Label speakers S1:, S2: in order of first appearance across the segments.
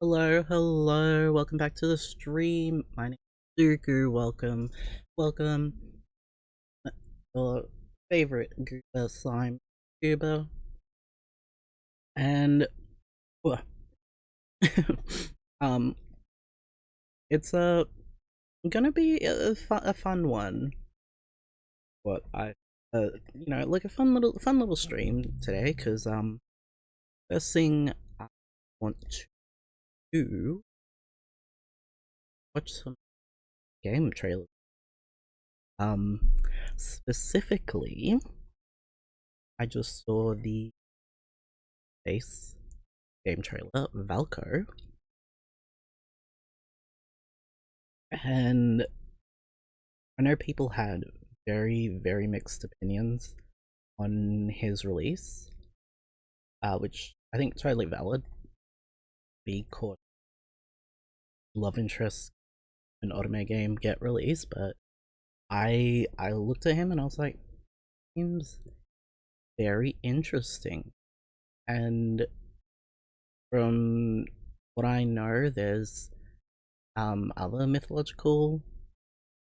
S1: Hello, welcome back to the stream. My name is Zuku. Welcome, your favorite slime tuber, and uh, um, it's gonna be a fun one. What I like a fun little stream today, cause first thing I want to do watch some game trailers. Um, Specifically, I just saw the base game trailer, Valko, and I know people had very mixed opinions on his release, which I think totally valid. Be caught love interest an anime game get released, but I looked at him and I was like, seems very interesting. And from what I know, there's other mythological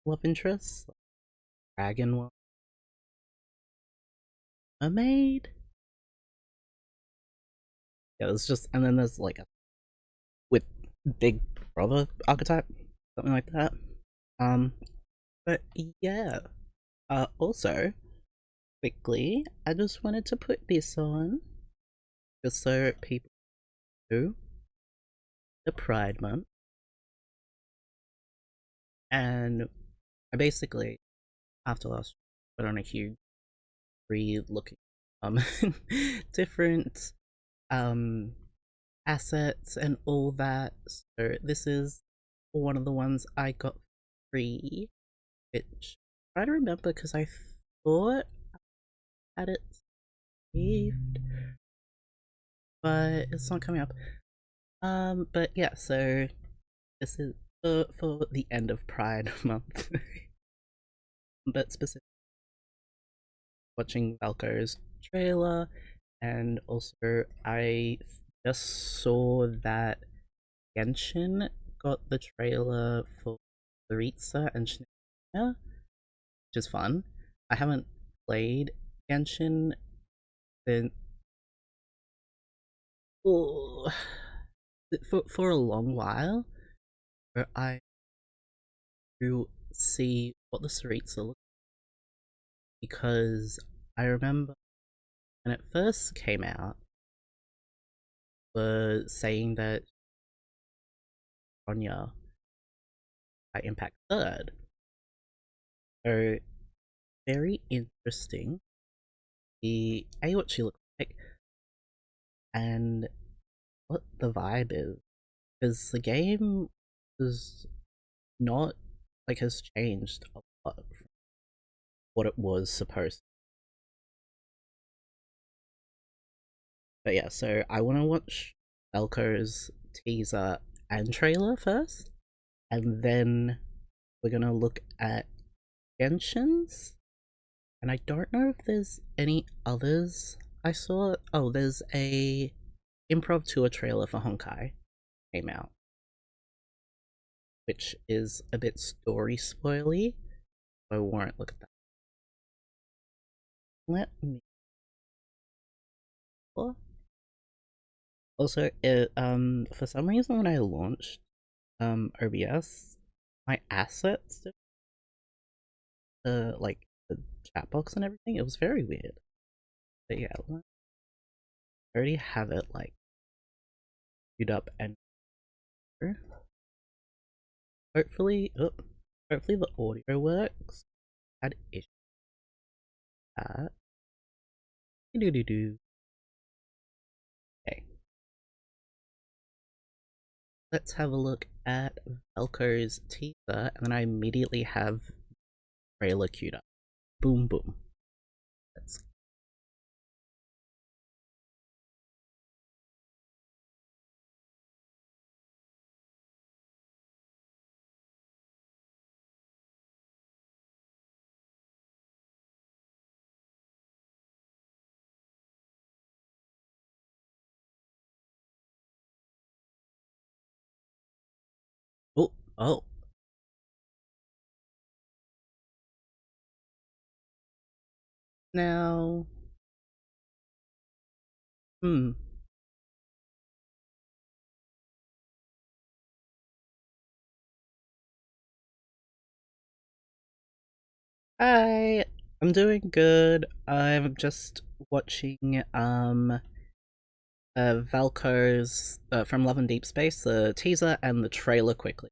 S1: love interests, like dragon one, mermaid. Yeah, it's just, and then there's like a with big brother archetype, something like that. Um, but yeah. Also, quickly, I just wanted to put this on just so people know the Pride Month, and I basically after last put on a huge re-looking um different um assets and all that. So this is one of the ones I got free, which I try to remember because I thought I had it saved, but it's not coming up. But yeah, so this is for the end of Pride Month, but specifically watching Valko's trailer, and also I just saw that Genshin got the trailer for Laritza and Schneider, which is fun. I haven't played Genshin since oh, for a long while, but I do see what the Saritsa look because I remember when it first came out, were saying that Ronya by Impact Third. So very interesting. The A what she looks like and what the vibe is. Because the game is not like has changed a lot from what it was supposed to. But yeah, so I wanna watch Elko's teaser and trailer first, and then we're gonna look at Genshin's. And I don't know if there's any others I saw. Oh, there's a improv tour trailer for Honkai came out, which is a bit story spoily. So I won't look at that. Let me. Also, it for some reason when I launched OBS, my assets, like the chat box and everything, it was very weird. But yeah, I already have it like queued up and hopefully, oh, hopefully the audio works. Had issues with that. Do do do. Okay, let's have a look at Velcro's teaser, and then I immediately have trailer queued up. Boom boom. Let's Oh. Now. Hmm. Hi. I'm doing good. I'm just watching Valko's from Love and Deep Space, the teaser and the trailer quickly.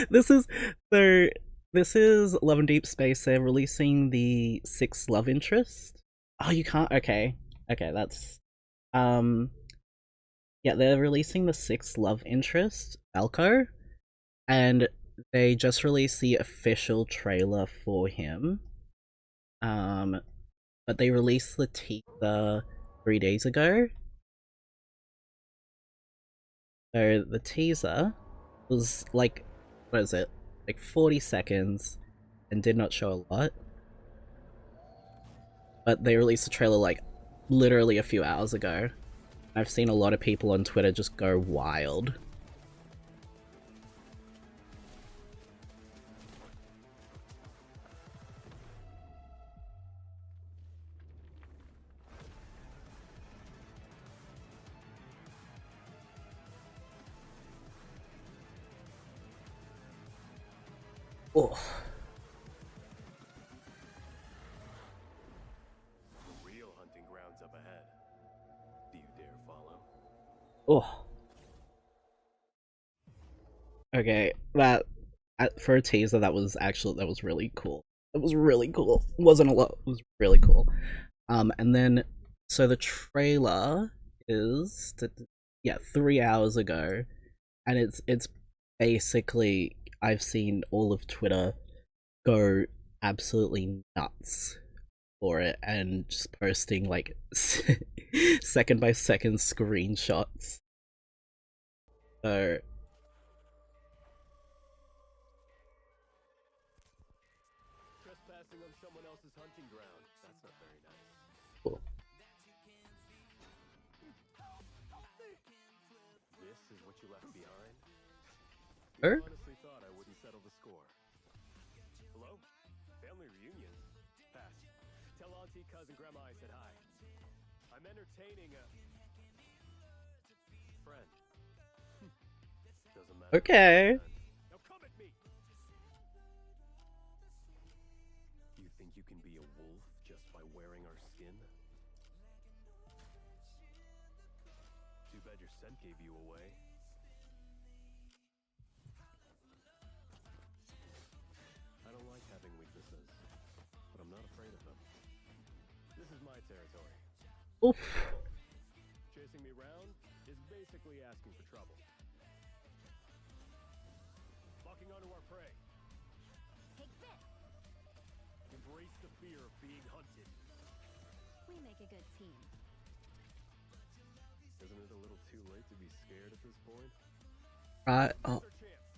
S1: this is so this is Love and Deep Space. They're releasing the sixth love interest. Oh, you can't. Okay, okay, that's um yeah. They're releasing the sixth love interest, Valko, and they just released the official trailer for him. Um, but they released the teaser 3 days ago. So the teaser was like, what is it? Like 40 seconds and did not show a lot. But they released the trailer like literally a few hours ago. I've seen a lot of people on Twitter just go wild. Oh.
S2: The real hunting grounds up ahead. Do you dare follow?
S1: Oh. Okay, that for a teaser that was really cool. It was really cool. It wasn't a lot. It was really cool. And then so the trailer is yeah 3 hours ago, and it's basically I've seen all of Twitter go absolutely nuts for it and just posting like second by second screenshots. So
S2: Trespassing on someone else's hunting ground. That's not very nice.
S1: cool.
S2: This is what you left behind?
S1: Er?
S2: You honestly thought I wouldn't settle the score. Hello? Family reunion? Pass. Tell Auntie, cousin, grandma I said hi. I'm entertaining a friend. Doesn't matter.
S1: Okay.
S2: Now come at me! You think you can be a wolf just by wearing our skin? Too bad your scent gave you away. I don't like having weaknesses, but I'm not afraid of them. This is my territory.
S1: Oof.
S2: Chasing me around is basically asking for trouble. Locking onto our prey.
S3: Take this!
S2: Embrace the fear of being hunted.
S3: We make a good team.
S2: Isn't it a little too late to be scared at this point?
S1: Oh.
S2: Our chance.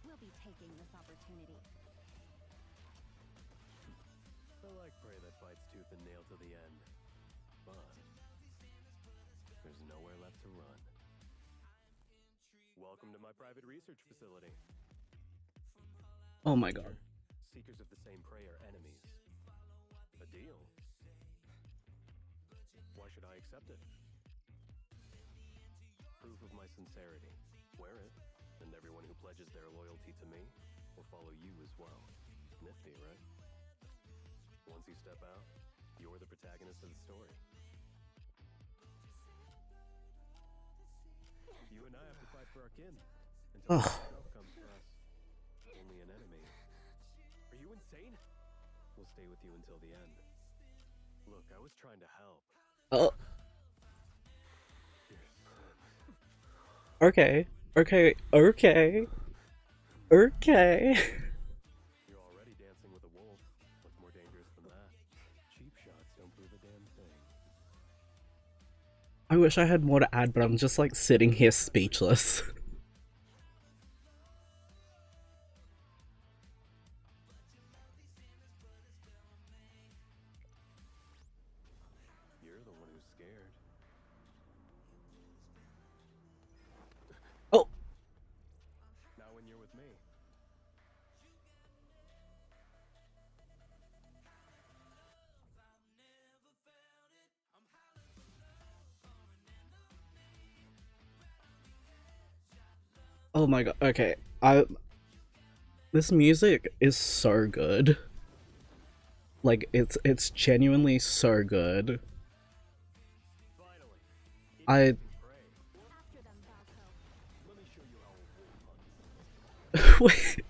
S3: We'll be taking this opportunity.
S2: I like prey that fights tooth and nail to the end. But there's nowhere left to run. Welcome to my private research facility.
S1: Oh my god.
S2: Seekers of the same prey are enemies. A deal? Why should I accept it? Proof of my sincerity. Wear it, and everyone who pledges their loyalty to me will follow you as well. Nifty, right? Once you step out, you're the protagonist of the story. You and I have to fight for our kin. Until the help comes for us. Only an enemy. Are you insane? We'll stay with you until the end. Look, I was trying to help.
S1: Oh. Okay. Okay. Okay. Okay.
S2: You're already dancing with a wolf. What's more dangerous than that? Cheap shots don't prove a damn thing.
S1: I wish I had more to add, but I'm just like sitting here speechless.
S2: You're the one who's scared.
S1: Oh.
S2: me.
S1: Oh my god. Okay. I This music is so good. Like it's genuinely so good.
S2: Finally,
S1: I
S2: idiots can pray.
S3: After them, Falco.
S2: Let me show you how a wolf hunts.
S1: wait.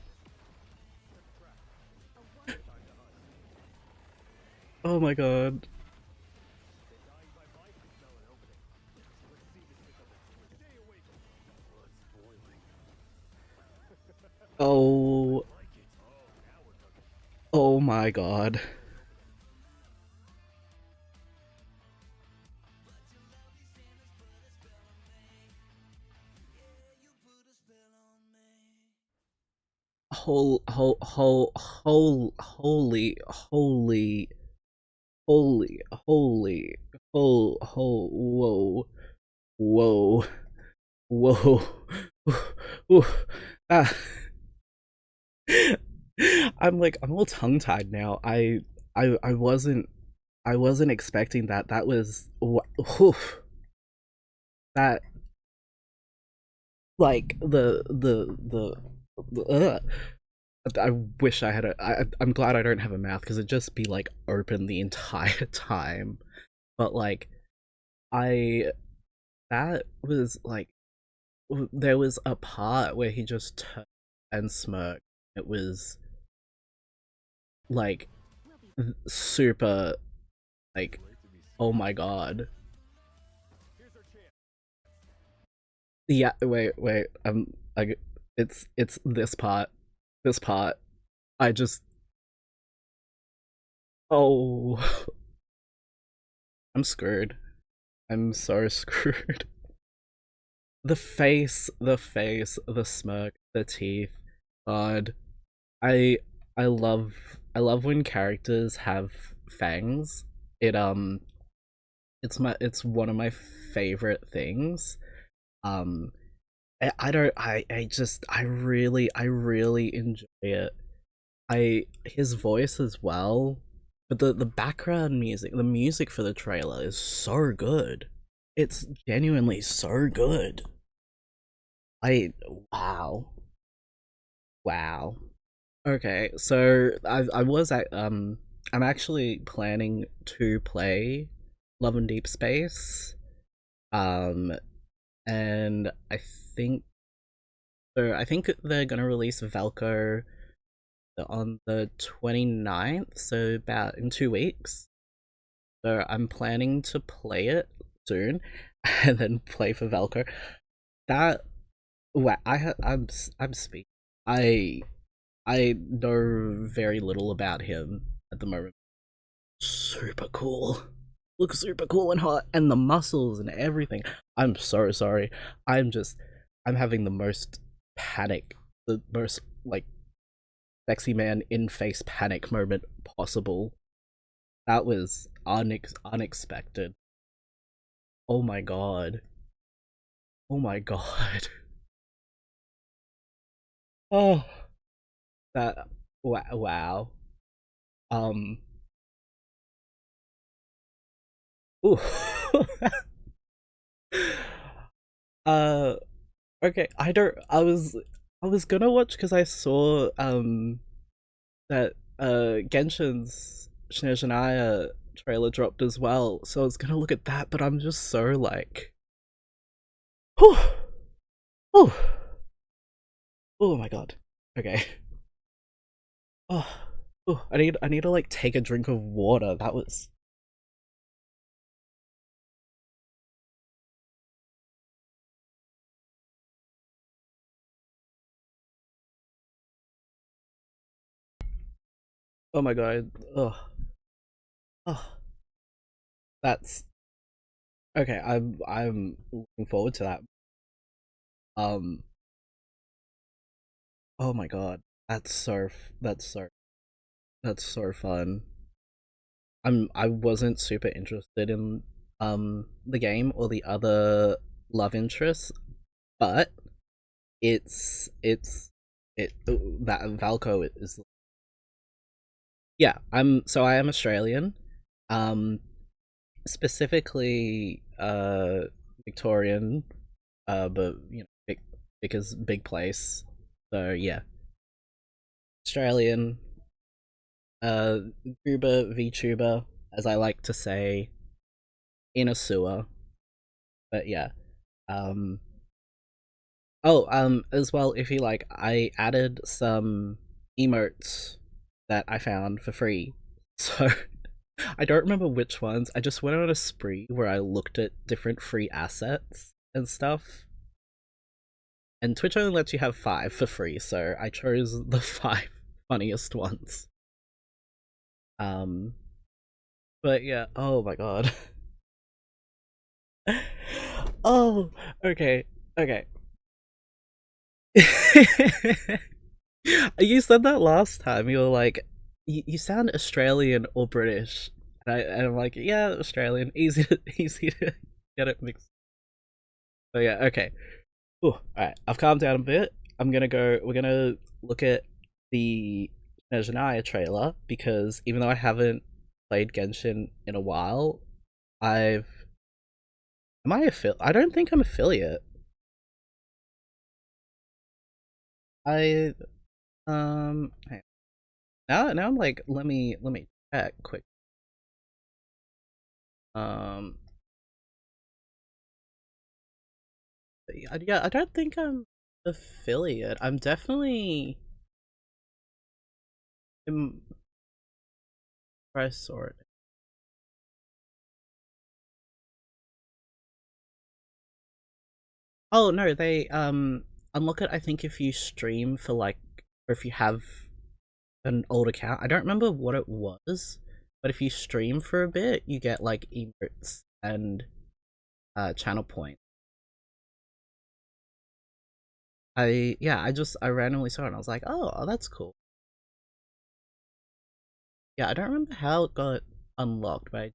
S3: A one
S2: Time to hunt.
S1: Oh my god.
S2: They're dying by my smell and opening. Let's see the stick of it. Stay awake. Blood's boiling.
S1: Oh.
S2: Like it. Oh, now we're cooking.
S1: Oh my god. Holy, whoa, whoa, whoa, Ooh, ah. I'm all tongue tied now. I wasn't expecting that. That was that like I wish I had I'm glad I don't have a mouth because it'd just be like open the entire time. But like I that was like there was a part where he just turned and smirked. It was like
S3: will be
S1: super like
S2: Great to be
S1: oh
S2: seen.
S1: my god.
S2: Here's our chance.
S1: Yeah, wait. Like it's this part. This part. I just oh I'm screwed. I'm so screwed. The smirk, the teeth. God, I I love when characters have fangs. It it's one of my favorite things. Um, I don't I just I really enjoy it. I his voice as well, but the background music, the music for the trailer is so good. It's genuinely so good. I wow. Wow. Okay, so I was at I'm actually planning to play Love and Deep Space. Um and think I think they're gonna release Valko on the 29th, so about in 2 weeks. So I'm planning to play it soon and then play for Valko. That I'm speaking. I I know very little about him at the moment. Super cool. Looks super cool and hot, and the muscles and everything. I'm so sorry. I'm just, I'm having the most panic, the most like sexy man in face panic moment possible. That was unexpected. Oh my god. Oh my god. Oh, that wow. Um. Ooh. uh okay, I was gonna watch because I saw that Genshin's Shinaya trailer dropped as well, so I was gonna look at that, but I'm just so like whew, whew, oh my god. Okay. Oh, oh, I need to like take a drink of water. That was oh my god. Oh, oh, that's okay. I'm looking forward to that. Um, oh my god, that's so fun. I wasn't super interested in the game or the other love interests, but it's it that Valco is. Yeah, I am Australian. Um, specifically Victorian, but because big place. So yeah, Australian, uh, Tuber VTuber, as I like to say, in a sewer. But yeah, um, as well, if you like, I added some emotes that I found for free. So I don't remember which ones. I just went on a spree where I looked at different free assets and stuff. And Twitch only lets you have 5 for free, so I chose the 5 funniest ones. Um, but yeah, oh my god. Oh, okay, okay. You said that last time. You were like, you sound Australian or British, and I'm like, yeah, Australian. Easy, easy to get it mixed. But yeah, okay. Ooh, all right. I've calmed down a bit. I'm gonna go. We're gonna look at the Nezhanaya trailer because even though I haven't played Genshin in a while, I've. Am I I don't think I'm affiliate. I hang now I'm like, let me check quick. Um, yeah, I don't think I'm affiliate. I'm definitely. I saw it. Oh no, they unlock it. I think if you stream for like, or if you have an old account. I don't remember what it was, but if you stream for a bit, you get like emotes and channel points. I randomly saw it and I was like, oh, that's cool. Yeah, I don't remember how it got unlocked, but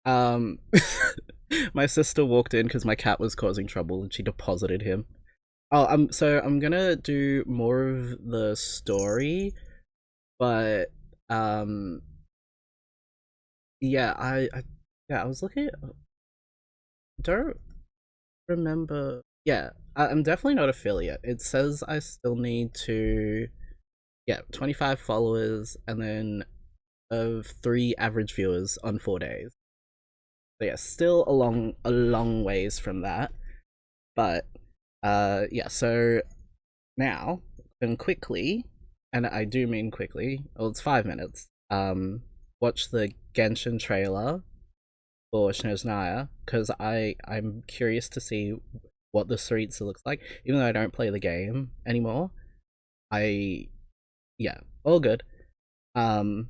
S1: um, my sister walked in because my cat was causing trouble and she deposited him. Oh, so I'm gonna do more of the story, but um, yeah, yeah, I was looking. Don't remember. Yeah, I'm definitely not affiliate. It says I still need to, yeah, 25 followers and then of 3 average viewers on 4 days. So yeah, still a long ways from that. But yeah, so now and quickly, and I do mean quickly. Well, it's 5 minutes. Watch the Genshin trailer for Snezhnaya because I'm curious to see what the streets looks like. Even though I don't play the game anymore, I yeah, all good. Um,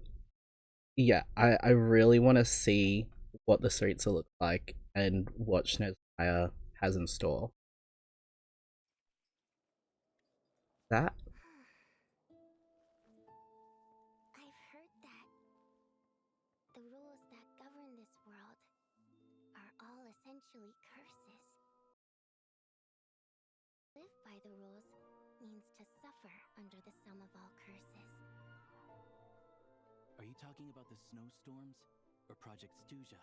S1: yeah, I really want to see what the streets will look like and what Snezhnaya has in store. That
S3: I've heard that the rules that govern this world essentially curses. Live by the rules means to suffer under the sum of all curses.
S4: Are you talking about the snowstorms? Or Project Stuja?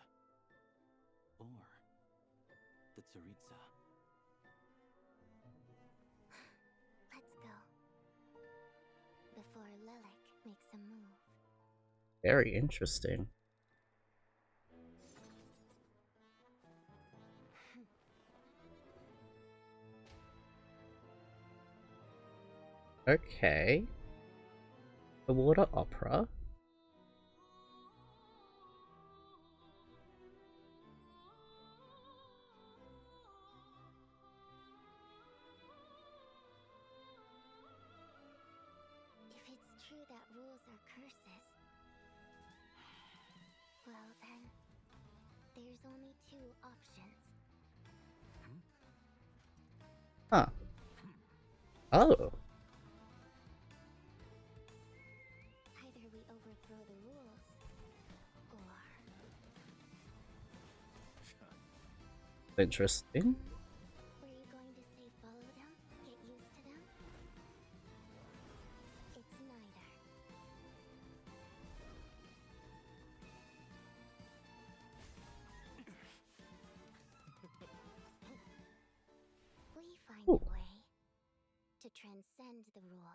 S4: Or the Tsaritsa?
S3: Let's go. Before Lilac makes a move.
S1: Very interesting. Okay. The water opera?
S3: If it's true that rules are curses, well then, there's only two options.
S1: Huh. Oh.
S3: Either we overthrow the rules, or...
S1: Interesting.
S3: Were you going to say follow them? Get used to them? It's neither. We find
S1: Ooh.
S3: a way to transcend the rules.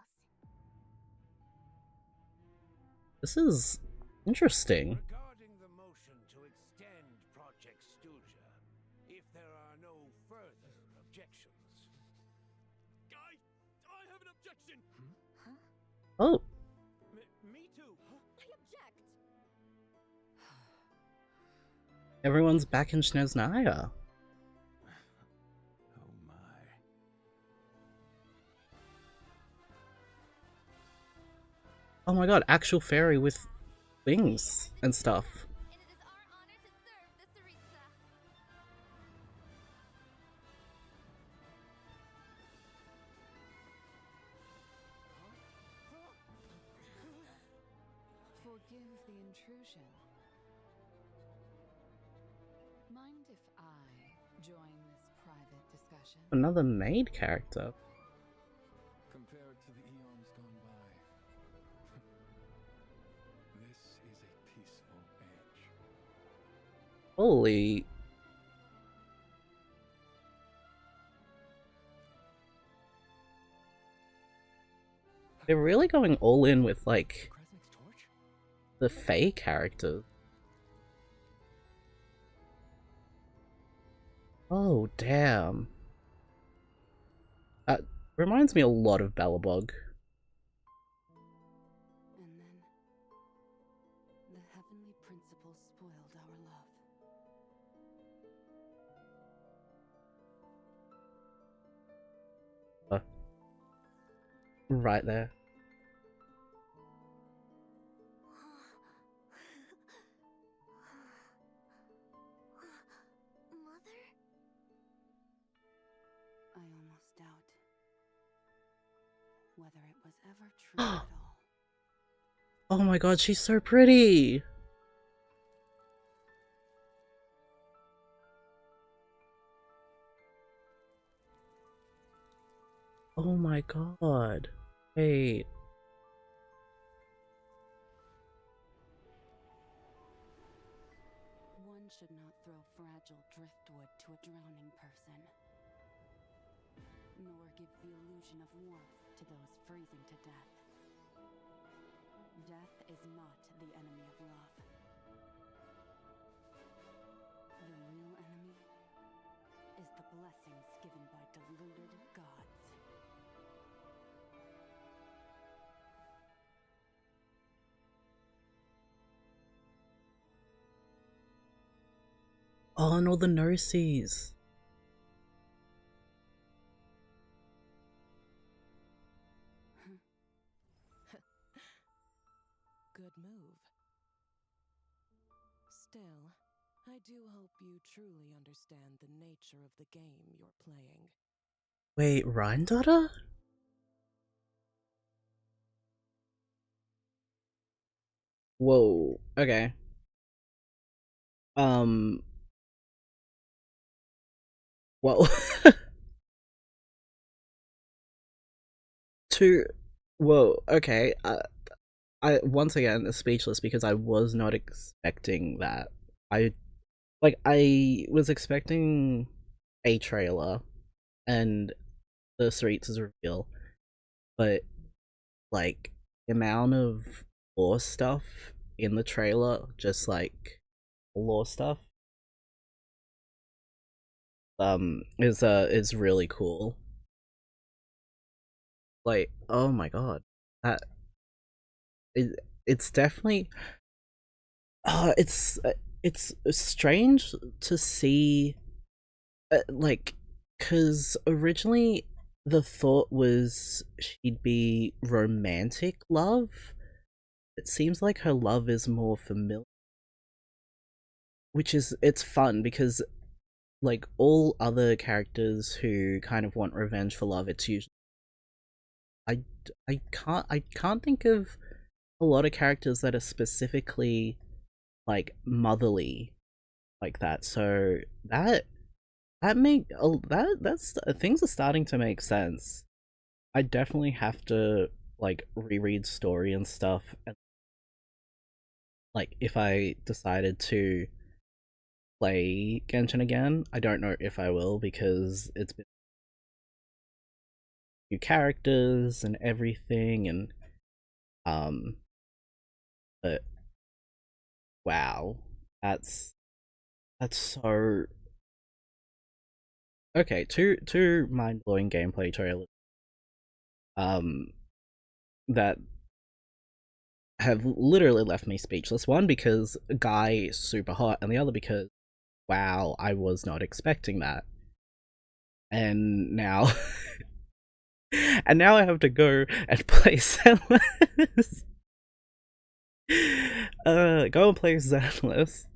S1: This is interesting.
S5: Regarding the motion to extend Project Stuja, if there are no further objections.
S2: I have an objection!
S1: Oh.
S5: Me too.
S3: I object!
S1: Everyone's back in Snezhnaya.
S4: Oh my.
S1: Oh my god, actual fairy with wings and stuff.
S3: And it is our honor to serve the Tsaritsa.
S6: Forgive the intrusion. Mind if I join this private discussion?
S1: Another maid character.
S2: Compared to the eons gone by, this is a peaceful age.
S1: Holy. They're really going all in with, like,
S2: Kresnik's torch?
S1: the Fae characters. Oh, damn. That reminds me a lot of Bellabog.
S6: And then, the heavenly principle spoiled our love.
S1: Right there.
S3: Mother?
S6: I almost doubt whether it was ever true at all.
S1: Oh my god, she's so pretty! Oh my god. Wait.
S6: One should not throw fragile driftwood to a drowning person, nor give the illusion of warmth to those freezing to death. Death is not the enemy of love. The real enemy is the blessings given by deluded gods.
S1: Oh, and all the no-sees.
S7: Good move. Still, I do hope you truly understand the nature of the game you're playing.
S1: Wait, Rhine-Daughter? Whoa, okay. Well, to whoa, okay. I once again speechless because I was not expecting that. I I was expecting a trailer and the Cereats' reveal, but like the amount of lore stuff in the trailer, just like lore stuff, is really cool. Like, oh my god, that it's definitely it's strange to see like, because originally the thought was she'd be romantic love. It seems like her love is more familiar, which is it's fun because like all other characters who kind of want revenge for love, it's usually I I can't think of a lot of characters that are specifically like motherly like that. So that make that's things are starting to make sense. I definitely have to like reread story and stuff, and like if I decided to play Genshin again, I don't know if I will because it's been new characters and everything, and um, but wow, that's so okay. Two mind blowing gameplay trailers um that have literally left me speechless. One because Guy is super hot, and the other because wow, I was not expecting that. And now and now I have to go and play Zenless. Go and play Zenless,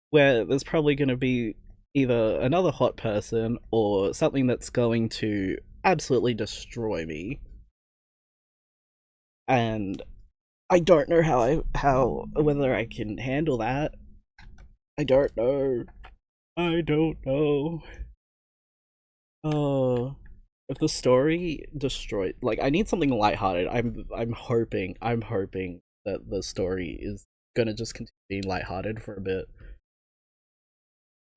S1: where there's probably gonna be either another hot person or something that's going to absolutely destroy me. And I don't know how whether I can handle that. I don't know. I don't know. Oh, if the story destroyed, like I need something lighthearted. I'm hoping that the story is gonna just continue being lighthearted for a bit,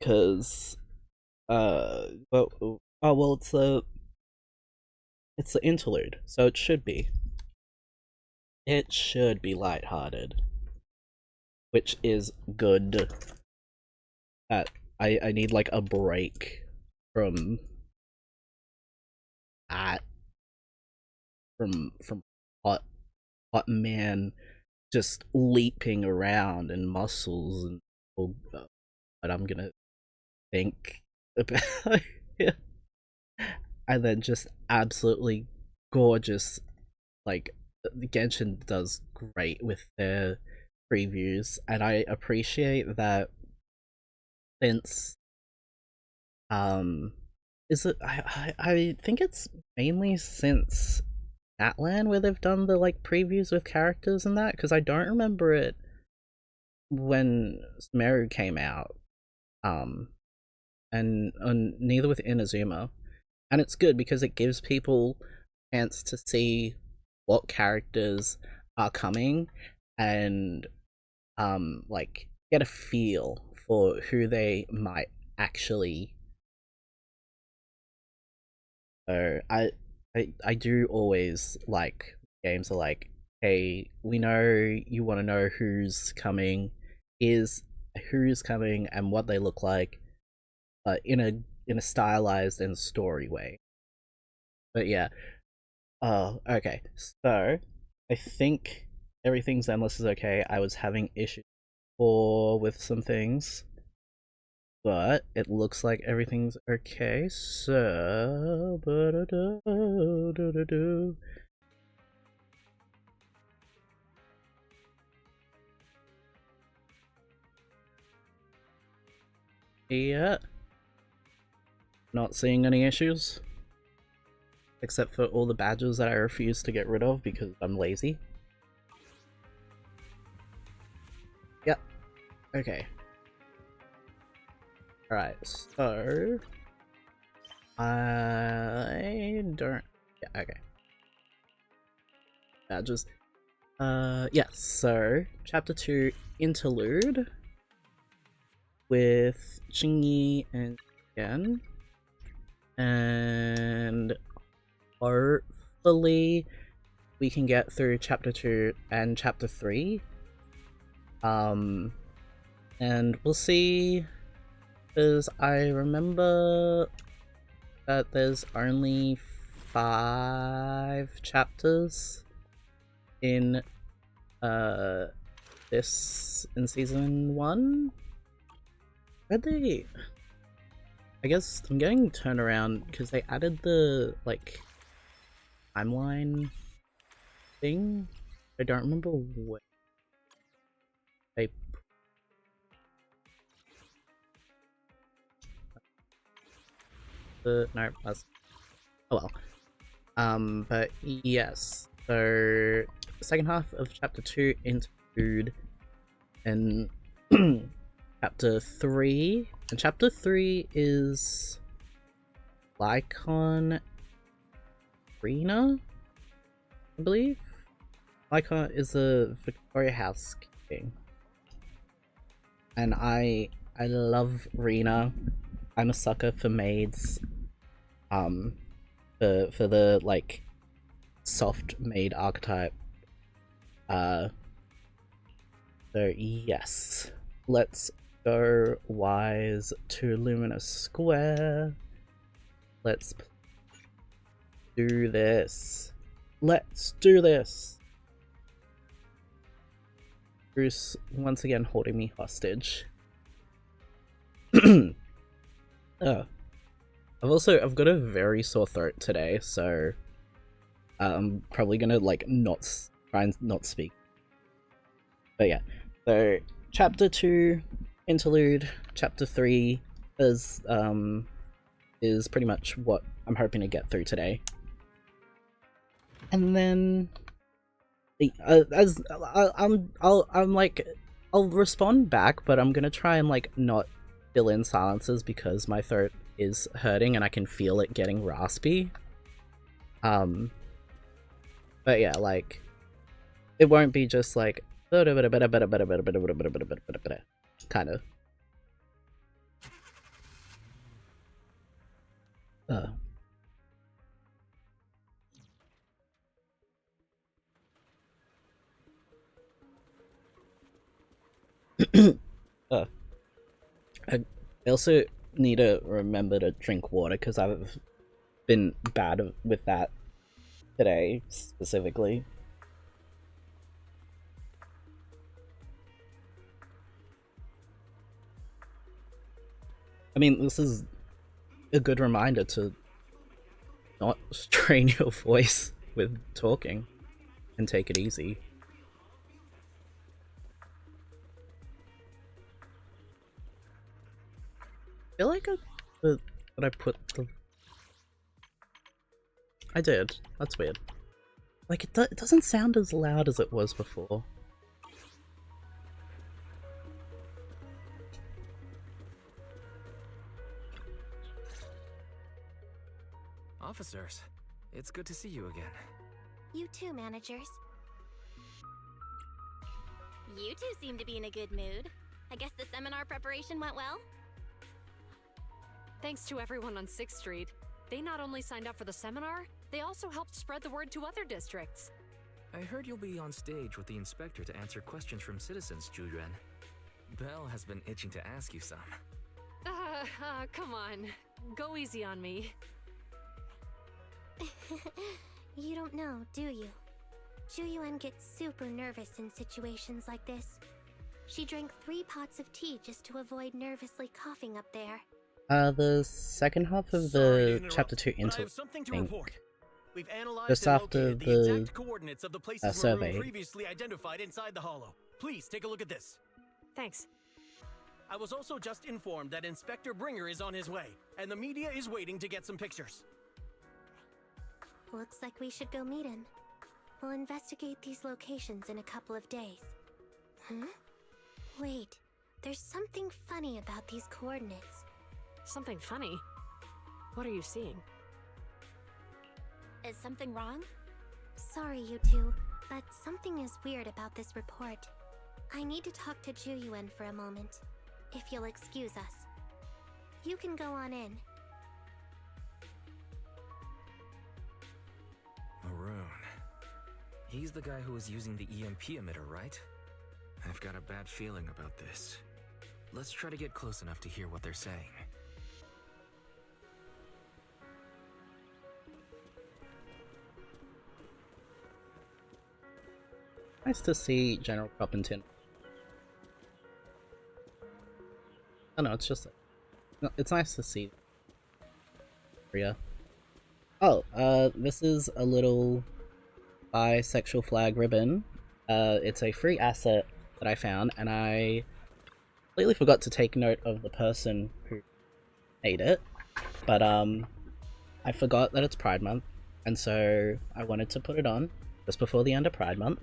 S1: cause well, oh well, it's the interlude, so it should be lighthearted, which is good. That I need like a break from that from hot man just leaping around and muscles and all, but I'm gonna think about it. And then just absolutely gorgeous. Like Genshin does great with their previews, and I appreciate that since is it I think it's mainly since Atlan where they've done the like previews with characters and that, because I don't remember it when Sumeru came out, um, and neither with Inazuma, and it's good because it gives people a chance to see what characters are coming and like get a feel for who they might actually. So I do always like games are like, hey, we know you want to know who's coming, is who's coming and what they look like, but in a stylized and story way. But yeah, okay. So I think everything's endless is okay. I was having issues before with some things, but it looks like everything's okay. So, yeah, not seeing any issues except for all the badges that I refuse to get rid of because I'm lazy. Yep. Okay. Alright, so I don't. Yeah, okay. Just. Yeah, so, Chapter 2 Interlude with Jingyi and Yen. And hopefully we can get through Chapter 2 and Chapter 3. And we'll see, because I remember that there's only 5 chapters in this in season 1. Where'd they? I guess I'm getting turned around because they added the like timeline thing. I don't remember where they no, that's oh well. But yes, so second half of chapter 2 interlude and chapter 3, and chapter 3 is Lycon Arena, I believe. Lycon is a Victoria House king, and I love Rena. I'm a sucker for maids. For the like soft maid archetype. So yes, let's go Wise to Luminous Square. Let's do this. Let's do this. Bruce once again holding me hostage. I've got a very sore throat today, so I'm probably gonna like try and not speak. But yeah, so chapter 2 interlude, chapter 3 is pretty much what I'm hoping to get through today. And then I'll respond back, but I'm gonna try and like not fill in silences because my throat is hurting and I can feel it getting raspy. But yeah, like it won't be just like kind of. I also need to remember to drink water because I've been bad with that today specifically. I mean, this is a good reminder to not strain your voice with talking and take it easy. I feel like I put the... I did. That's weird. Like, it doesn't sound as loud as it was before.
S8: Officers, it's good to see you again.
S3: You too, managers. You two seem to be in a good mood. I guess the seminar preparation went well?
S9: Thanks to everyone on 6th Street. They not only signed up for the seminar, they also helped spread the word to other districts.
S8: I heard you'll be on stage with the inspector to answer questions from citizens, Zhuyuan. Belle has been itching to ask you some.
S9: Come on. Go easy on me.
S3: You don't know, do you? Zhuyuan gets super nervous in situations like this. She drank 3 pots of tea just to avoid nervously coughing up there.
S1: The second half of the chapter 2 interlude,
S5: We've analyzed
S1: just
S5: and
S1: after
S5: located the exact coordinates of the places
S1: survey.
S5: previously identified inside the hollow. Please take a look at this.
S9: Thanks.
S5: I was also just informed that Inspector Bringer is on his way, and the media is waiting to get some pictures.
S3: Looks like we should go meet him. We'll investigate these locations in a couple of days. Huh? Wait, there's something funny about these coordinates.
S9: Something funny? What are you seeing?
S3: Is something wrong? Sorry, you two, but something is weird about this report. I need to talk to Juyuan for a moment, if you'll excuse us. You can go on in.
S8: Maroon. He's the guy who was using the EMP emitter, right? I've got a bad feeling about this. Let's try to get close enough to hear what they're saying.
S1: Nice to see General Crumpington. I don't know, it's just... It's nice to see. Rhea. Oh, this is a little bisexual flag ribbon. It's a free asset that I found, and I completely forgot to take note of the person who made it. But, I forgot that it's Pride Month, and so I wanted to put it on just before the end of Pride Month.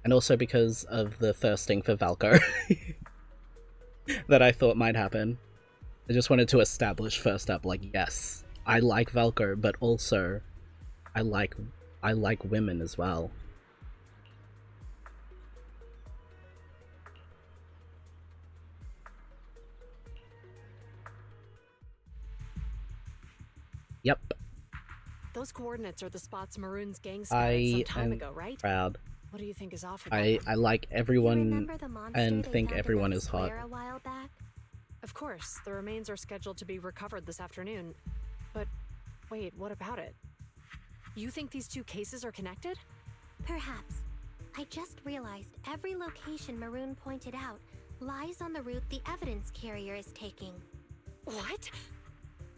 S1: And also because of the thirsting for Valko that I thought might happen. I just wanted to establish first up, like, yes, I like Valko, but also I like women as well. Yep.
S9: Those coordinates are the spots Maroon's gang scouted some time ago, right?
S1: Proud.
S9: What do you think is off about
S1: I like everyone and
S3: they
S1: think
S3: found in
S1: everyone
S3: that
S1: is hot.
S3: square a while back?
S9: Of course, the remains are scheduled to be recovered this afternoon. But wait, what about it? You think these two cases are connected?
S3: Perhaps. I just realized every location Maroon pointed out lies on the route the evidence carrier is taking.
S9: What?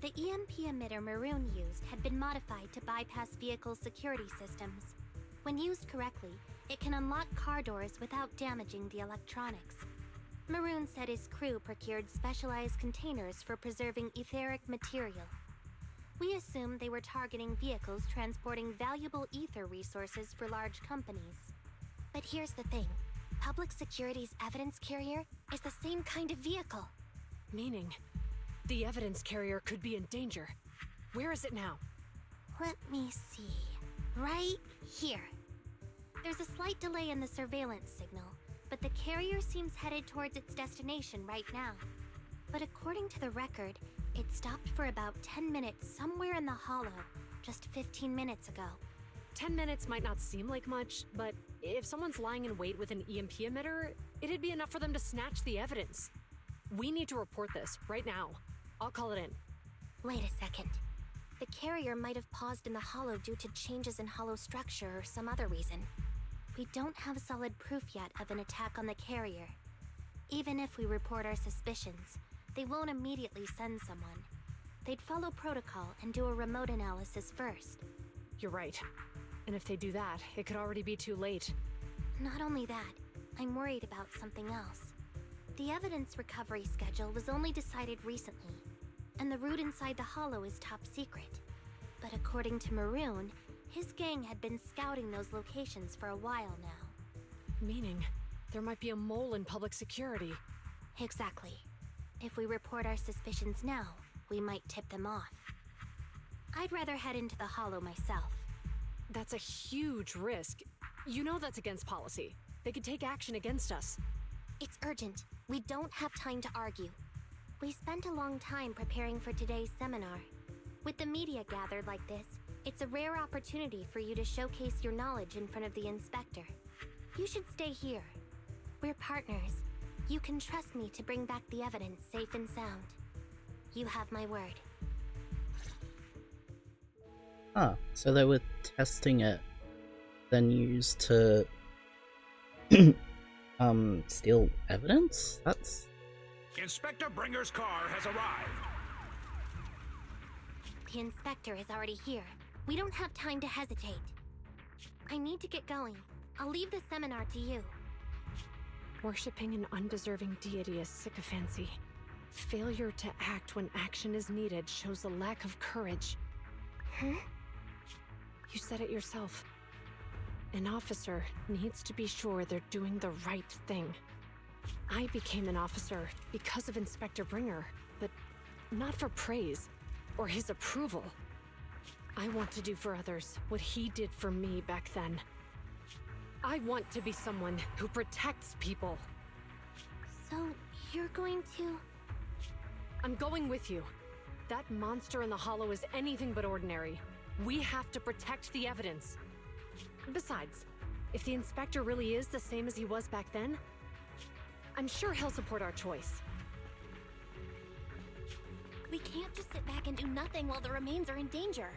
S3: The EMP emitter Maroon used had been modified to bypass vehicle security systems. When used correctly, it can unlock car doors without damaging the electronics. Maroon said his crew procured specialized containers for preserving etheric material. We assumed they were targeting vehicles transporting valuable ether resources for large companies. But here's the thing. Public Security's evidence carrier is the same kind of vehicle.
S9: Meaning, the evidence carrier could be in danger. Where is it now?
S3: Let me see. Right here. There's a slight delay in the surveillance signal, but the carrier seems headed towards its destination right now. But according to the record, it stopped for about 10 minutes somewhere in the hollow, just 15 minutes ago.
S9: 10 minutes might not seem like much, but if someone's lying in wait with an EMP emitter, it'd be enough for them to snatch the evidence. We need to report this right now. I'll call it in.
S3: Wait a second. The carrier might have paused in the hollow due to changes in hollow structure or some other reason. We don't have solid proof yet of an attack on the carrier. Even if we report our suspicions, they won't immediately send someone. They'd follow protocol and do a remote analysis first.
S9: You're right. And if they do that, it could already be too late.
S3: Not only that, I'm worried about something else. The evidence recovery schedule was only decided recently, and the route inside the hollow is top secret. But according to Maroon, his gang had been scouting those locations for a while now.
S9: Meaning, there might be a mole in public security.
S3: Exactly. If we report our suspicions now, we might tip them off. I'd rather head into the hollow myself.
S9: That's a huge risk. You know that's against policy. They could take action against us.
S3: It's urgent. We don't have time to argue. We spent a long time preparing for today's seminar. With the media gathered like this, it's a rare opportunity for you to showcase your knowledge in front of the inspector. You should stay here. We're partners. You can trust me to bring back the evidence safe and sound. You have my word.
S1: Ah, so they were testing it, then used to steal evidence? That's...
S5: Inspector Bringer's car has arrived.
S3: The inspector is already here. We don't have time to hesitate. I need to get going. I'll leave the seminar to you.
S9: Worshipping an undeserving deity is sycophancy. Failure to act when action is needed shows a lack of courage.
S3: Huh?
S9: You said it yourself. An officer needs to be sure they're doing the right thing. I became an officer because of Inspector Bringer, but not for praise or his approval. I want to do for others what he did for me back then. I want to be someone who protects people.
S3: So, you're going to...
S9: I'm going with you. That monster in the hollow is anything but ordinary. We have to protect the evidence. Besides, if the inspector really is the same as he was back then, I'm sure he'll support our choice.
S3: We can't just sit back and do nothing while the remains are in danger.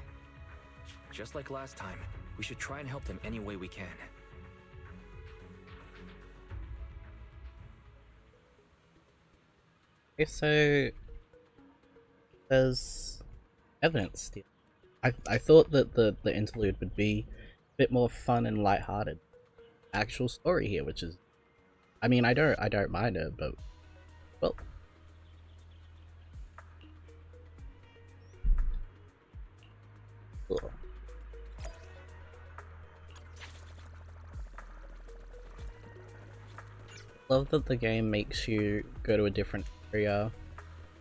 S8: Just like last time, we should try and help them any way we can.
S1: Okay, so there's evidence still. I thought that the interlude would be a bit more fun and lighthearted. Actual story here, which is, I mean, I don't mind it, but well. Cool. Love that the game makes you go to a different area,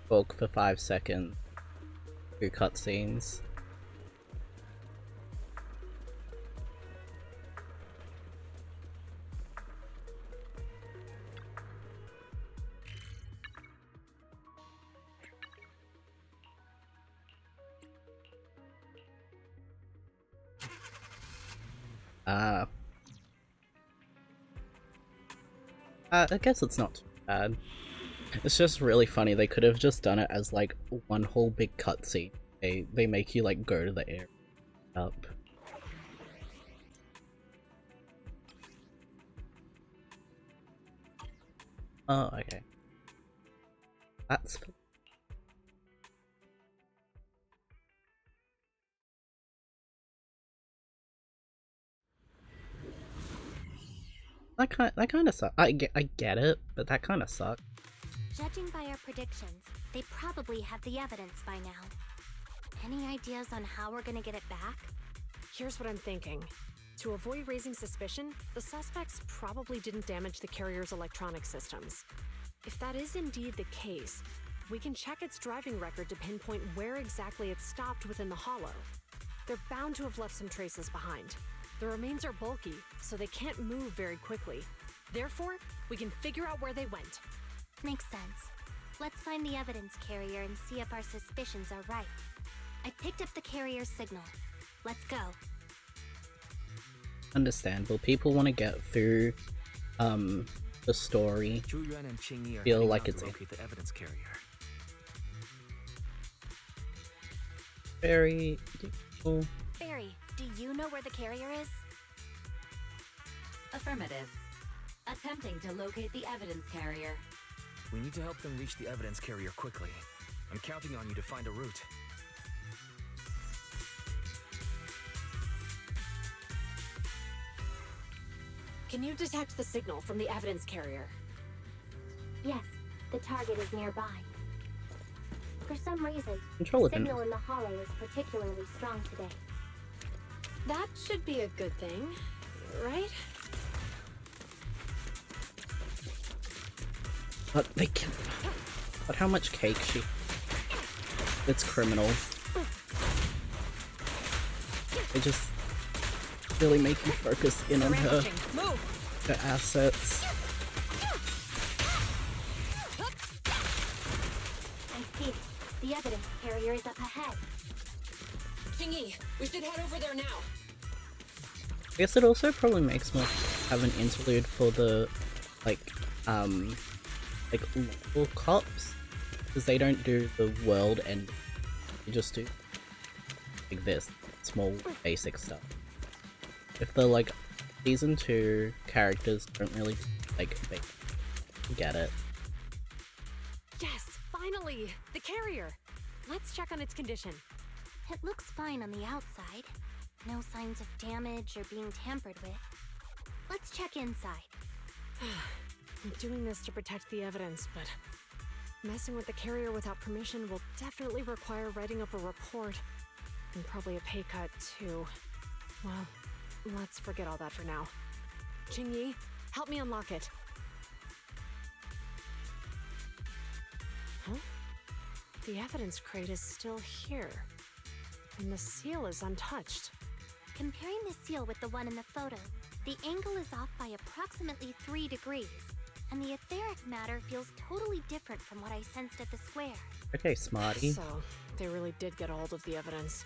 S1: talk for 5 seconds, do cutscenes. I guess it's not too bad. It's just really funny. They could have just done it as like one whole big cutscene. They make you like go to the area up. Oh, okay. That's that kind of sucks. I get it, but that kind of sucks.
S3: Judging by our predictions, they probably have the evidence by now. Any ideas on how we're gonna get it back?
S9: Here's what I'm thinking. To avoid raising suspicion, the suspects probably didn't damage the carrier's electronic systems. If that is indeed the case, we can check its driving record to pinpoint where exactly it stopped within the hollow. They're bound to have left some traces behind. The remains are bulky, so they can't move very quickly. Therefore, we can figure out where they went.
S3: Makes sense. Let's find the evidence carrier and see if our suspicions are right. I picked up the carrier's signal. Let's go.
S1: Understandable. People want to get through the story.
S8: Zhu Yuan and Qing Yi are
S1: Feel
S8: heading
S1: like
S8: out
S1: it's
S8: to locate the evidence carrier.
S1: very cool.
S3: Barry, do you know where the carrier is?
S10: Affirmative. Attempting to locate the evidence carrier.
S8: We need to help them reach the evidence carrier quickly. I'm counting on you to find a route.
S9: Can you detect the signal from the evidence carrier?
S3: Yes, the target is nearby. For some reason,
S1: Control
S3: the
S1: it.
S3: signal in the hollow is particularly strong today.
S9: That should be a good thing, right?
S1: But they can. But how much cake she? It's criminal. They just really make you focus in on her assets.
S3: I see. The evidence carrier is up ahead.
S9: Qing Yi, we should head over there now.
S1: I guess it also probably makes more have an interlude for the like local cops, because they don't do the world end. They just do like this small basic stuff. If the like season 2 characters don't really like they get it.
S9: Yes, finally! The carrier! Let's check on its condition.
S3: It looks fine on the outside. No signs of damage or being tampered with. Let's check inside.
S9: I'm doing this to protect the evidence, but messing with the carrier without permission will definitely require writing up a report. And probably a pay cut, too. Well, let's forget all that for now. Qing Yi, help me unlock it. Huh? the evidence crate is still here. And the seal is untouched.
S3: Comparing the seal with the one in the photo, the angle is off by approximately 3 degrees, and the etheric matter feels totally different from what I sensed at the square.
S1: Okay, smarty.
S9: So, they really did get a hold of the evidence.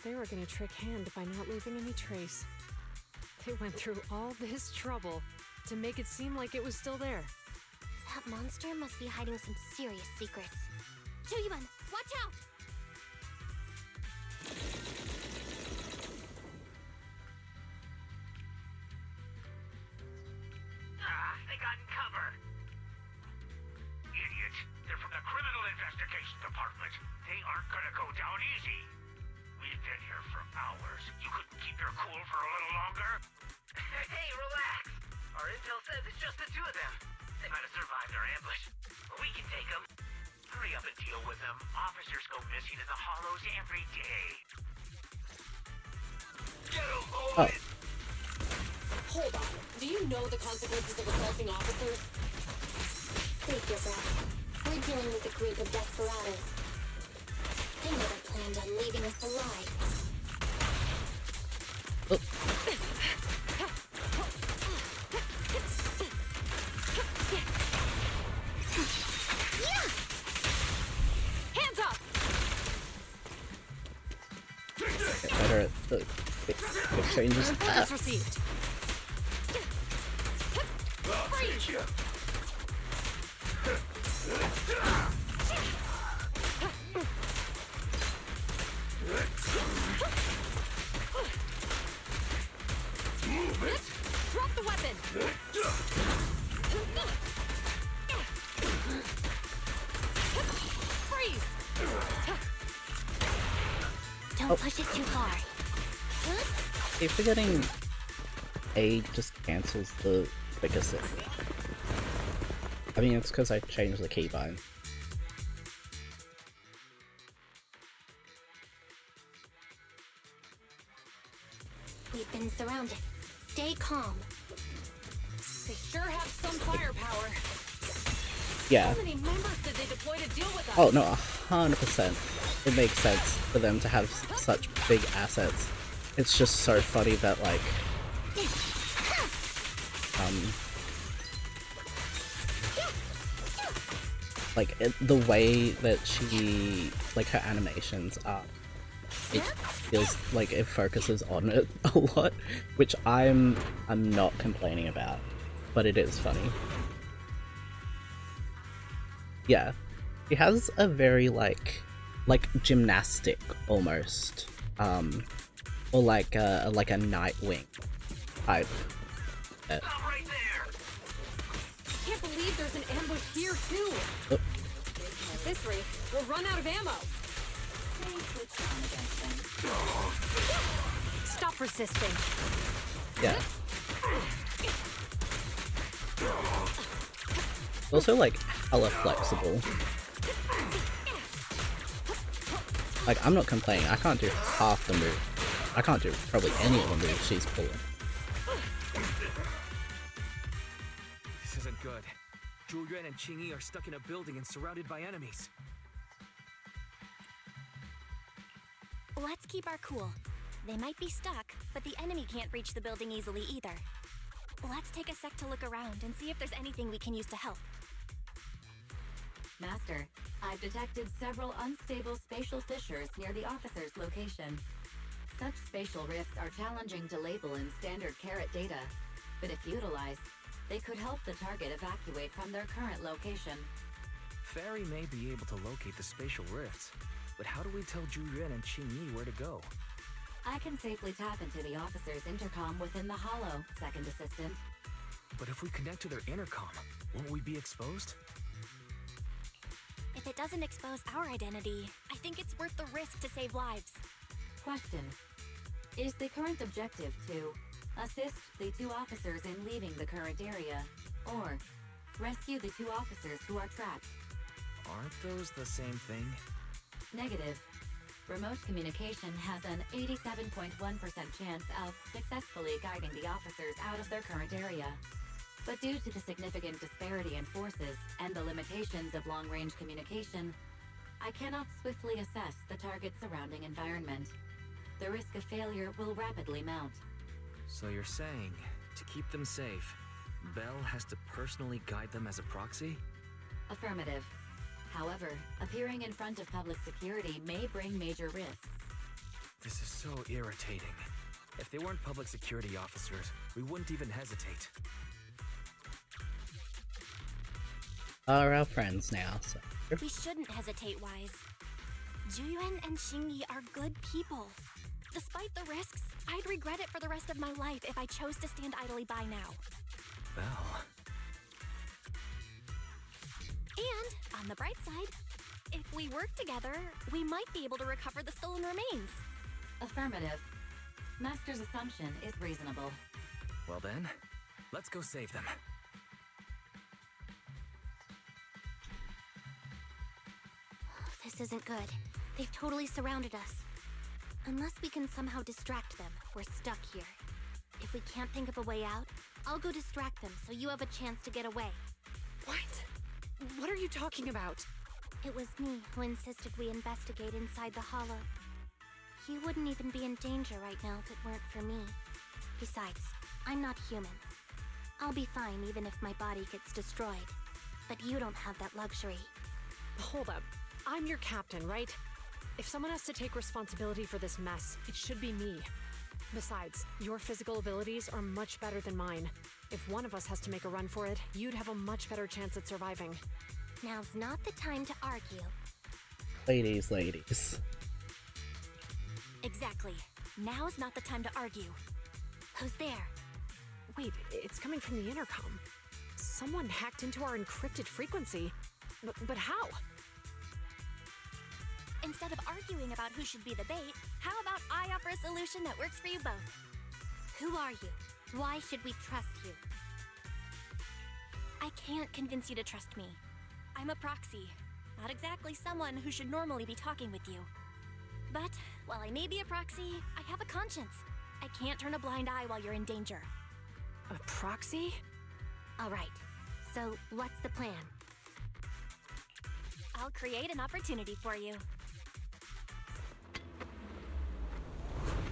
S9: They were gonna trick Hand by not leaving any trace. They went through all this trouble to make it seem like it was still there.
S3: That monster must be hiding some serious secrets. Chuyuman, watch out!
S5: They got in cover. Idiots. They're from the Criminal Investigation Department. They aren't gonna go down easy. We've been here for hours. You couldn't keep your cool for a little longer? Hey, relax. Our intel says it's just the two of them. They might have survived our ambush. But we can take them. Hurry up and deal with them. Officers go missing in the hollows every day. Get them, boys!
S9: Hold on. Do you know the consequences of assaulting officers?
S3: Save your breath. We're dealing with a group of desperados. They never planned on leaving us alive.
S9: Hands up!
S1: Get better at the exchanges.
S9: Orders received. Freeze! Drop the weapon! Freeze!
S3: Don't push it too hard.
S1: Keep forgetting A just cancels the quicker I mean, it's because I changed the keybind.
S3: We've been surrounded. Stay calm.
S9: They sure have some firepower.
S1: Yeah.
S9: How many members did they deploy to deal with us?
S1: Oh no, 100%. It makes sense for them to have such big assets. It's just so funny that like, the way that she, like, her animations are, it feels like it focuses on it a lot, which I'm not complaining about, but it is funny. Yeah, she has a very like gymnastic almost, or like a Nightwing type.
S5: I'm right there.
S9: Can't believe there's an ambush here too.
S1: Oh.
S9: At this rate, we'll run out of ammo. Stop resisting.
S1: Yeah. Also, like, hella flexible. Like, I'm not complaining. I can't do half the move. I can't do probably any of the moves she's pulling.
S8: This isn't good. Zhu Yuan and Qing Yi are stuck in a building and surrounded by enemies.
S3: Let's keep our cool. They might be stuck, but the enemy can't reach the building easily either. Let's take a sec to look around and see if there's anything we can use to help.
S10: Master, I've detected several unstable spatial fissures near the officer's location. Such spatial rifts are challenging to label in standard carat data, but if utilized, they could help the target evacuate from their current location.
S8: Fairy may be able to locate the spatial rifts, but how do we tell Zhu Yuan and Qing Yi where to go?
S10: I can safely tap into the officer's intercom within the hollow, Second Assistant.
S8: But if we connect to their intercom, won't we be exposed?
S3: If it doesn't expose our identity, I think it's worth the risk to save lives.
S10: Question. Is the current objective to assist the two officers in leaving the current area, or rescue the two officers who are trapped?
S8: Aren't those the same thing?
S10: Negative. Remote communication has an 87.1% chance of successfully guiding the officers out of their current area. But due to the significant disparity in forces and the limitations of long-range communication, I cannot swiftly assess the target's surrounding environment. The risk of failure will rapidly mount.
S8: So you're saying, to keep them safe, Bell has to personally guide them as a proxy?
S10: Affirmative. However, appearing in front of public security may bring major risks.
S8: This is so irritating. If they weren't public security officers, we wouldn't even hesitate.
S1: Are our friends now, so...
S3: We shouldn't hesitate, Wise. Juyuan and Xingyi are good people. Despite the risks, I'd regret it for the rest of my life if I chose to stand idly by now.
S8: Bell...
S3: And, on the bright side, if we work together, we might be able to recover the stolen remains.
S10: Affirmative. Master's assumption is reasonable.
S8: Well then, let's go save them.
S3: This isn't good. They've totally surrounded us. Unless we can somehow distract them, we're stuck here. If we can't think of a way out, I'll go distract them so you have a chance to get away.
S9: What? What are you talking about?
S3: It was me who insisted we investigate inside the hollow. You wouldn't even be in danger right now if it weren't for me. Besides, I'm not human. I'll be fine even if my body gets destroyed. But you don't have that luxury.
S9: Hold up. I'm your captain, right? If someone has to take responsibility for this mess, it should be me. Besides, your physical abilities are much better than mine. If one of us has to make a run for it, you'd have a much better chance at surviving.
S3: Now's not the time to argue.
S1: Ladies.
S3: Exactly. Now's not the time to argue. Who's there?
S9: Wait, it's coming from the intercom. Someone hacked into our encrypted frequency. But how?
S3: Instead of arguing about who should be the bait, how about I offer a solution that works for you both? Who are you? Why should we trust you? I can't convince you to trust me. I'm a proxy, not exactly someone who should normally be talking with you. But, while I may be a proxy, I have a conscience. I can't turn a blind eye while you're in danger.
S9: A proxy?
S3: Alright, so what's the plan? I'll create an opportunity for you.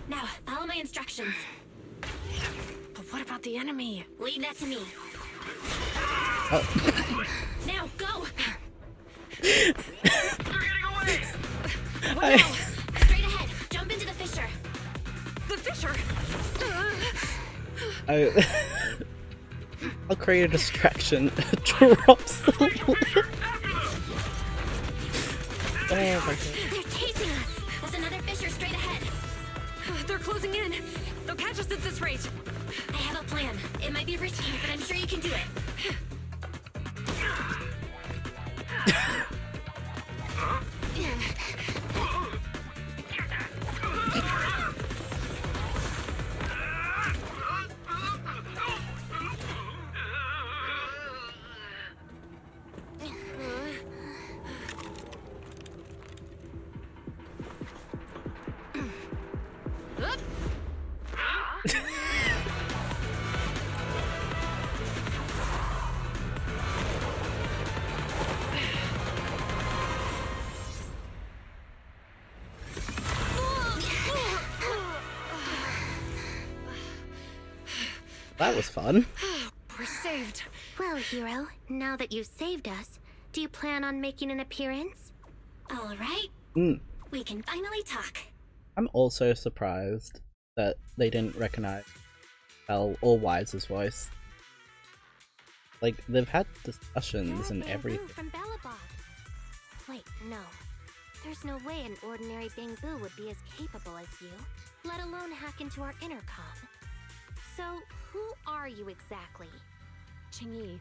S3: Now, follow my instructions.
S9: But what about the enemy?
S3: Leave that to me.
S1: Oh.
S3: Now, go!
S5: They're getting away!
S3: What now? Straight ahead. Jump into the fissure.
S9: The fissure?
S1: I'll create a distraction. Drops the loot. Oh my god.
S3: They're chasing us. There's another fissure straight ahead.
S9: They're closing in. They'll catch us at this rate.
S3: I have a plan. It might be risky, but I'm sure you can do it.
S1: That was fun.
S9: We're saved.
S3: Well, hero, now that you've saved us, do you plan on making an appearance? All right. We can finally talk.
S1: I'm also surprised that they didn't recognize Bell or Wise's voice. Like, they've had discussions and everything.
S3: From Bellabog. Wait, no. There's no way an ordinary Bamboo would be as capable as you, let alone hack into our intercom. So, who are you exactly?
S9: Qingyi,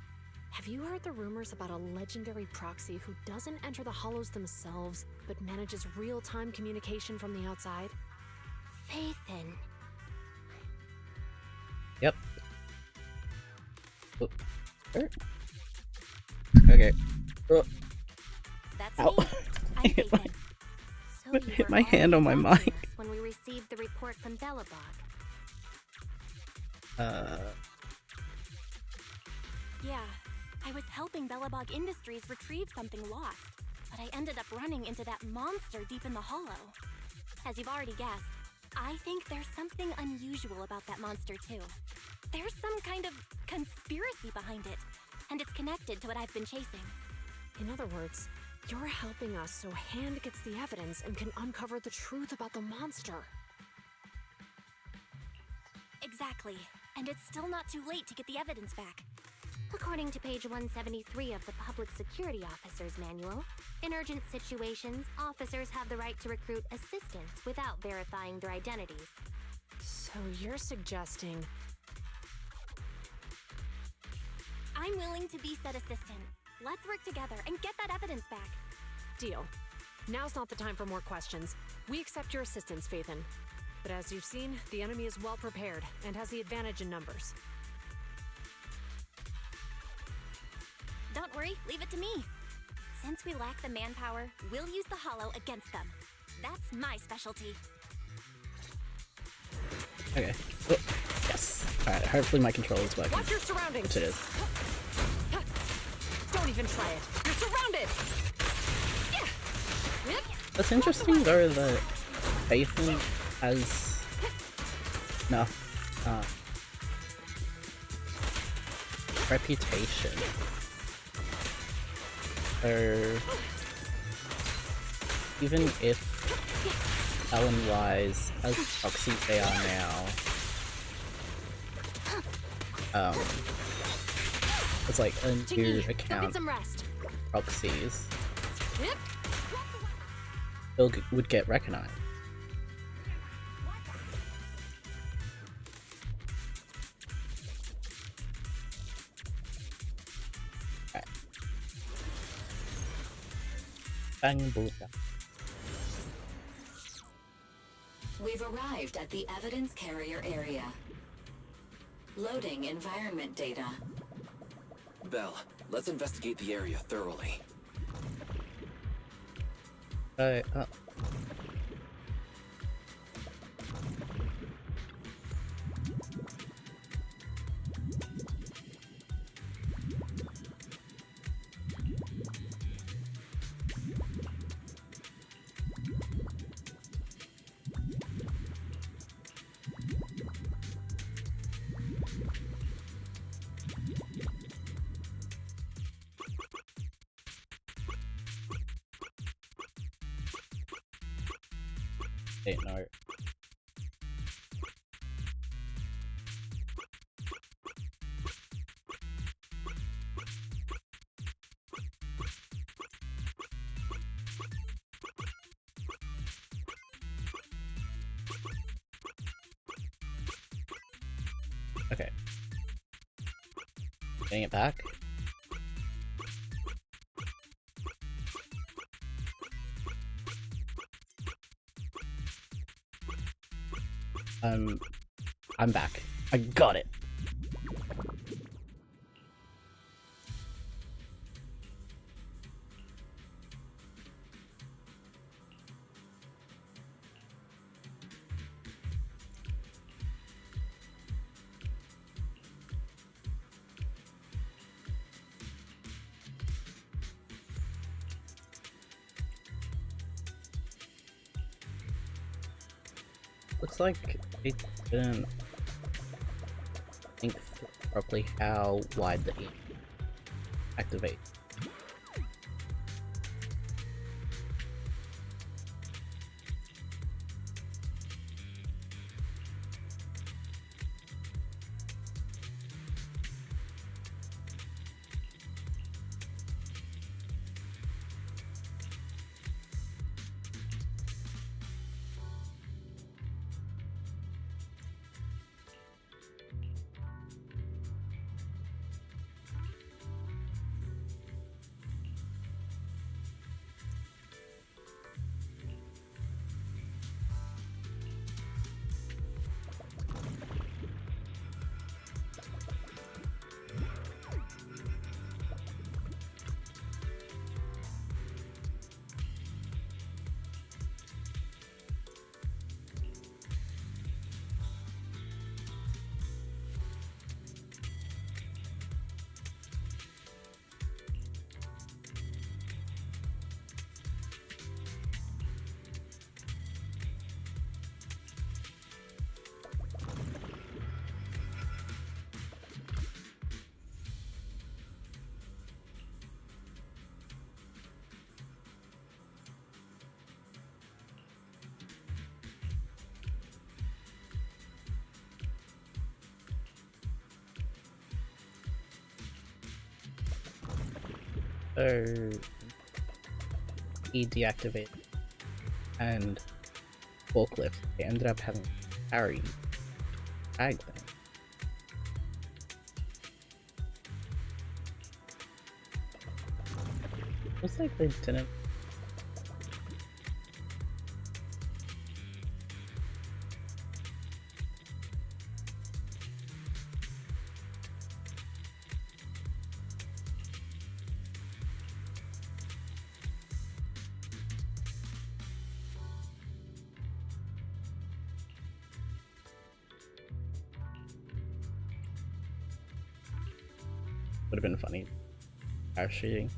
S9: have you heard the rumors about a legendary proxy who doesn't enter the hollows themselves, but manages real-time communication from the outside?
S3: Faithin.
S1: Yep. Oh. Okay. Oh.
S3: That's
S1: Ow.
S3: me. I'm
S1: hit my-
S3: Faithin. So
S1: I
S3: you
S1: hit
S3: were
S1: my hand on my
S3: already
S1: mic.
S3: watching us when we received the report from Bellabog. Yeah, I was helping Bellabog Industries retrieve something lost. A but I ended up running into that monster deep in the hollow. As you've already guessed, I think there's something unusual about that monster too. There's some kind of conspiracy behind it, and it's connected to what I've been chasing.
S9: In other words, you're helping us so Hand gets the evidence and can uncover the truth about the monster.
S3: Exactly, and it's still not too late to get the evidence back. According to page 173 of the Public Security Officer's Manual, in urgent situations, officers have the right to recruit assistants without verifying their identities.
S9: So you're suggesting...
S3: I'm willing to be said assistant. Let's work together and get that evidence back.
S9: Deal. Now's not the time for more questions. We accept your assistance, Phaethon. But as you've seen, the enemy is well prepared and has the advantage in numbers.
S3: Don't worry, leave it to me. Since we lack the manpower, we'll use the hollow against them. That's my specialty.
S1: Okay. Oh, yes. Alright, hopefully my controller is working.
S9: Watch your surroundings!
S1: Which it is.
S9: Don't even try it. You're surrounded!
S1: That's interesting though that Phaethon has enough reputation. So even if Ellen-wise, as proxies they are now, it's like a new account proxies, would get recognized. Right. Bang Buddha.
S10: We've arrived at the evidence carrier area. Loading environment data.
S8: Belle, let's investigate the area thoroughly.
S1: No. Okay. Getting it back. I'm back. I got it. Looks like it didn't think properly how wide the E activate. So he deactivated and forklift. They ended up having to carry tag thing. Looks like they didn't. Would have been funny. Parachuting.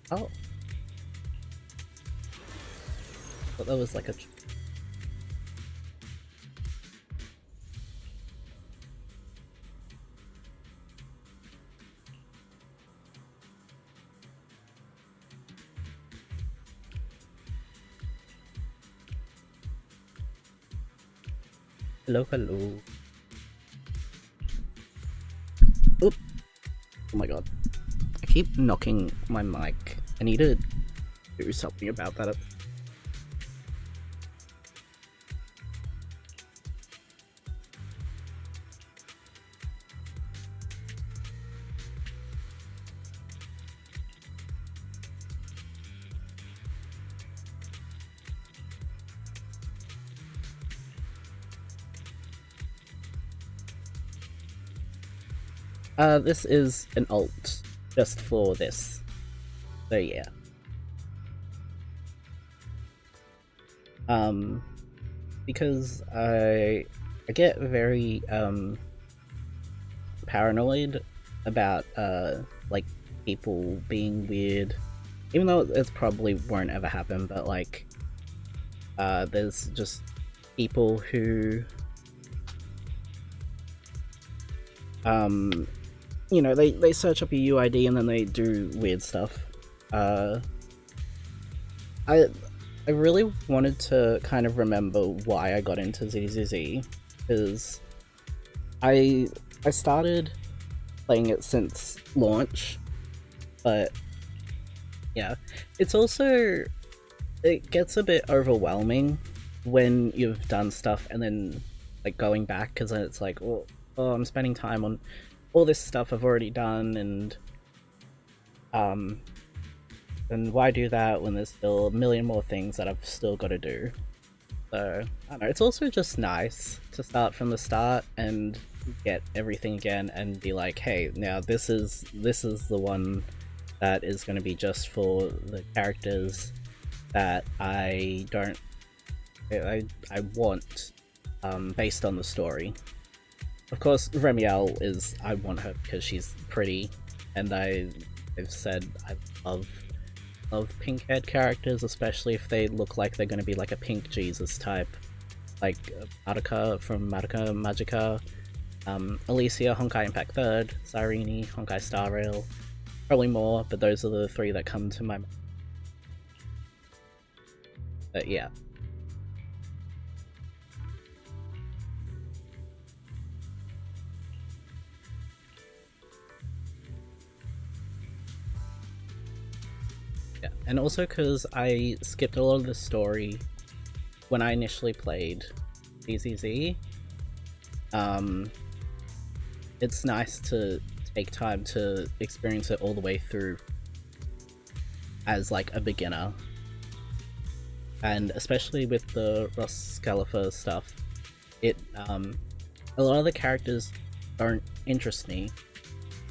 S1: Oh. Thought that was like a... Hello, hello. Oop. Oh my god. I keep knocking my mic. I need to do something about that. This is an alt just for this. So yeah. Because I get very paranoid about like people being weird, even though it probably won't ever happen, but like there's just people who you know, they search up a UID and then they do weird stuff. I really wanted to kind of remember why I got into ZZZ, because I started playing it since launch, but yeah, it's also, it gets a bit overwhelming when you've done stuff and then like going back, because then it's like, oh, I'm spending time on all this stuff I've already done, and why do that when there's still a million more things that I've still got to do? So, I don't know, it's also just nice to start from the start and get everything again and be like, hey, now this is the one that is going to be just for the characters that I want, based on the story. Of course, Remiel is, I want her because she's pretty, and I've said I love pink-haired characters, especially if they look like they're going to be like a pink Jesus type, like Madoka from Madoka Magica, Alicia, Honkai Impact 3rd, Cyrene, Honkai Star Rail, probably more, but those are the three that come to my mind. But yeah. Yeah, and also because I skipped a lot of the story when I initially played ZZZ, it's nice to take time to experience it all the way through as like a beginner, and especially with the Ross Scalifer stuff, it a lot of the characters don't interest me,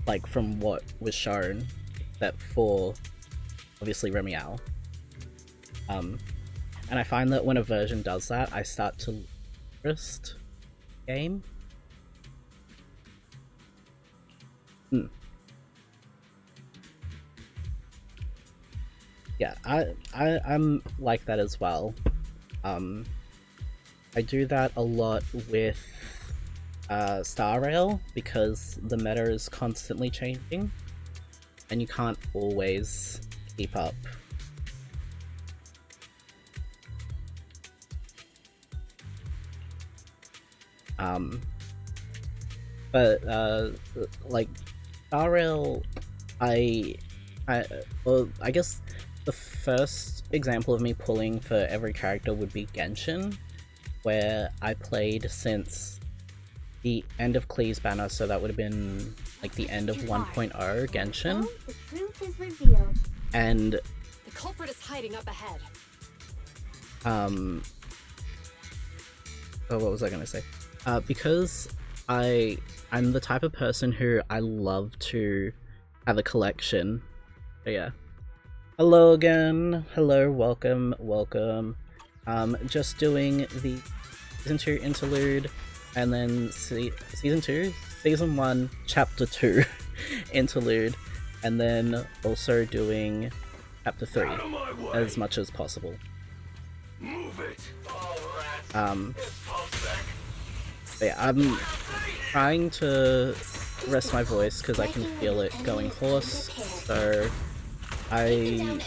S1: like from what was shown, except for obviously Remiel. And I find that when a version does that, I start to interest game. yeah, I'm like that as well. I do that a lot with Star Rail because the meta is constantly changing and you can't always keep up. But like Star Rail, well, I guess the first example of me pulling for every character would be Genshin, where I played since the end of Klee's banner, so that would have been like the end of 1.0 Genshin.
S3: The truth is revealed.
S1: And
S9: The culprit is hiding up ahead.
S1: oh, what was I gonna say? Because I'm the type of person who I love to have a collection. But yeah. Hello again. Hello, welcome. Just doing the Season 2 interlude, and then Season 2, Season 1, Chapter 2 interlude, and then also doing Chapter 3 as much as possible.
S5: Move it.
S1: But yeah, I'm trying to rest my voice because I can feel it going hoarse, so I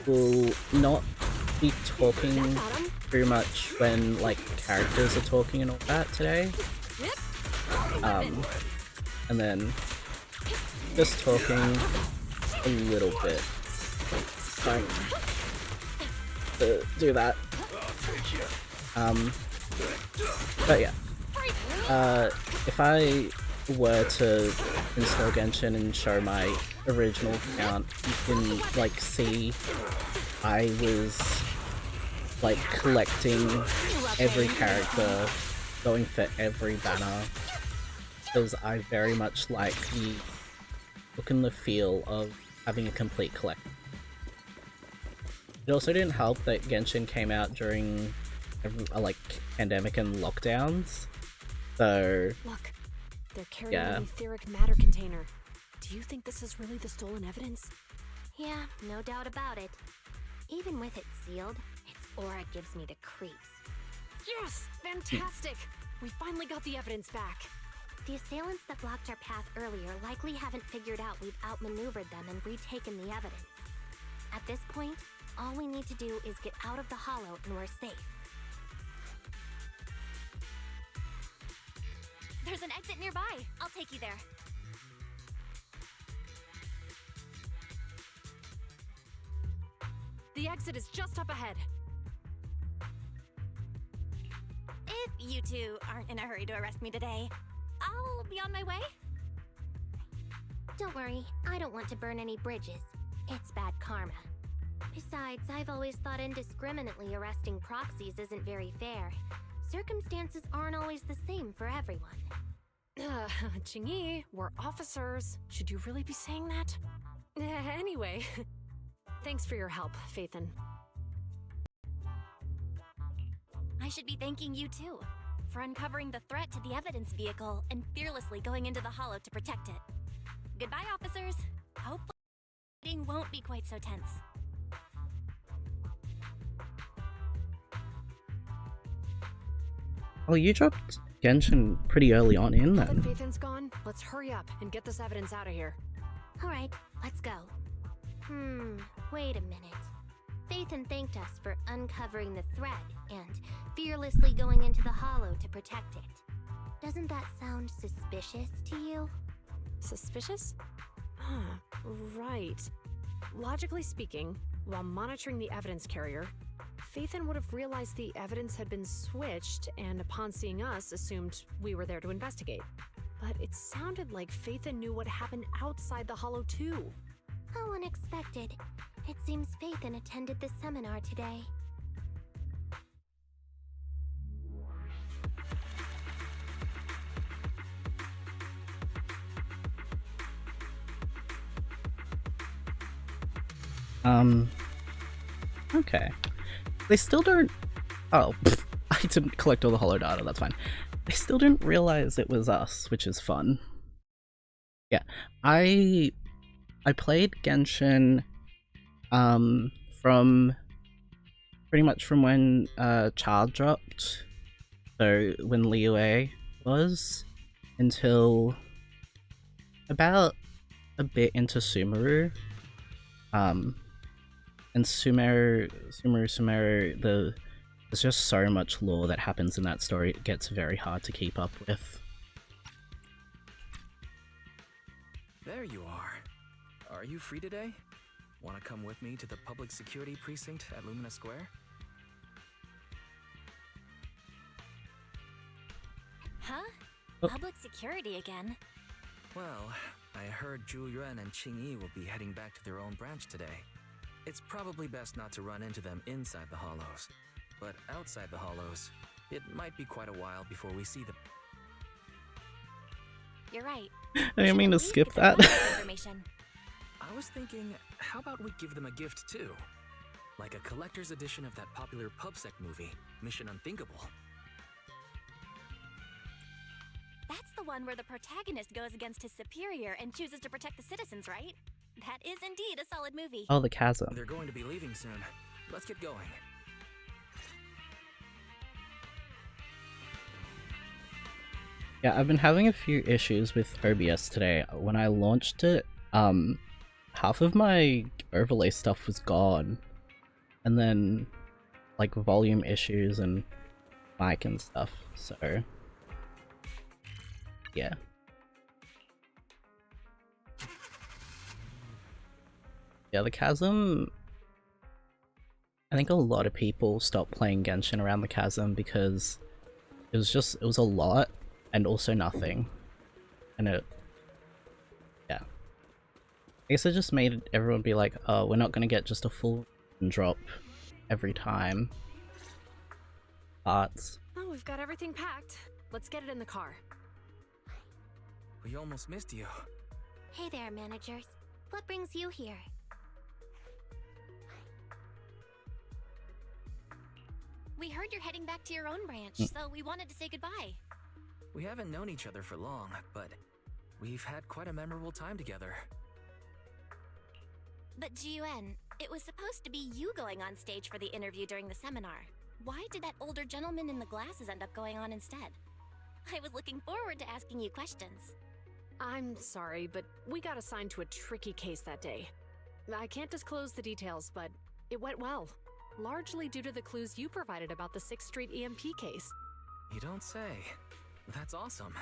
S1: will not be talking too much when like characters are talking and all that today. And then just talking a little bit. Trying to do that. But yeah. If I were to install Genshin and show my original account, you can like see I was like collecting every character, going for every banner, because I very much like the look and the feel of having a complete collection. It also didn't help that Genshin came out during like pandemic and lockdowns, so
S9: Look, they're carrying
S1: yeah.
S9: an etheric matter container. Do you think this is really the stolen evidence?
S3: Yeah, no doubt about it. Even with it sealed, its aura gives me the creeps.
S9: Yes! Fantastic! We finally got the evidence back.
S3: The assailants that blocked our path earlier likely haven't figured out we've outmaneuvered them and retaken the evidence. At this point, all we need to do is get out of the hollow and we're safe.
S11: There's an exit nearby. I'll take you there.
S9: The exit is just up ahead.
S11: If you two aren't in a hurry to arrest me today, I'll be on my way.
S3: Don't worry, I don't want to burn any bridges. It's bad karma. Besides, I've always thought indiscriminately arresting proxies isn't very fair. Circumstances aren't always the same for everyone.
S9: Chingy, we're officers. Should you really be saying that? Anyway, thanks for your help, Phaethon.
S11: I should be thanking you too, for uncovering the threat to the evidence vehicle and fearlessly going into the hollow to protect it. Goodbye, officers. Hopefully, the meeting won't be quite so tense.
S1: Oh, you dropped Genshin pretty early on in
S9: Now that
S1: then.
S9: Phaethon's gone, let's hurry up and get this evidence out of here.
S3: Alright, let's go. Wait a minute. Phaethon thanked us for uncovering the threat and fearlessly going into the hollow to protect it. Doesn't that sound suspicious to you?
S9: Suspicious? Right. Logically speaking, while monitoring the evidence carrier, Phaethon would have realized the evidence had been switched and upon seeing us assumed we were there to investigate. But it sounded like Phaethon knew what happened outside the hollow too.
S3: How unexpected. It seems Phaethon attended the seminar today.
S1: Okay. They still don't... Oh, I didn't collect all the holo data, that's fine. They still didn't realize it was us, which is fun. Yeah, I played Genshin From pretty much from when Child dropped, so when Liyue was, until about a bit into Sumeru. And Sumeru, there's just so much lore that happens in that story, it gets very hard to keep up with.
S8: There you are. Are you free today? Want to come with me to the public security precinct at Lumina Square?
S11: Huh?
S1: Oh.
S11: Public security again?
S8: Well, I heard Zhu Yuan and Qing Yi will be heading back to their own branch today. It's probably best not to run into them inside the Hollows. But outside the Hollows, it might be quite a while before we see them.
S11: You're right.
S1: I didn't mean to skip that.
S11: Information.
S8: I was thinking, how about we give them a gift too? Like a collector's edition of that popular PubSec movie, Mission Unthinkable.
S11: That's the one where the protagonist goes against his superior and chooses to protect the citizens, right? That is indeed a solid movie.
S1: Oh, the chasm.
S8: They're going to be leaving soon. Let's get going.
S1: Yeah, I've been having a few issues with OBS today. When I launched it, half of my overlay stuff was gone. And then, like, volume issues and mic and stuff, so... yeah. Yeah, the chasm... I think a lot of people stopped playing Genshin around the chasm because it was a lot and also nothing. And it... yeah. I guess it just made everyone be like, oh, we're not gonna get just a full drop every time. But...
S9: Oh, we've got everything packed. Let's get it in the car.
S8: We almost missed you.
S3: Hey there, managers. What brings you here?
S11: We heard you're heading back to your own branch, so we wanted to say goodbye.
S8: We haven't known each other for long, but we've had quite a memorable time together.
S11: But Jiuan, it was supposed to be you going on stage for the interview during the seminar. Why did that older gentleman in the glasses end up going on instead? I was looking forward to asking you questions.
S9: I'm sorry, but we got assigned to a tricky case that day. I can't disclose the details, but it went well. Largely due to the clues you provided about the 6th Street EMP case.
S8: You don't say. That's awesome.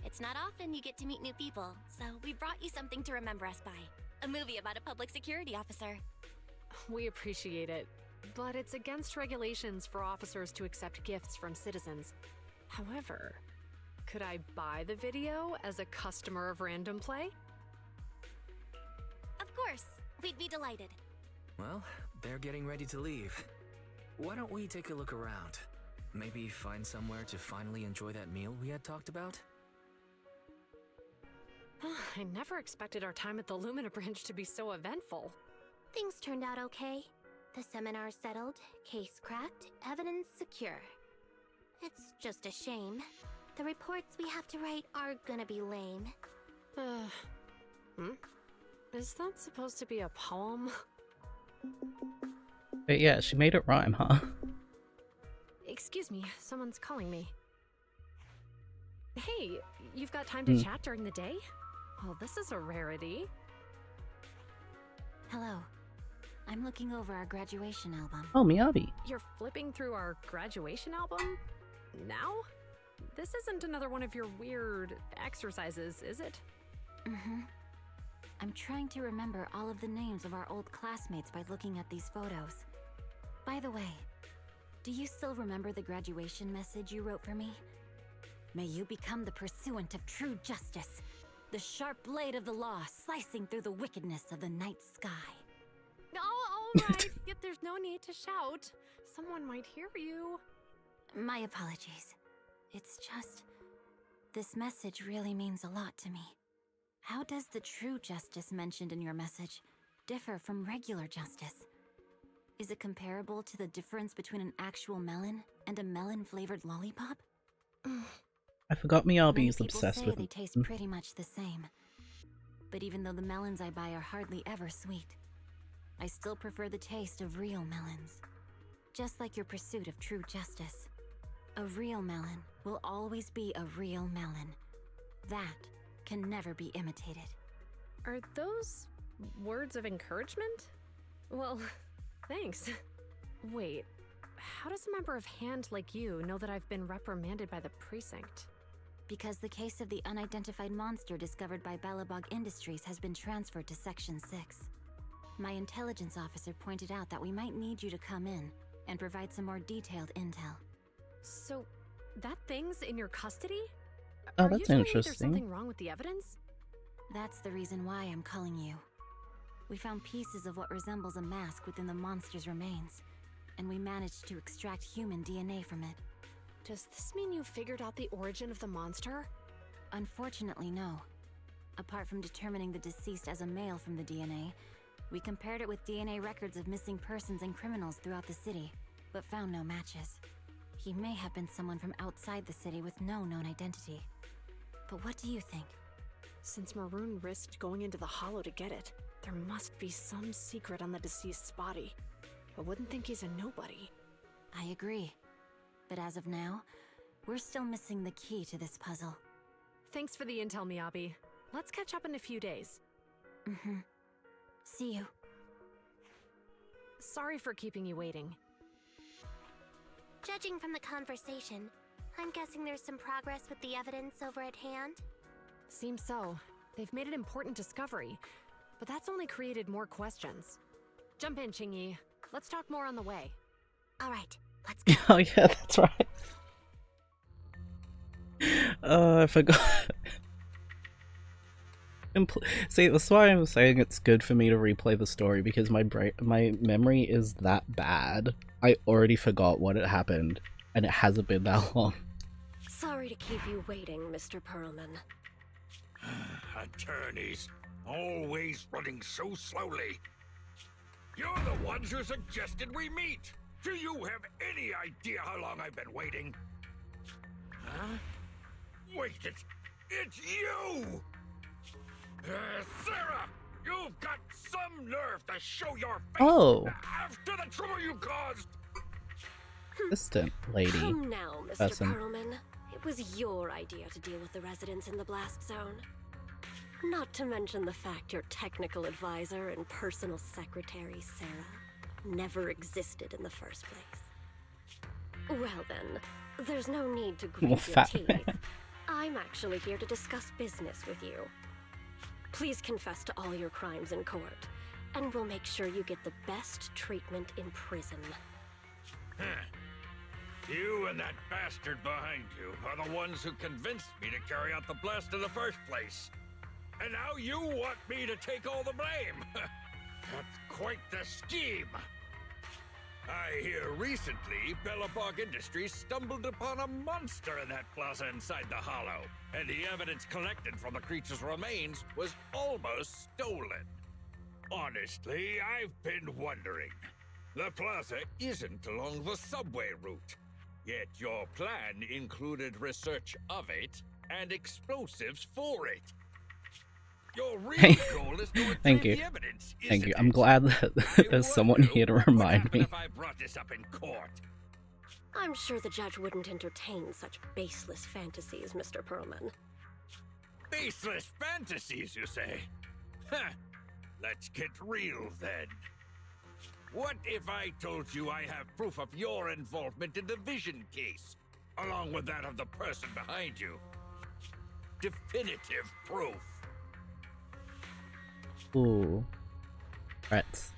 S11: It's not often you get to meet new people, so we brought you something to remember us by. A movie about a public security officer.
S9: We appreciate it, but it's against regulations for officers to accept gifts from citizens. However, could I buy the video as a customer of Random Play?
S11: Of course, we'd be delighted.
S8: Well, they're getting ready to leave. Why don't we take a look around? Maybe find somewhere to finally enjoy that meal we had talked about?
S9: I never expected our time at the Lumina branch to be so eventful.
S3: Things turned out okay. The seminar settled, case cracked, evidence secure. It's just a shame. The reports we have to write are gonna be lame.
S9: Is that supposed to be a poem?
S1: But yeah, she made it rhyme, huh?
S9: Excuse me, someone's calling me. Hey, you've got time to chat during the day? Well, this is a rarity.
S10: Hello. I'm looking over our graduation album.
S1: Oh, Miyabi.
S9: You're flipping through our graduation album? Now? This isn't another one of your weird exercises, is it?
S10: I'm trying to remember all of the names of our old classmates by looking at these photos. By the way, do you still remember the graduation message you wrote for me? May you become the pursuant of true justice, the sharp blade of the law slicing through the wickedness of the night sky.
S9: Oh, all right. Yet there's no need to shout. Someone might hear you.
S10: My apologies. It's just... this message really means a lot to me. How does the true justice mentioned in your message differ from regular justice? Is it comparable to the difference between an actual melon and a melon-flavored lollipop?
S1: I forgot Miyabi
S10: Many
S1: is
S10: people
S1: obsessed
S10: say
S1: with
S10: they taste pretty much the same.
S11: But even though the melons I buy are hardly ever sweet, I still prefer the taste of real melons. Just like your pursuit of true justice. A real melon will always be a real melon. That can never be imitated.
S9: Are those words of encouragement? Well, thanks. Wait, how does a member of Hand like you know that I've been reprimanded by the precinct?
S11: Because the case of the unidentified monster discovered by Balabog Industries has been transferred to Section 6. My intelligence officer pointed out that we might need you to come in and provide some more detailed intel.
S9: So, that thing's in your custody?
S1: Oh,
S9: Are you
S1: that's
S9: telling me there's
S1: interesting.
S9: something wrong with the evidence?
S11: That's the reason why I'm calling you. We found pieces of what resembles a mask within the monster's remains, and we managed to extract human DNA from it.
S9: Does this mean you figured out the origin of the monster?
S11: Unfortunately, no. Apart from determining the deceased as a male from the DNA, we compared it with DNA records of missing persons and criminals throughout the city, but found no matches. He may have been someone from outside the city with no known identity. But what do you think?
S9: Since Maroon risked going into the Hollow to get it, there must be some secret on the deceased's body. I wouldn't think he's a nobody.
S11: I agree. But as of now, we're still missing the key to this puzzle.
S9: Thanks for the intel, Miyabi. Let's catch up in a few days.
S11: Mm-hmm. See you.
S9: Sorry for keeping you waiting.
S3: Judging from the conversation, I'm guessing there's some progress with the evidence over at Hand?
S9: Seems so. They've made an important discovery, but that's only created more questions. Jump in, Qingyi. Let's talk more on the way.
S3: Alright, let's go.
S1: Oh yeah, that's right. I forgot. See, that's why I'm saying it's good for me to replay the story, because my memory is that bad. I already forgot what had happened, and it hasn't been that long.
S12: Sorry to keep you waiting, Mr. Perlman.
S5: Attorneys, always running so slowly. You're the ones who suggested we meet. Do you have any idea how long I've been waiting? Huh? Wait, it's you! Sarah! You've got some nerve to show your face
S1: Oh.
S5: after the trouble you caused!
S1: Assistant lady.
S12: Come now, Mr.
S1: Person.
S12: Perlman. It was your idea to deal with the residents in the blast zone. Not to mention the fact your technical advisor and personal secretary, Sarah, never existed in the first place. Well then, there's no need to grit your
S1: fat
S12: teeth.
S1: man.
S12: I'm actually here to discuss business with you. Please confess to all your crimes in court, and we'll make sure you get the best treatment in prison.
S5: Huh. You and that bastard behind you are the ones who convinced me to carry out the blast in the first place. And now you want me to take all the blame. That's quite the scheme. I hear recently Belobog Industries stumbled upon a monster in that plaza inside the Hollow, and the evidence collected from the creature's remains was almost stolen. Honestly, I've been wondering. The plaza isn't along the subway route, yet your plan included research of it and explosives for it. Your real goal is to
S1: Thank
S5: retrieve
S1: you.
S5: the evidence,
S1: Thank
S5: isn't
S1: you.
S5: it?
S1: I'm glad that there's someone here to remind me.
S5: If I brought this up in court?
S12: I'm sure the judge wouldn't entertain such baseless fantasies, Mr. Perlman.
S5: Baseless fantasies, you say? Huh. Let's get real then. What if I told you I have proof of your involvement in the Vision case, along with that of the person behind you? Definitive proof.
S1: Ooh. Threats.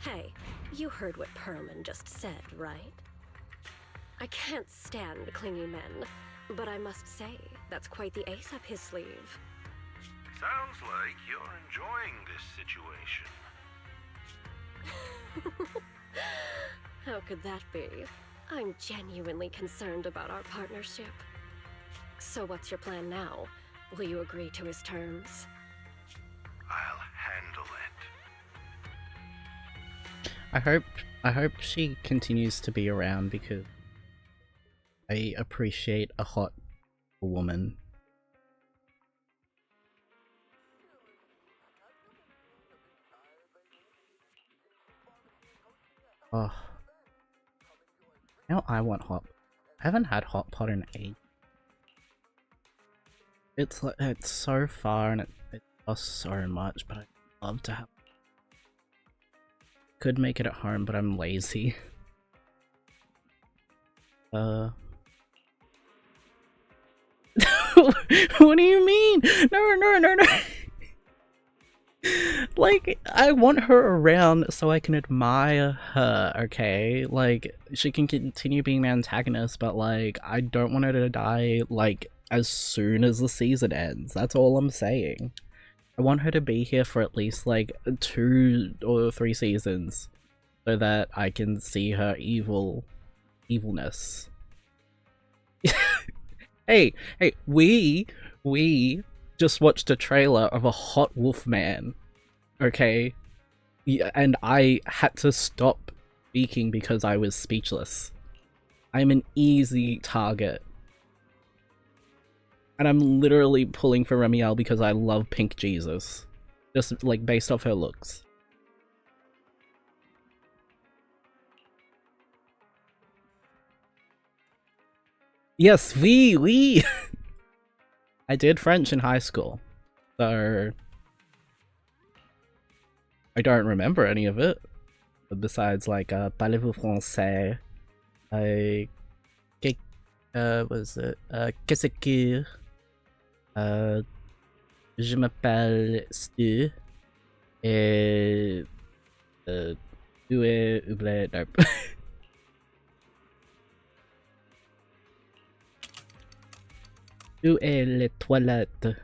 S12: Hey, you heard what Perlman just said, right? I can't stand clingy men, but I must say, that's quite the ace up his sleeve.
S5: Sounds like you're enjoying this situation.
S12: How could that be? I'm genuinely concerned about our partnership. So what's your plan now? Will you agree to his terms?
S5: I'll handle it.
S1: I hope she continues to be around, because I appreciate a hot a woman. Oh. Now I want hot. I haven't had hot pot in ages. It's like it's so far and it costs so much, but I'd love to have. Could make it at home, but I'm lazy. What do you mean? No. Like, I want her around so I can admire her, okay? Like, she can continue being the antagonist, but like, I don't want her to die, like, as soon as the season ends. That's all I'm saying. I want her to be here for at least, like, 2 or 3 seasons, so that I can see her evilness. Hey, we just watched a trailer of a hot wolf man, okay? Yeah, and I had to stop speaking because I was speechless. I'm an easy target. And I'm literally pulling for Remiel because I love Pink Jesus. Just, like, based off her looks. Yes, oui! I did French in high school, so I don't remember any of it. Besides, like, parlez-vous français? Was it? Qu'est-ce que? Je m'appelle Stu. Et. Où est. Nope. Où est les toilettes?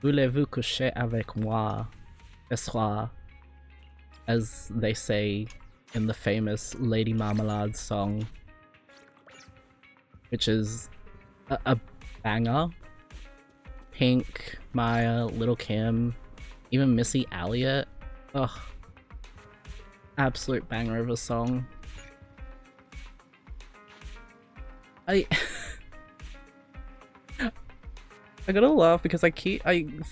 S1: Voulez-vous coucher avec moi ce soir? As they say in the famous Lady Marmalade song, which is a banger. Pink, Maya, Little Kim, even Missy Elliott. Ugh. Absolute banger of a song. I gotta laugh because I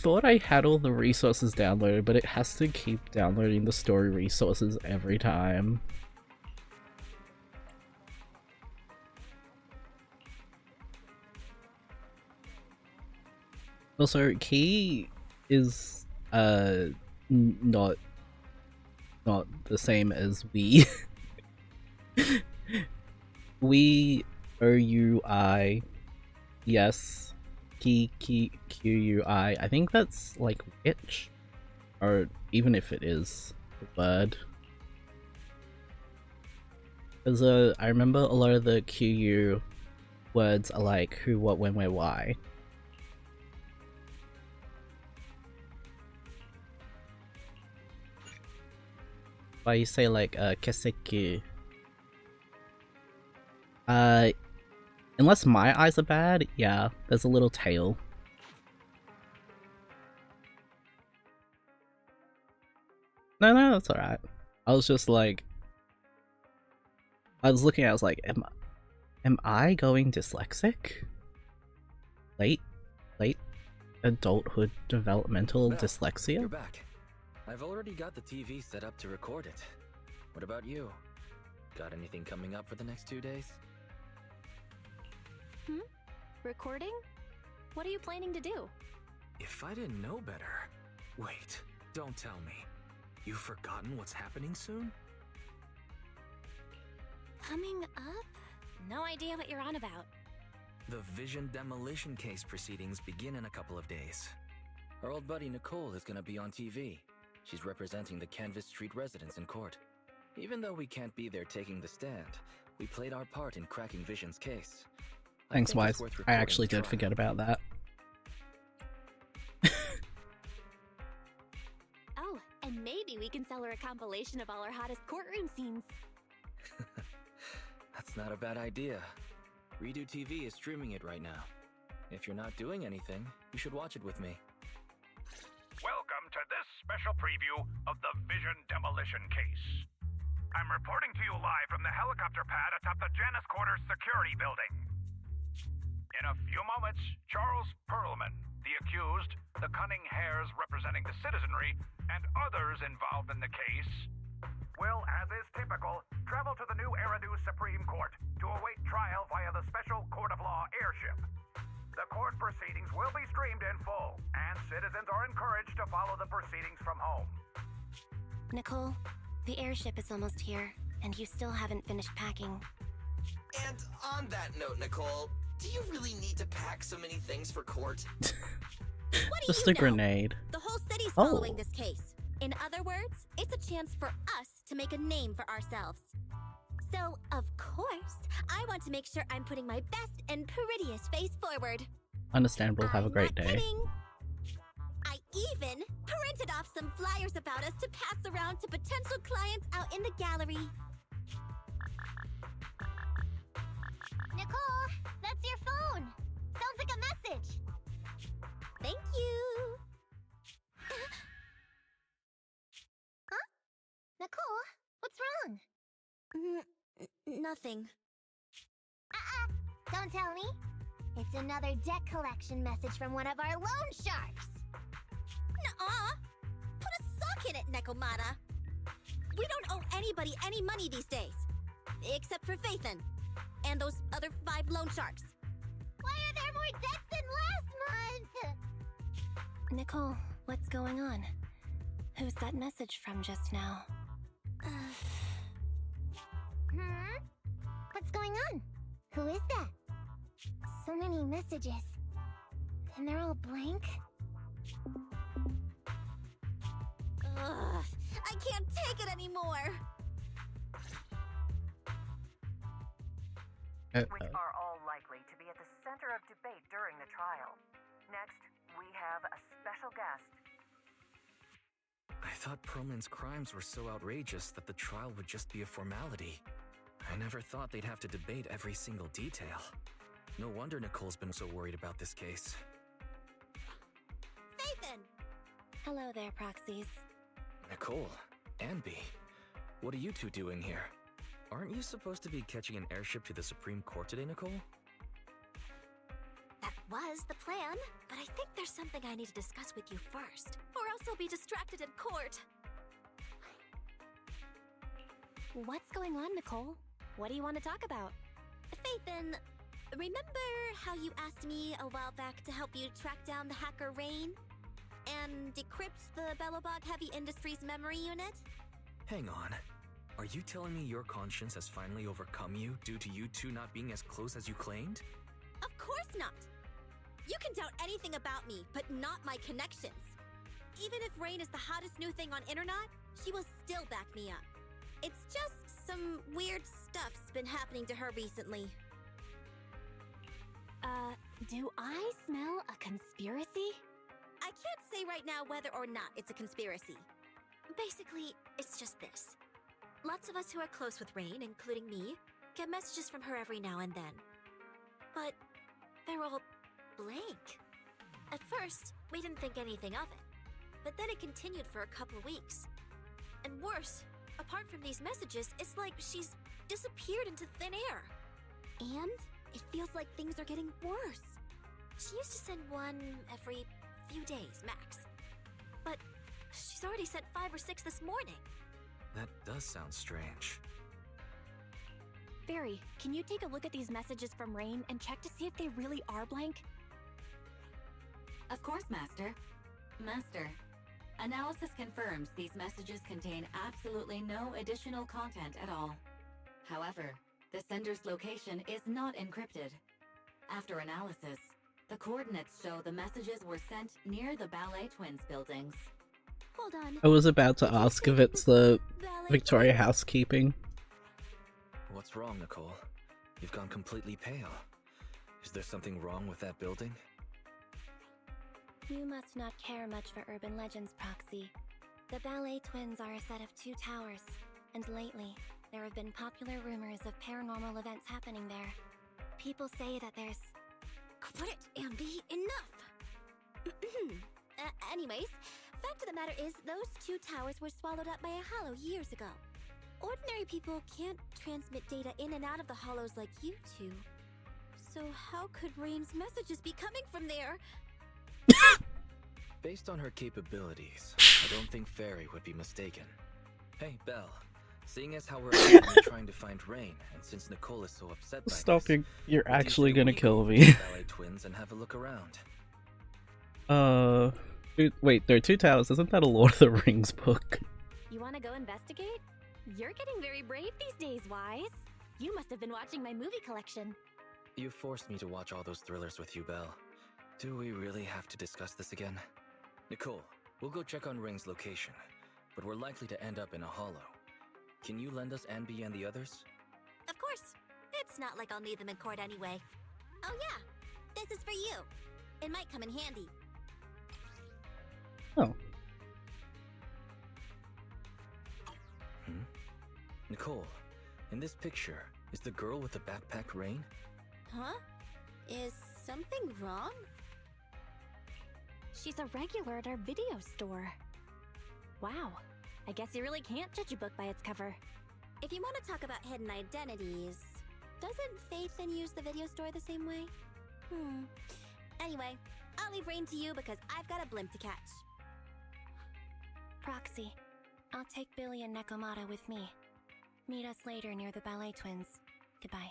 S1: thought I had all the resources downloaded, but it has to keep downloading the story resources every time. Also, Key is not the same as we. We OUI, yes. Key QUI. I think that's like witch, or even if it is a word. Because I remember a lot of the QU words are like who, what, when, where, why. Why you say like qu'est-ce que? Unless my eyes are bad, yeah, there's a little tail. No, that's alright. I was just like, I was looking at it, I was like, am I going dyslexic? Late adulthood developmental dyslexia?
S8: You're back. I've already got the TV set up to record it. What about you? Got anything coming up for the next 2 days?
S11: Recording? What are you planning to do?
S8: If I didn't know better... Wait, don't tell me. You've forgotten what's happening soon?
S11: Coming up? No idea what you're on about.
S8: The Vision demolition case proceedings begin in a couple of days. Our old buddy Nicole is gonna be on TV. She's representing the Canvas Street residents in court. Even though we can't be there taking the stand, we played our part in cracking Vision's case.
S1: Thanks, Wise. I actually did forget about that.
S11: Oh, and maybe we can sell her a compilation of all our hottest courtroom scenes.
S8: That's not a bad idea. Redo TV is streaming it right now. If you're not doing anything, you should watch it with me.
S5: Welcome to this special preview of the Vision demolition case. I'm reporting to you live from the helicopter pad atop the Janus Quarters security building. In a few moments, Charles Perlman, the accused, the cunning hares representing the citizenry, and others involved in the case, will, as is typical, travel to the new Eridu Supreme Court to await trial via the Special Court of Law airship. The court proceedings will be streamed in full, and citizens are encouraged to follow the proceedings from home.
S3: Nicole, the airship is almost here, and you still haven't finished packing.
S8: And on that note, Nicole, do you really need to pack so many things for court?
S1: Just a grenade.
S11: The whole city's
S1: Oh.
S11: following this case. In other words, it's a chance for us to make a name for ourselves. So, of course, I want to make sure I'm putting my best and prettiest face forward.
S1: Understandable. Have a
S11: I'm
S1: great
S11: not
S1: day.
S11: kidding. I even printed off some flyers about us to pass around to potential clients out in the gallery.
S3: Nicole, that's your phone. Sounds like a message.
S11: Thank you.
S3: Huh? Nicole, what's wrong?
S11: Nothing.
S3: Don't tell me. It's another debt collection message from one of our loan sharks.
S11: Nuh-uh. Put a sock in it, Nekomata. We don't owe anybody any money these days. Except for Faithin. And those other 5 loan sharks.
S3: Why are there more debts than last month? Nicole, what's going on? Who's that message from just now? What's going on? Who is that? So many messages. And they're all blank?
S11: Ugh, I can't take it anymore.
S13: Which are all likely to be at the center of debate during the trial. Next, we have a special guest.
S8: I thought Perlman's crimes were so outrageous that the trial would just be a formality. I never thought they'd have to debate every single detail. No wonder Nicole's been so worried about this case.
S11: Faithin!
S3: Hello there, proxies.
S8: Nicole, Anby, what are you two doing here? Aren't you supposed to be catching an airship to the Supreme Court today, Nicole?
S11: That was the plan, but I think there's something I need to discuss with you first, or else I'll be distracted in court.
S3: What's going on, Nicole? What do you want to talk about?
S11: Faithin, remember how you asked me a while back to help you track down the hacker Rain? And decrypt the Belobog Heavy Industries memory unit?
S8: Hang on. Are you telling me your conscience has finally overcome you due to you two not being as close as you claimed?
S11: Of course not! You can doubt anything about me, but not my connections. Even if Rain is the hottest new thing on internet, she will still back me up. It's just some weird stuff's been happening to her recently.
S3: Do I smell a conspiracy?
S11: I can't say right now whether or not it's a conspiracy. Basically, it's just this. Lots of us who are close with Rain, including me, get messages from her every now and then. But they're all blank. At first, we didn't think anything of it. But then it continued for a couple of weeks. And worse, apart from these messages, it's like she's disappeared into thin air. And it feels like things are getting worse. She used to send one every few days, max. But she's already sent 5 or 6 this morning.
S8: That does sound strange.
S3: Barry, can you take a look at these messages from Rain and check to see if they really are blank?
S10: Of course, Master. Master, analysis confirms these messages contain absolutely no additional content at all. However, the sender's location is not encrypted. After analysis, the coordinates show the messages were sent near the Ballet Twins buildings.
S11: Hold on.
S1: I was about to ask if it's the Victoria housekeeping.
S8: What's wrong, Nicole? You've gone completely pale. Is there something wrong with that building?
S3: You must not care much for urban legends, Proxy. The Ballet Twins are a set of 2 towers, and lately, there have been popular rumors of paranormal events happening there. People say that there's...
S11: Quit it, Anby! Enough! Anyways, fact of the matter is, those 2 towers were swallowed up by a hollow years ago. Ordinary people can't transmit data in and out of the hollows like you two. So how could Rain's messages be coming from there?
S8: Based on her capabilities, I don't think Fairy would be mistaken. Hey, Belle. Seeing as how we're actually trying to find Rain, and since Nicole is so upset by
S1: Stop,
S8: this,
S1: you're
S8: what do you
S1: actually
S8: say
S1: gonna
S8: we
S1: kill
S8: go over
S1: me.
S8: to the Ballet Twins and have a look around?
S1: Wait, there are two towers. Isn't that a Lord of the Rings book?
S11: You want to go investigate? You're getting very brave these days, Wise. You must have been watching my movie collection.
S8: You forced me to watch all those thrillers with you, Belle. Do we really have to discuss this again? Nicole, we'll go check on Rain's location, but we're likely to end up in a hollow. Can you lend us Anby and the others?
S11: Of course. It's not like I'll need them in court anyway. Oh yeah, this is for you. It might come in handy.
S1: Oh.
S8: Nicole, in this picture, is the girl with the backpack Rain?
S11: Huh? Is something wrong? She's a regular at our video store. Wow. I guess you really can't judge a book by its cover. If you want to talk about hidden identities, doesn't Faith then use the video store the same way? Anyway, I'll leave Rain to you because I've got a blimp to catch. Proxy, I'll take Billy and Nekomata with me. Meet us later near the Ballet Twins. Goodbye.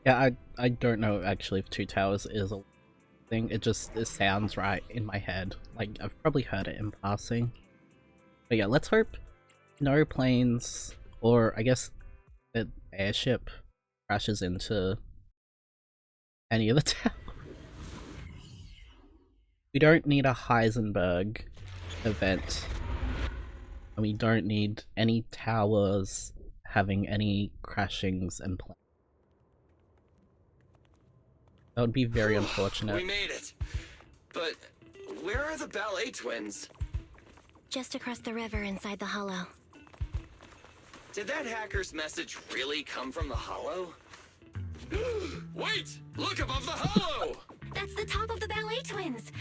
S1: Yeah, I don't know actually if Two Towers is a thing. It sounds right in my head. Like, I've probably heard it in passing. But yeah, let's hope no planes, or I guess an airship, crashes into any of the towers. We don't need a Heisenberg event. And we don't need any towers having any crashings and planes. That would be very unfortunate.
S14: We made it! But where are the Ballet Twins?
S11: Just across the river inside the hollow.
S14: Did that hacker's message really come from the hollow? Wait! Look above the hollow!
S11: That's the top of the Ballet Twins!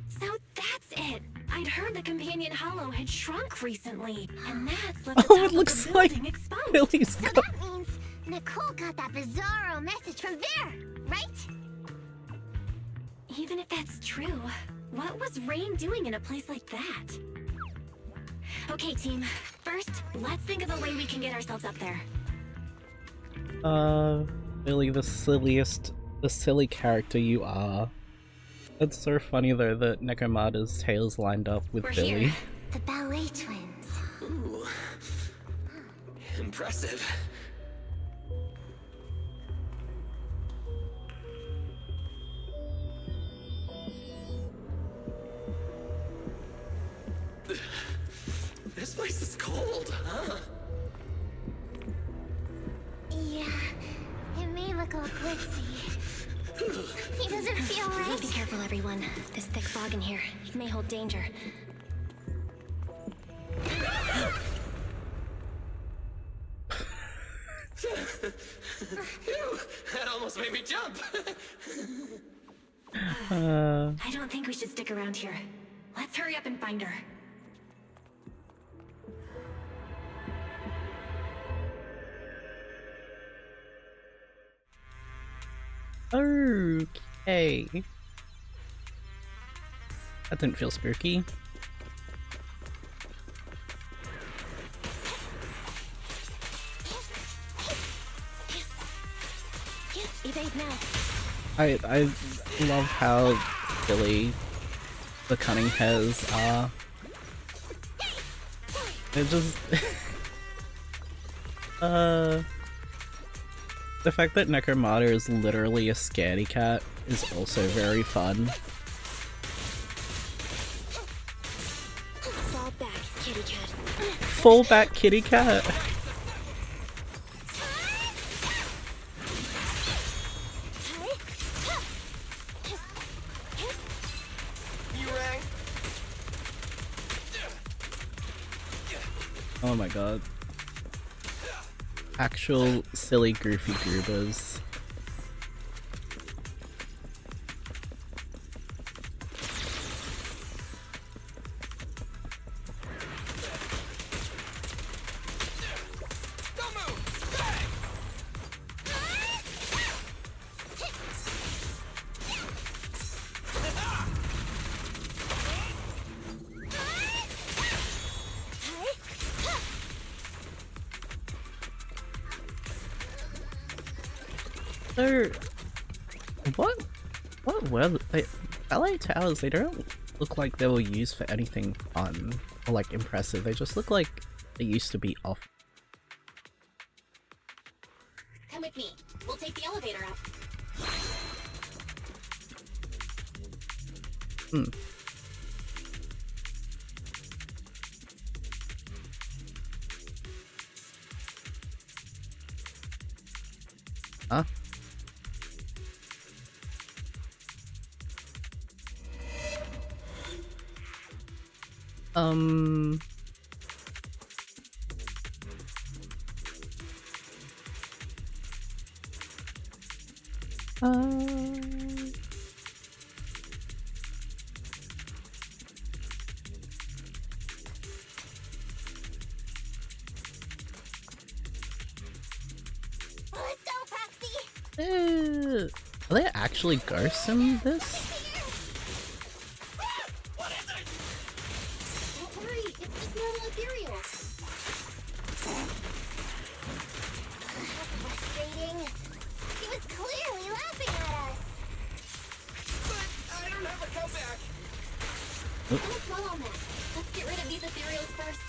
S11: So that's it! I'd heard the companion hollow had shrunk recently, and that's left the top
S1: it looks
S11: of the
S1: like
S11: building exposed.
S1: Billy's
S11: So
S1: got-
S11: that means Nicole got that bizarro message from there, right? Even if that's true, what was Rain doing in a place like that? Okay, team. First, let's think of a way we can get ourselves up there.
S1: Billy, the silly character you are. It's so funny though that Nekomata's tail's lined up with
S11: We're
S1: Billy.
S11: here. The Ballet Twins.
S14: Ooh. Impressive. This place is cold, huh?
S11: Yeah, it may look all glitzy. He doesn't feel right. Be careful, everyone. This thick fog in here, it may hold danger.
S14: Phew, that almost made me jump.
S11: I don't think we should stick around here. Let's hurry up and find her.
S1: Okay. That didn't feel spooky.
S11: Evade now.
S1: I love how silly the cunning hairs are. It just the fact that Nekomata is literally a scaredy cat is also very fun.
S11: Fall back, kitty cat.
S1: Fall back, kitty cat. Oh my god. Actual silly goofy goobers. So, what were they? Ballet towers? They don't look like they were used for anything fun or like impressive. They just look like they used to be off.
S11: Come with me. We'll take the elevator up.
S1: Hmm. Huh?
S11: Let's go, Foxy!
S1: Are there actually ghosts in this?
S11: Don't worry, it's just normal ethereals. Frustrating. He was clearly laughing at us.
S14: But I don't have a comeback.
S11: Don't dwell on that. Let's get rid of these ethereals first.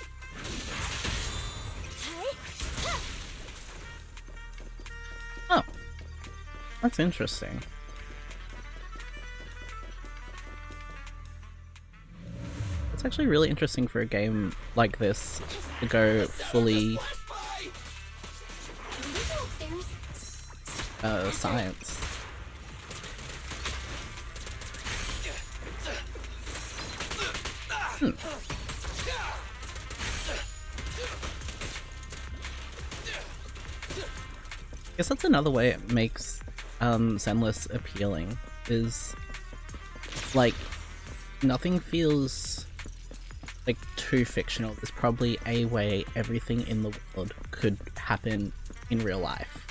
S1: Oh, that's interesting. It's actually really interesting for a game like this to go fully science. I guess that's another way it makes Zenless appealing, is like nothing feels like too fictional. There's probably a way everything in the world could happen in real life.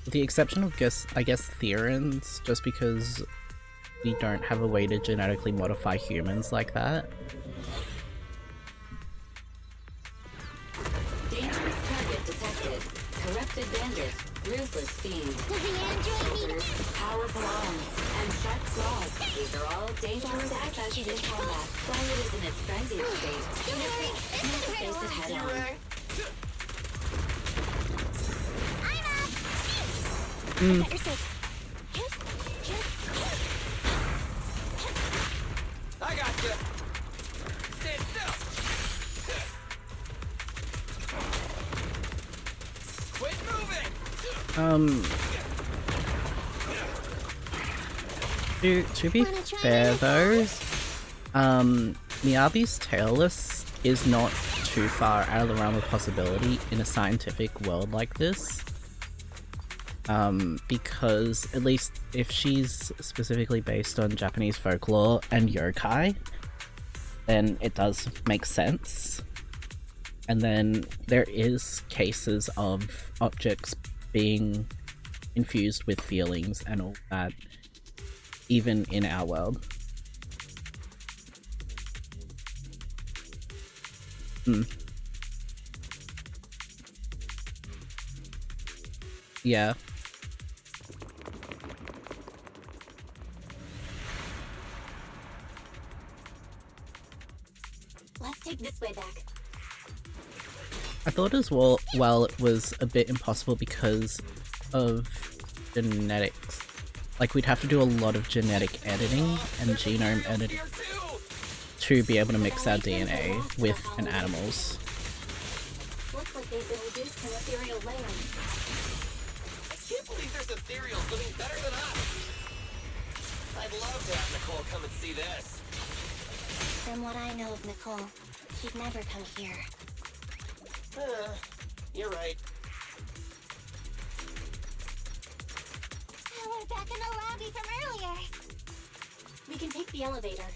S1: With the exception of I guess Theorins, just because we don't have a way to genetically modify humans like that.
S10: Dangerous target detected. Corrupted bandit. Ruthless fiend. Shoulders, powerful arms, and sharp claws. These are all dangerous assets in combat. While it is in its frenzied state, you never face it head on.
S14: I got you. Stand still. Quit moving.
S1: To be fair though, Miyabi's tailless is not too far out of the realm of possibility in a scientific world like this. Because at least if she's specifically based on Japanese folklore and yokai, then it does make sense. And then there is cases of objects being infused with feelings and all that, even in our world. Yeah.
S11: Let's take this way back.
S1: I thought as well it was a bit impossible because of genetics. Like, we'd have to do a lot of genetic editing and genome editing to be able to mix our DNA with an animal's.
S11: Looks like they've been reduced to an ethereal layer.
S14: I can't believe there's ethereals living better than us. I'd love to have Nicole come and see this.
S11: From what I know of Nicole, she'd never come here.
S14: You're right.
S11: We're back in the lobby from earlier. We can take the elevator.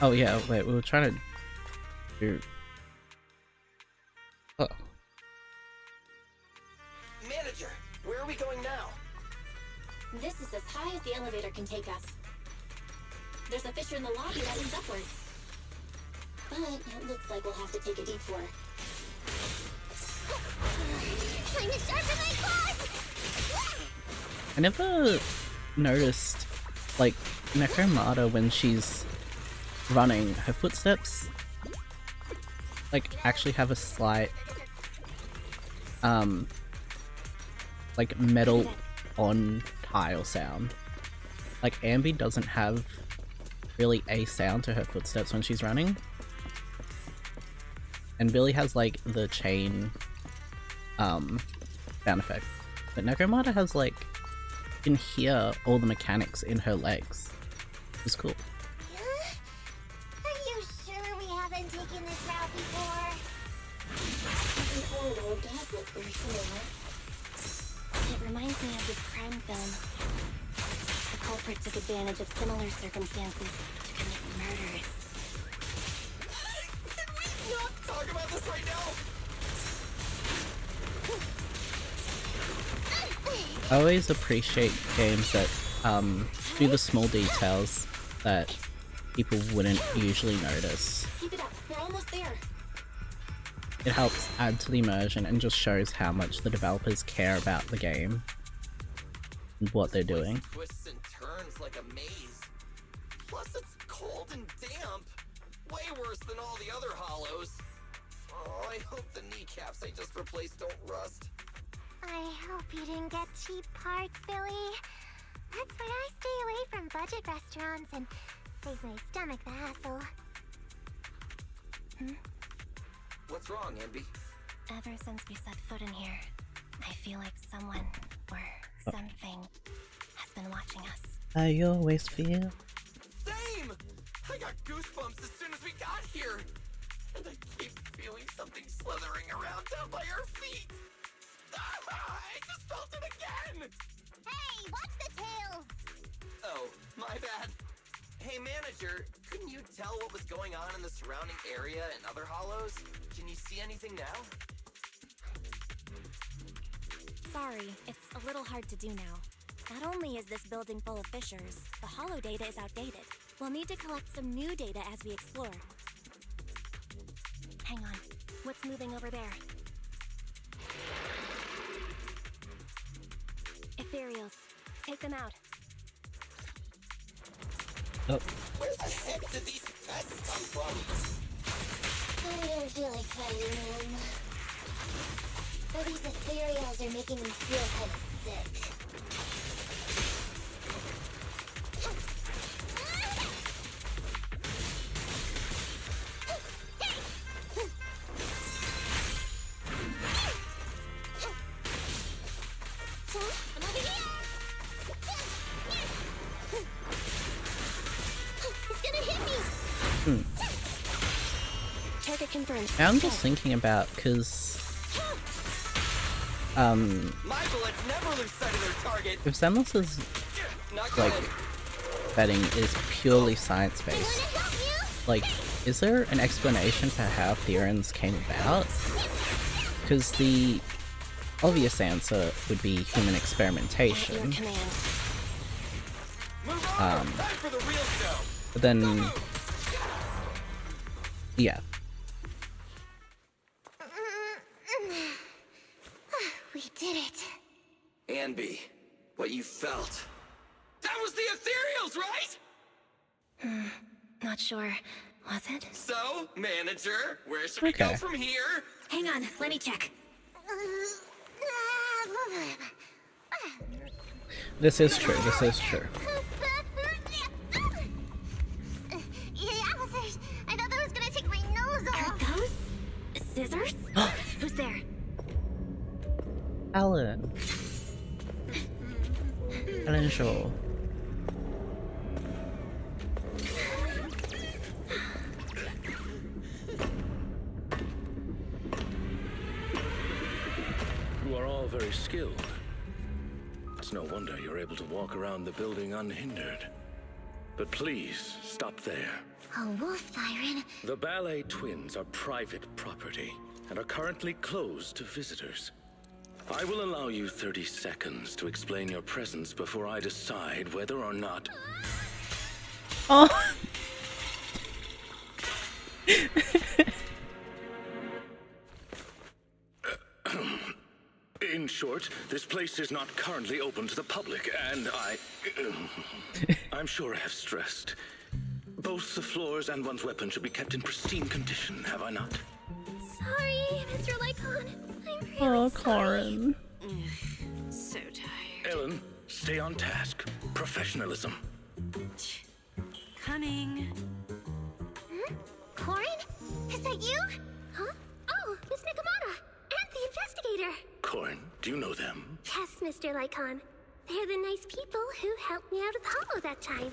S1: Oh yeah, wait, we were trying to do... Oh.
S14: Manager, where are we going now?
S11: This is as high as the elevator can take us. There's a fissure in the lobby that leads upwards. but it looks like we'll have to take a detour. Time to sharpen my claws!
S1: I never noticed, like, Necromata when she's running, her footsteps, like, actually have a slight, like, metal on tile sound. Like, Ambi doesn't have really a sound to her footsteps when she's running. And Billy has, like, the chain, sound effect. But Necromata has, like, you can hear all the mechanics in her legs. It's cool.
S11: Are you sure we haven't taken this route before? The corridor does look very familiar. It reminds me of this crime film. The culprit took advantage of similar circumstances to commit murders.
S14: Can we not talk about this right now?
S1: I always appreciate games that do the small details that people wouldn't usually notice.
S11: Keep it up, we're almost there.
S1: It helps add to the immersion and just shows how much the developers care about the game and what they're doing.
S14: Twists and turns like a maze. Plus it's cold and damp. Way worse than all the other hollows. Oh, I hope the kneecaps I just replaced don't rust.
S3: I hope you didn't get cheap parts, Billy. That's why I stay away from budget restaurants and save my stomach the hassle.
S14: What's wrong, Ambi?
S11: Ever since we set foot in here, I feel like someone or something has been watching us.
S1: I always feel.
S14: Same! I got goosebumps as soon as we got here. And I keep feeling something slithering around down by our feet. I just felt it again!
S3: Hey, watch the tails!
S14: Oh, my bad. Hey, manager, couldn't you tell what was going on in the surrounding area and other hollows? Can you see anything now?
S11: Sorry, it's a little hard to do now. Not only is this building full of fissures, the hollow data is outdated. We'll need to collect some new data as we explore. Hang on, what's moving over there? Ethereals. Take them out.
S1: Oh.
S14: Where the heck did these pests come from?
S11: I don't feel like fighting them. But these ethereals are making me feel kind of sick.
S1: I'm just thinking about, because
S14: My bullets never lose sight of their target.
S1: if Samus's like betting is purely science-based, like, is there an explanation for how Theorins came about? Because the obvious answer would be human experimentation. But then, yeah.
S3: We did it.
S14: Ambi, what you felt. That was the ethereals, right?
S11: Not sure. Was it?
S14: So, manager, where should we go from here?
S11: Hang on, let me check.
S1: This is true, this is true.
S3: Officers, I thought that was gonna take my nose off.
S11: Are those scissors? Who's there?
S1: Alan. Alan Shaw.
S2: You are all very skilled. It's no wonder you're able to walk around the building unhindered. But please, stop there.
S3: A wolf siren.
S2: The ballet twins are private property and are currently closed to visitors. I will allow you 30 seconds to explain your presence before I decide whether or not...
S1: Oh!
S15: In short, this place is not currently open to the public, and I'm sure I have stressed. Both the floors and one's weapon should be kept in pristine condition, have I not?
S3: Sorry, Mr. Lycon. I'm really
S1: Oh,
S3: sorry.
S1: Corin.
S9: So tired.
S15: Ellen, stay on task. Professionalism.
S11: Coming.
S3: Corin? Is that you? Huh? Oh, Miss Nakamata! And the investigator!
S15: Corin, do you know them?
S3: Yes, Mr. Lycon. They're the nice people who helped me out of the hollow that time.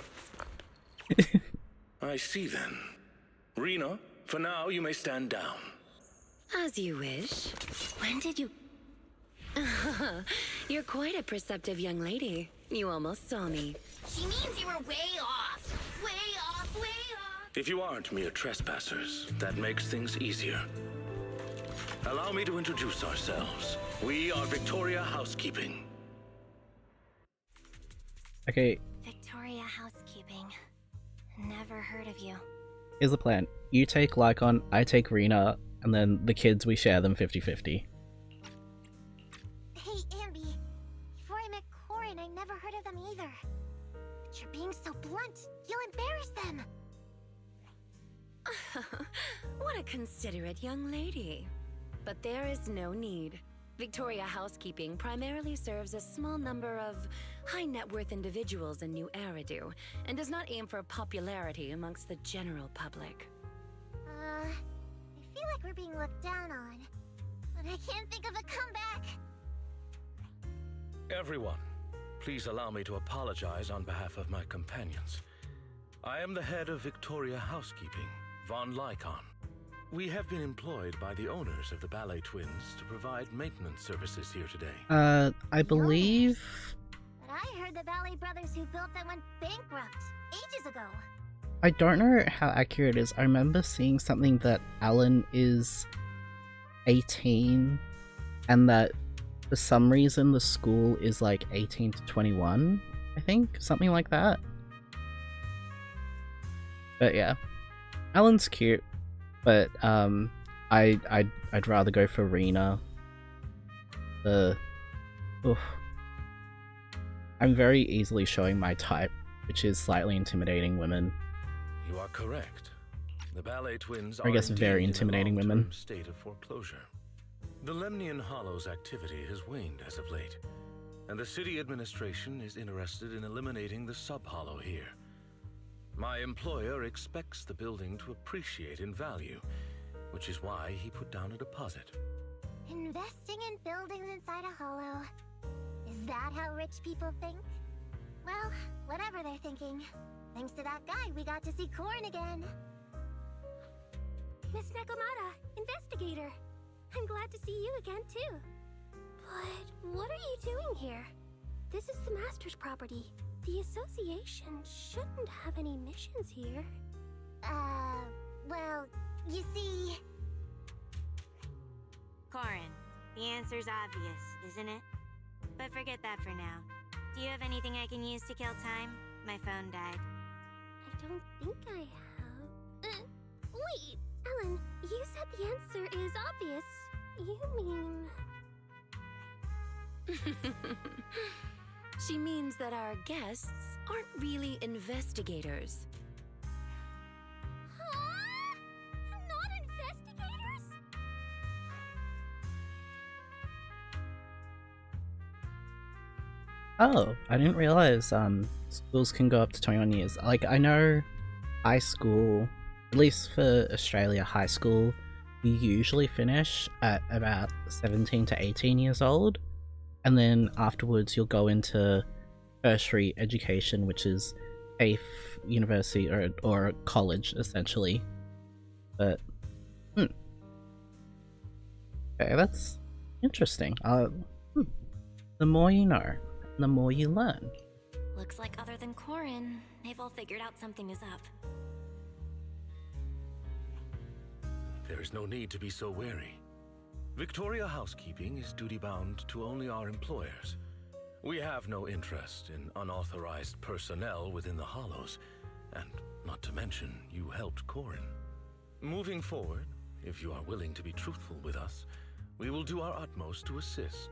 S15: I see then. Rena, for now you may stand down.
S16: As you wish. When did you... You're quite a perceptive young lady. You almost saw me.
S11: She means you were way off. Way off, way off.
S15: If you aren't mere trespassers, that makes things easier. Allow me to introduce ourselves. We are Victoria Housekeeping.
S1: Okay,
S11: Victoria Housekeeping. Never heard of you.
S1: here's the plan. You take Lycon, I take Rena, and then the kids, we share them 50-50.
S3: Hey, Ambi. Before I met Corin, I never heard of them either. But you're being so blunt. You'll embarrass them.
S16: What a considerate young lady. But there is no need. Victoria Housekeeping primarily serves a small number of high-net-worth individuals in New Eridu, and does not aim for popularity amongst the general public.
S3: I feel like we're being looked down on. But I can't think of a comeback.
S15: Everyone, please allow me to apologize on behalf of my companions. I am the head of Victoria Housekeeping, Von Lycon. We have been employed by the owners of the Ballet Twins to provide maintenance services here today.
S1: I believe...
S3: But I heard the Ballet Brothers who built them went bankrupt ages ago.
S1: I don't know how accurate it is. I remember seeing something that Alan is 18, and that for some reason the school is like 18 to 21, I think? Something like that. But yeah. Alan's cute. But I'd rather go for Rena. I'm very easily showing my type, which is slightly intimidating women.
S15: You are correct. The Ballet Twins
S1: I
S15: are
S1: guess very
S15: indeed
S1: intimidating
S15: in a long-term
S1: women.
S15: state of foreclosure. The Lemnian Hollows activity has waned as of late, and the city administration is interested in eliminating the sub-hollow here. My employer expects the building to appreciate in value, which is why he put down a deposit.
S3: Investing in buildings inside a hollow. Is that how rich people think? Well, whatever they're thinking. Thanks to that guy, we got to see Corin again. Miss Nakamata, investigator. I'm glad to see you again, too. But what are you doing here? This is the Master's property. The association shouldn't have any missions here. Well, you see...
S11: Corin, the answer's obvious, isn't it? But forget that for now. Do you have anything I can use to kill time? My phone died.
S3: I don't think I have. Wait, Ellen, you said the answer is obvious. You mean...
S16: She means that our guests aren't really investigators.
S3: Huh? Not investigators?
S1: Oh, I didn't realize schools can go up to 21 years. Like, I know high school, at least for Australia, high school, we usually finish at about 17 to 18 years old. And then afterwards you'll go into tertiary education, which is a university or college, essentially. But, okay, that's interesting. The more you know, the more you learn.
S11: Looks like other than Corin, they've all figured out something is up.
S15: There is no need to be so wary. Victoria Housekeeping is duty-bound to only our employers. We have no interest in unauthorized personnel within the Hollows, and not to mention, you helped Corin. Moving forward, if you are willing to be truthful with us, we will do our utmost to assist.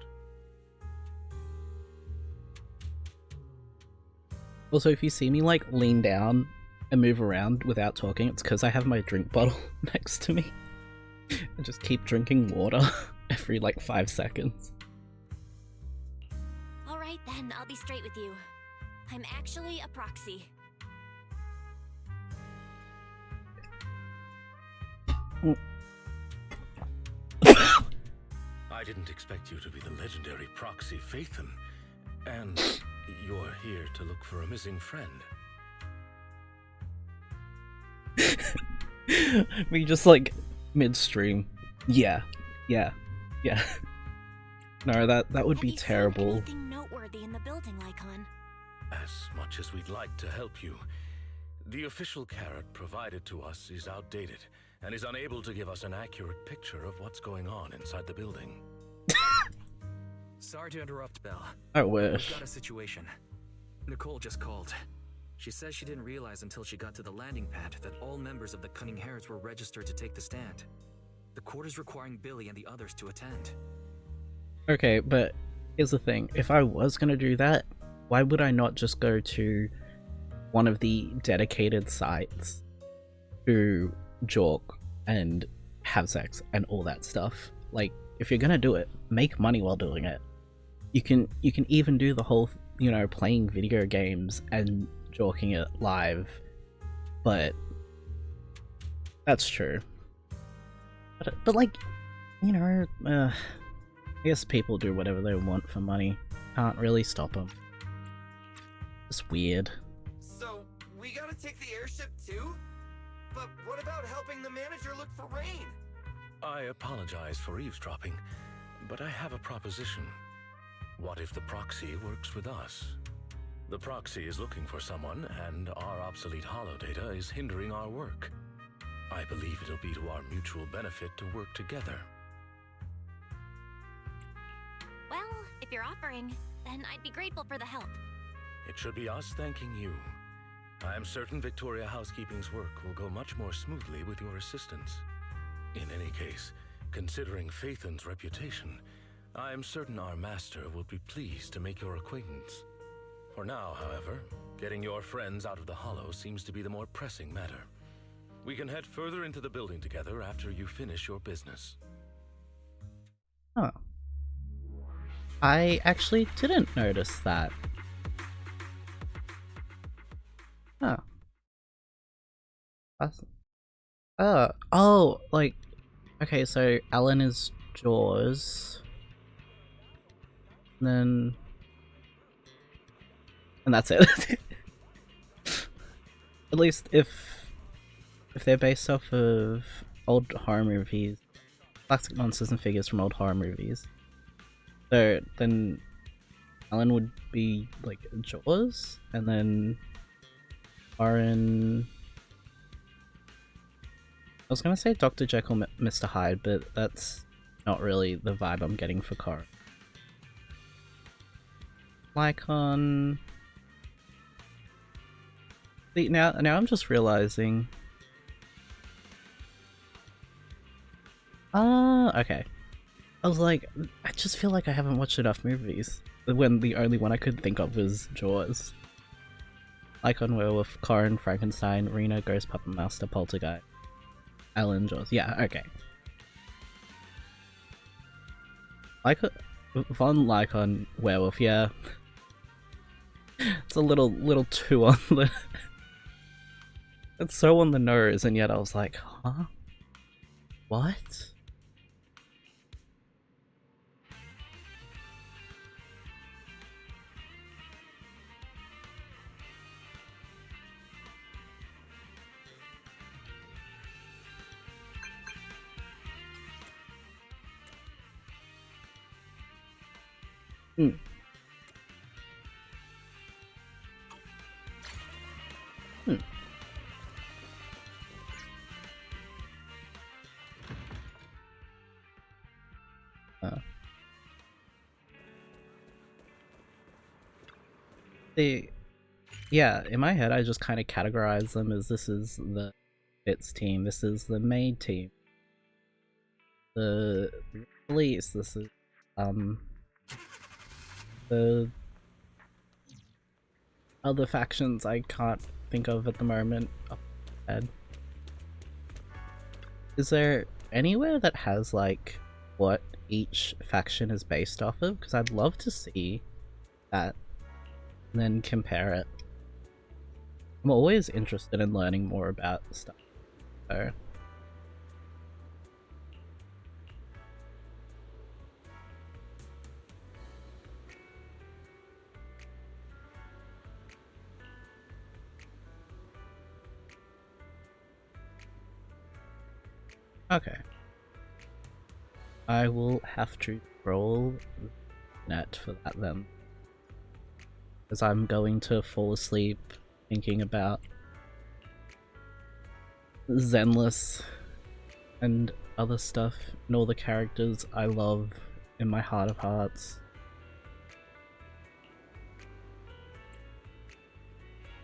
S1: Also, if you see me like lean down and move around without talking, it's because I have my drink bottle next to me. I just keep drinking water every like 5 seconds.
S11: Alright then, I'll be straight with you. I'm actually a proxy.
S15: I didn't expect you to be the legendary proxy Phaethon, and you're here to look for a missing friend.
S1: We just like midstream. Yeah. No, that would be terrible.
S11: Anything noteworthy in the building, Lycon?
S15: As much as we'd like to help you, the official carrot provided to us is outdated and is unable to give us an accurate picture of what's going on inside the building.
S8: Sorry to interrupt, Belle.
S1: I wish.
S8: We've got a situation. Nicole just called. She says she didn't realize until she got to the landing pad that all members of the Cunning Hares were registered to take the stand. The court is requiring Billy and the others to attend.
S1: Okay, but here's the thing. If I was gonna do that, why would I not just go to one of the dedicated sites to jork and have sex and all that stuff? Like, if you're gonna do it, make money while doing it. You can even do the whole, you know, playing video games and jorking it live, but that's true. But like, you know, I guess people do whatever they want for money. Can't really stop them. It's weird.
S14: So, we gotta take the airship too? But what about helping the manager look for Rain?
S15: I apologize for eavesdropping, but I have a proposition. What if the proxy works with us? The proxy is looking for someone, and our obsolete holodata is hindering our work. I believe it'll be to our mutual benefit to work together.
S11: Well, if you're offering, then I'd be grateful for the help.
S15: It should be us thanking you. I am certain Victoria Housekeeping's work will go much more smoothly with your assistance. In any case, considering Phaethon's reputation, I am certain our master will be pleased to make your acquaintance. For now, however, getting your friends out of the hollow seems to be the more pressing matter. We can head further into the building together after you finish your business.
S1: Huh. I actually didn't notice that. Huh. That's... oh, like, okay, so Alan is Jaws. And that's it. At least if they're based off of old horror movies, classic monsters and figures from old horror movies, so then Alan would be like Jaws, and then Warren... I was gonna say Dr. Jekyll, Mr. Hyde, but that's not really the vibe I'm getting for Cora. Lycon... See, now I'm just realizing... okay. I was like, I just feel like I haven't watched enough movies, when the only one I could think of was Jaws. Lycon, Werewolf, Corin, Frankenstein, Rena, Ghost, Puppet Master, Poltergeist, Alan, Jaws. Yeah, okay. Lycon, Von Lycon, Werewolf, yeah. It's a little too on the... It's so on the nose, and yet I was like, huh? What? Hmm. Yeah, in my head I just kind of categorize them as this is the Bits team. This is the main team. The police. This is the other factions I can't think of at the moment. Off my head. Is there anywhere that has like what each faction is based off of? Because I'd love to see that and then compare it. I'm always interested in learning more about stuff. So. Okay. I will have to roll net for that then. Because I'm going to fall asleep thinking about Zenless and other stuff and all the characters I love in my heart of hearts.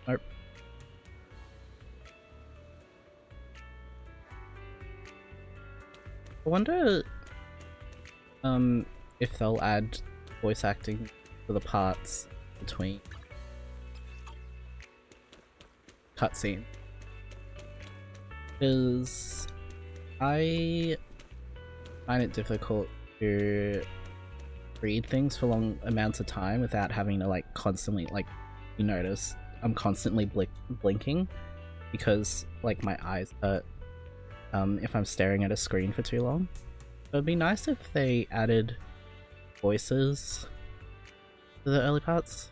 S1: Nope. I wonder if they'll add voice acting for the parts between cutscenes. Because I find it difficult to read things for long amounts of time without having to like constantly, like, you notice I'm constantly blinking because like my eyes hurt if I'm staring at a screen for too long. So it'd be nice if they added voices to the early parts.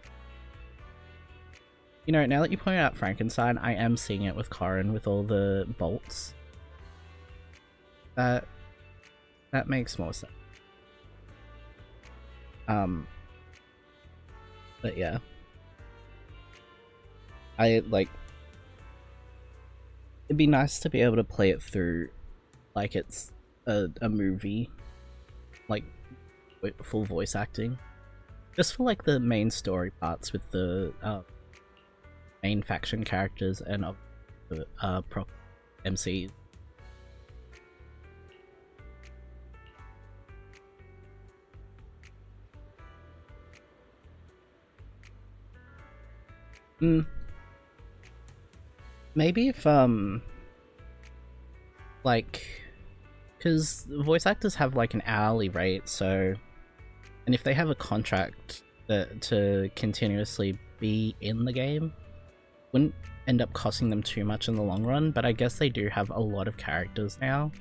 S1: You know, now that you pointed out Frankenstein, I am seeing it with Corin with all the bolts. That makes more sense. But yeah. It'd be nice to be able to play it through like it's a movie, like with full voice acting, just for like the main story parts with the main faction characters and the prop MCs. Maybe if like, because voice actors have like an hourly rate, so, and if they have a contract to continuously be in the game, wouldn't end up costing them too much in the long run. But I guess they do have a lot of characters now.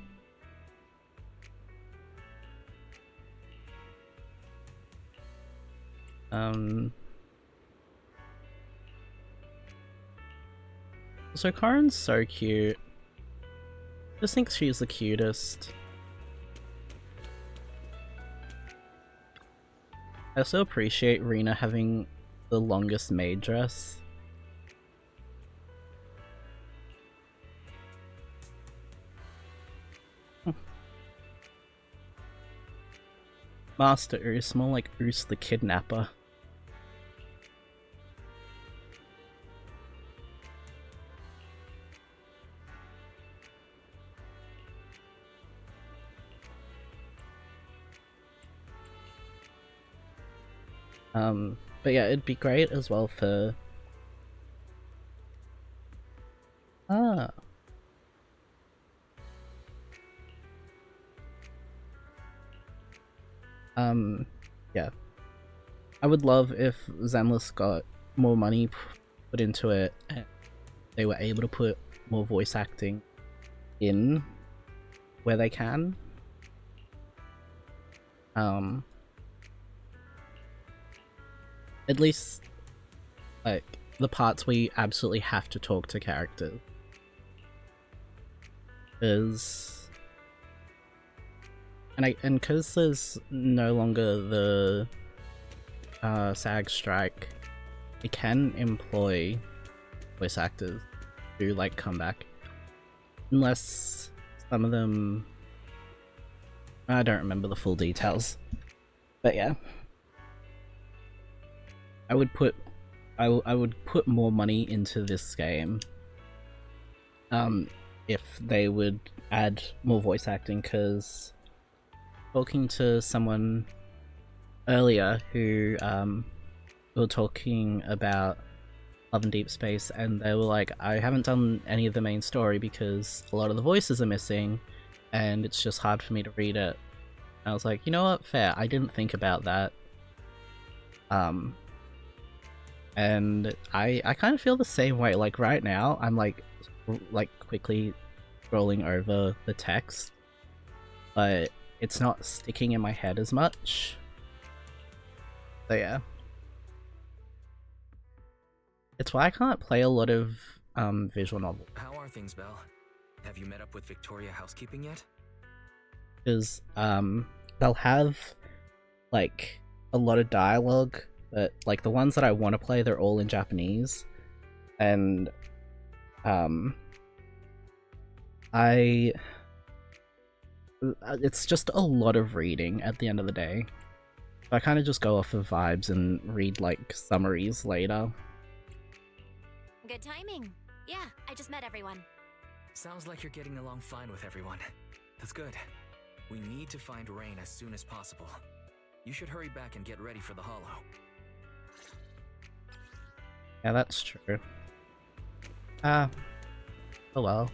S1: So Corin's so cute. I just think she's the cutest. I also appreciate Rena having the longest maid dress. Master Oos, more like Oos the Kidnapper. But yeah, it'd be great as well for... yeah. I would love if Zenless got more money put into it and they were able to put more voice acting in where they can. At least, like, the parts where you absolutely have to talk to characters. And because there's no longer the SAG strike, we can employ voice actors to like come back, unless some of them, I don't remember the full details, but yeah, I would put more money into this game if they would add more voice acting, because talking to someone earlier who we were talking about Love and Deep Space, and they were like, I haven't done any of the main story because a lot of the voices are missing and it's just hard for me to read it. And I was like, you know what, fair, I didn't think about that. And I kind of feel the same way. Like right now I'm like quickly scrolling over the text, but it's not sticking in my head as much. So yeah. It's why I can't play a lot of visual novels.
S8: How are things, Belle? Have you met up with Victoria Housekeeping yet?
S1: Because they'll have like a lot of dialogue, but like the ones that I want to play, they're all in Japanese, and it's just a lot of reading at the end of the day. So I kind of just go off of vibes and read like summaries later.
S11: Good timing. Yeah, I just met everyone.
S8: Sounds like you're getting along fine with everyone. That's good. We need to find Rain as soon as possible. You should hurry back and get ready for the Hollow.
S1: Yeah, that's true. Oh well.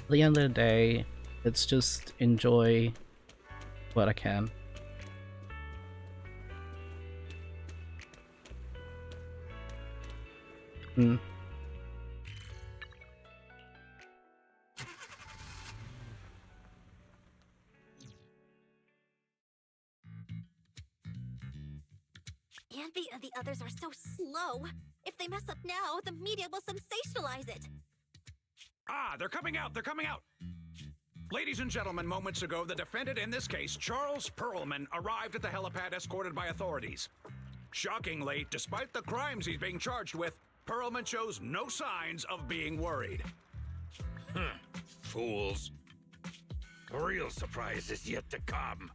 S1: At the end of the day, it's just enjoy what I can.
S11: Andy and the others are so slow. If they mess up now, the media will sensationalize it.
S5: Ah, they're coming out! They're coming out! Ladies and gentlemen, moments ago, the defendant in this case, Charles Perlman, arrived at the helipad escorted by authorities. Shockingly, despite the crimes he's being charged with, Perlman shows no signs of being worried.
S17: Fools. The real surprise is yet to come.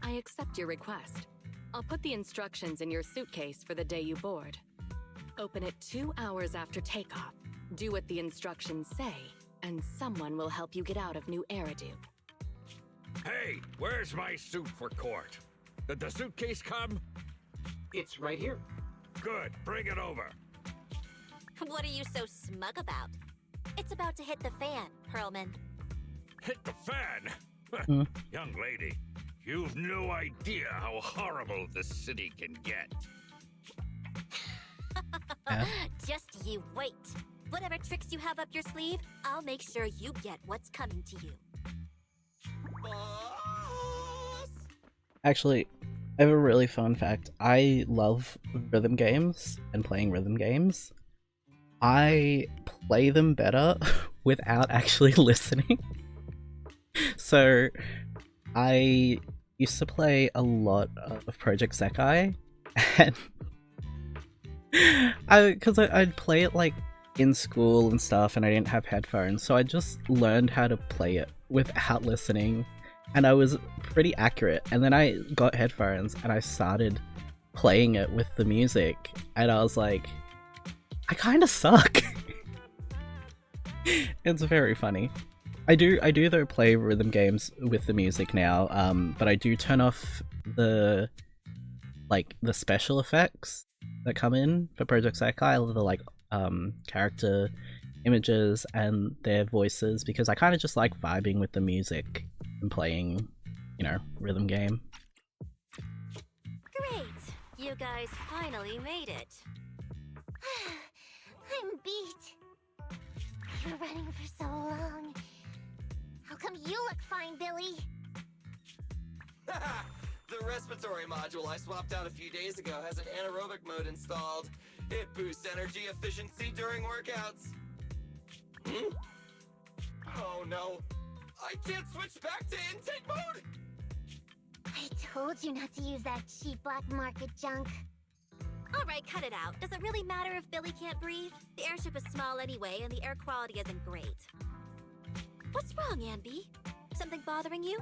S16: I accept your request. I'll put the instructions in your suitcase for the day you board. Open it 2 hours after takeoff. Do what the instructions say, and someone will help you get out of New Eridu.
S17: Hey, where's my suit for court? Did the suitcase come?
S18: It's right here.
S17: Good, bring it over.
S11: What are you so smug about? It's about to hit the fan, Perlman.
S17: Hit the fan? Young lady, you've no idea how horrible this city can get.
S11: Just you wait. Whatever tricks you have up your sleeve, I'll make sure you get what's coming to you.
S1: Actually, I have a really fun fact. I love rhythm games and playing rhythm games. I play them better without actually listening. So, I used to play a lot of Project Sekai, and I'd play it like in school and stuff, and I didn't have headphones, so I just learned how to play it without listening, and I was pretty accurate. And then I got headphones and I started playing it with the music, and I was like, I kind of suck. It's very funny. I do though play rhythm games with the music now, but I do turn off the special effects that come in for Project Sekai, the character images and their voices, because I kind of just like vibing with the music and playing, rhythm game.
S3: Great! You guys finally made it. I'm beat. We were running for so long. How come you look fine, Billy?
S14: The respiratory module I swapped out a few days ago has an anaerobic mode installed. It boosts energy efficiency during workouts. Oh no, I can't switch back to intake mode!
S3: I told you not to use that cheap black market junk.
S11: Alright, cut it out. Does it really matter if Billy can't breathe? The airship is small anyway, and the air quality isn't great. What's wrong, Anby? Something bothering you?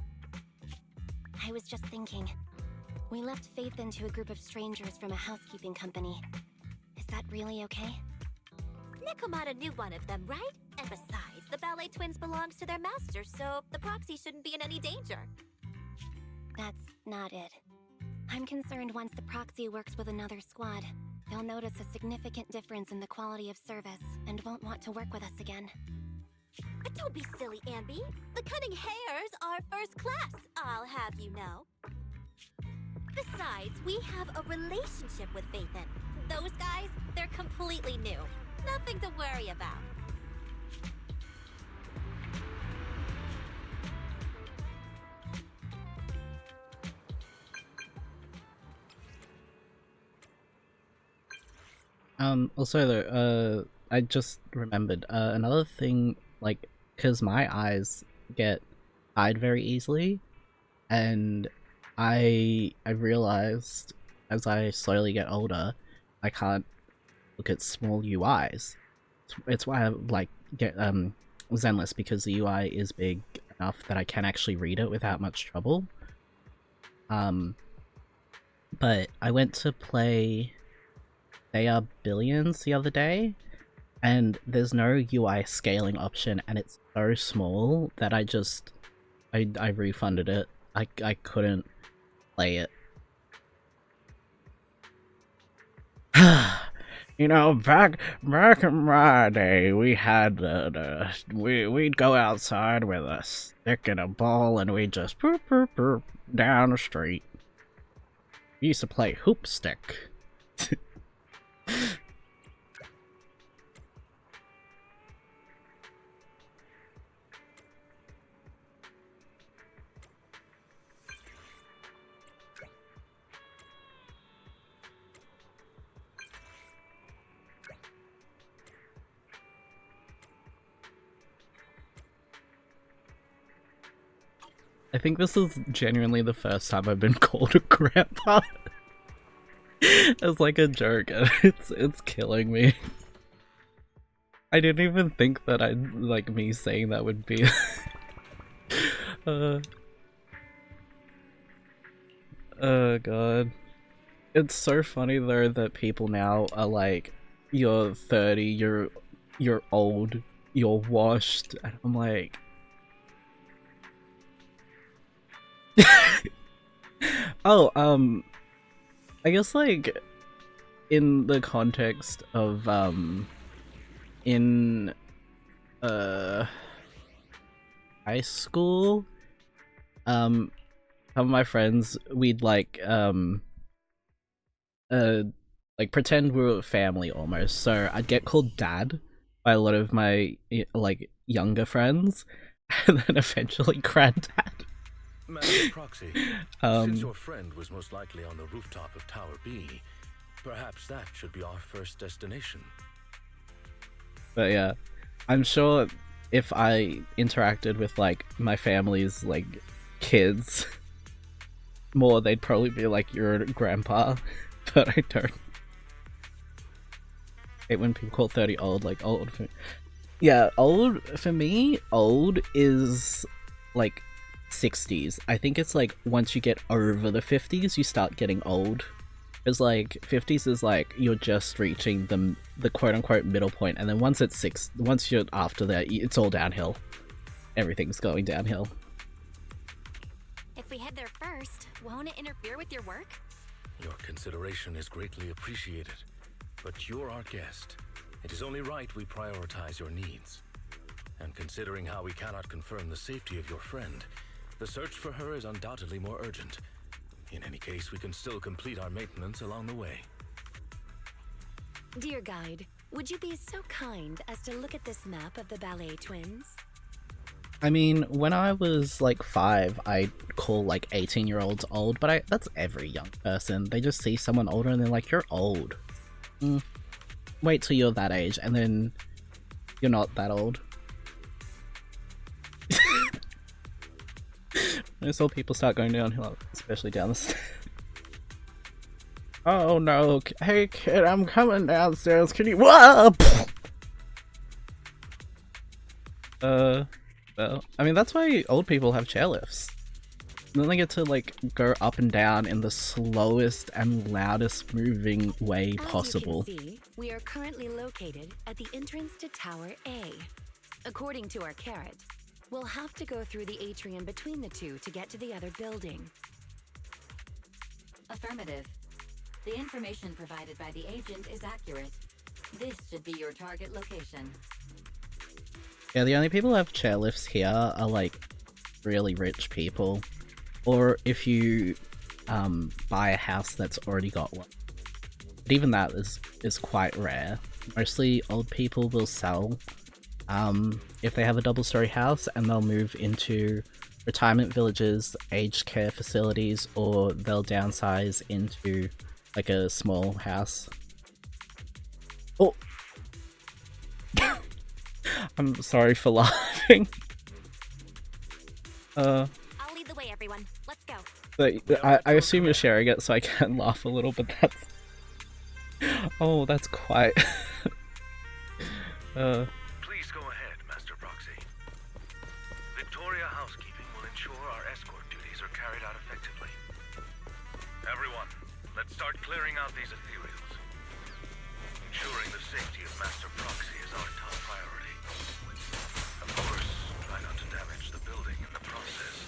S3: I was just thinking. We left Faith into a group of strangers from a housekeeping company. Is that really okay?
S11: Nekomata knew one of them, right? And besides, the ballet twins belongs to their master, so the proxy shouldn't be in any danger. That's not it. I'm concerned once the proxy works with another squad, they'll notice a significant difference in the quality of service and won't want to work with us again. But don't be silly, Ambi. The cunning hairs are first class, I'll have you know. Besides, we have a relationship with Phaethon. Those guys, they're completely new. Nothing to worry about.
S1: Also though, I just remembered, another thing, like, cause my eyes get tired very easily, and I realized as I slowly get older, I can't look at small UIs. It's why I, like, get, Zenless, because the UI is big enough that I can actually read it without much trouble. But I went to play They Are Billions the other day, and there's no UI scaling option, and it's so small that I refunded it. I couldn't play it. You know, back in my day, we had we'd go outside with a stick and a ball, and we'd just boop, boop, boop, down the street. We used to play hoop stick. I think this is genuinely the first time I've been called a grandpa. As like a joke, and it's killing me. I didn't even think that me saying that would be oh god. It's so funny though that people now are like, you're 30, you're old, you're washed, and I'm like oh, I guess, like, in the context of, in, high school, some of my friends, we'd, like, pretend we were family almost, so I'd get called Dad by a lot of my, like, younger friends, and then eventually Granddad.
S15: Madam Proxy, since your friend was most likely on the rooftop of Tower B, perhaps that should be our first destination.
S1: But yeah, I'm sure if I interacted with, like, my family's, like, kids more, they'd probably be like, you're a grandpa, but I don't. I hate when people call 30 old, like, old for me. Yeah, old, for me, old is, like, 60s. I think it's like once you get over the 50s you start getting old, because like 50s is like you're just reaching the quote-unquote middle point, and then once you're after that, it's all downhill. Everything's going downhill.
S11: If we head there first, won't it interfere with your work?
S15: Your consideration is greatly appreciated, but you're our guest. It is only right we prioritize your needs. And considering how we cannot confirm the safety of your friend, the search for her is undoubtedly more urgent. In any case, we can still complete our maintenance along the way.
S16: Dear guide, would you be so kind as to look at this map of the ballet twins?
S1: I mean, when I was like 5, I'd call like 18-year-olds old, but that's every young person. They just see someone older and they're like, you're old. Wait till you're that age, and then you're not that old. I saw people start going downhill, especially down the stairs. Oh no, hey kid, I'm coming downstairs, can you— Whoa! Well, I mean, that's why old people have chairlifts. And then they get to, like, go up and down in the slowest and loudest moving way possible.
S16: As you can see, we are currently located at the entrance to Tower A. According to our carrot, we'll have to go through the atrium between the two to get to the other building.
S10: Affirmative. The information provided by the agent is accurate. This should be your target location.
S1: Yeah, the only people who have chairlifts here are like really rich people, or if you buy a house that's already got one. But even that is quite rare. Mostly old people will sell if they have a double-story house, and they'll move into retirement villages, aged care facilities, or they'll downsize into like a small house. Oh! I'm sorry for laughing.
S11: I'll lead the way, everyone. Let's go.
S1: But I assume you're sharing it, so I can laugh a little, but that's... Oh, that's quite...
S15: Please go ahead, Master Proxy. Victoria Housekeeping will ensure our escort duties are carried out effectively. Everyone, let's start clearing out these ethereals. Ensuring the safety of Master Proxy is our top priority. Of course, try not to damage the building in the process.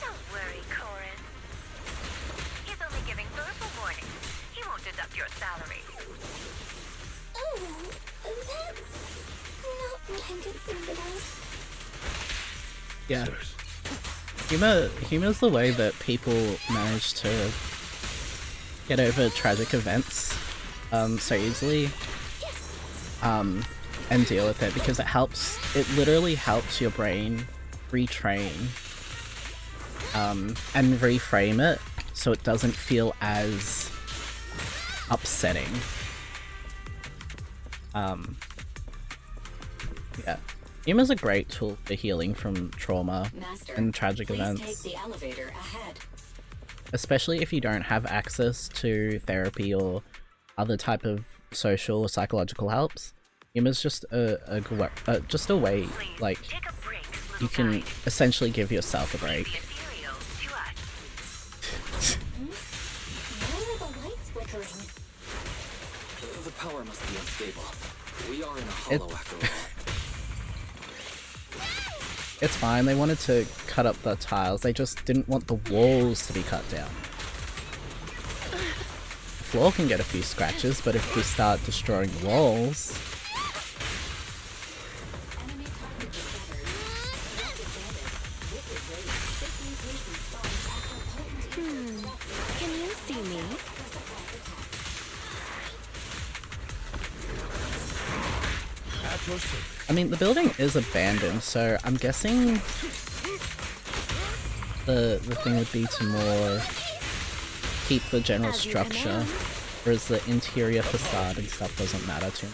S13: Don't worry, Corin. He's only giving verbal warning. He won't deduct your salary.
S3: Oh, that's not what I'm concerned about.
S1: Yeah. Humor's the way that people manage to get over tragic events so easily and deal with it, because it literally helps your brain retrain and reframe it so it doesn't feel as upsetting. Yeah. Humor's a great tool for healing from trauma and tragic events.
S10: Take the elevator ahead.
S1: Especially if you don't have access to therapy or other type of social or psychological helps. Humor's just just a way, like, you can essentially give yourself a break.
S3: Why are the lights flickering?
S4: The power must be unstable. We are in a hollow after all.
S1: It's fine, they wanted to cut up the tiles, they just didn't want the walls to be cut down. The floor can get a few scratches, but if we start destroying the walls...
S16: Can you see me?
S1: I mean, the building is abandoned, so I'm guessing the thing would be to more keep the general structure, whereas the interior facade and stuff doesn't matter to me.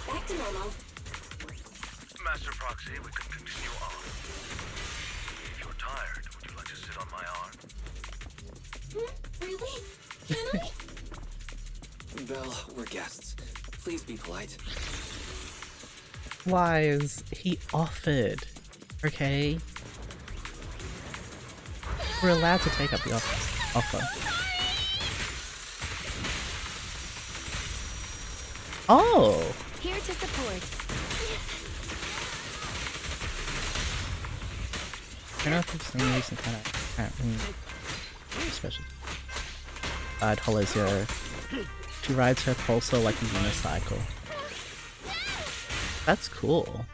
S3: Back to normal.
S15: Master Proxy, we can continue on. If you're tired, would you like to sit on my arm?
S3: Really? Can I?
S4: Belle, we're guests. Please be polite.
S1: Wise, he offered, okay? We're allowed to take up the offer. Oh!
S16: Here to support.
S1: I don't know if it's some reason kind of special. Side Hollow Zero. She rides her pulsar like a unicycle. That's cool.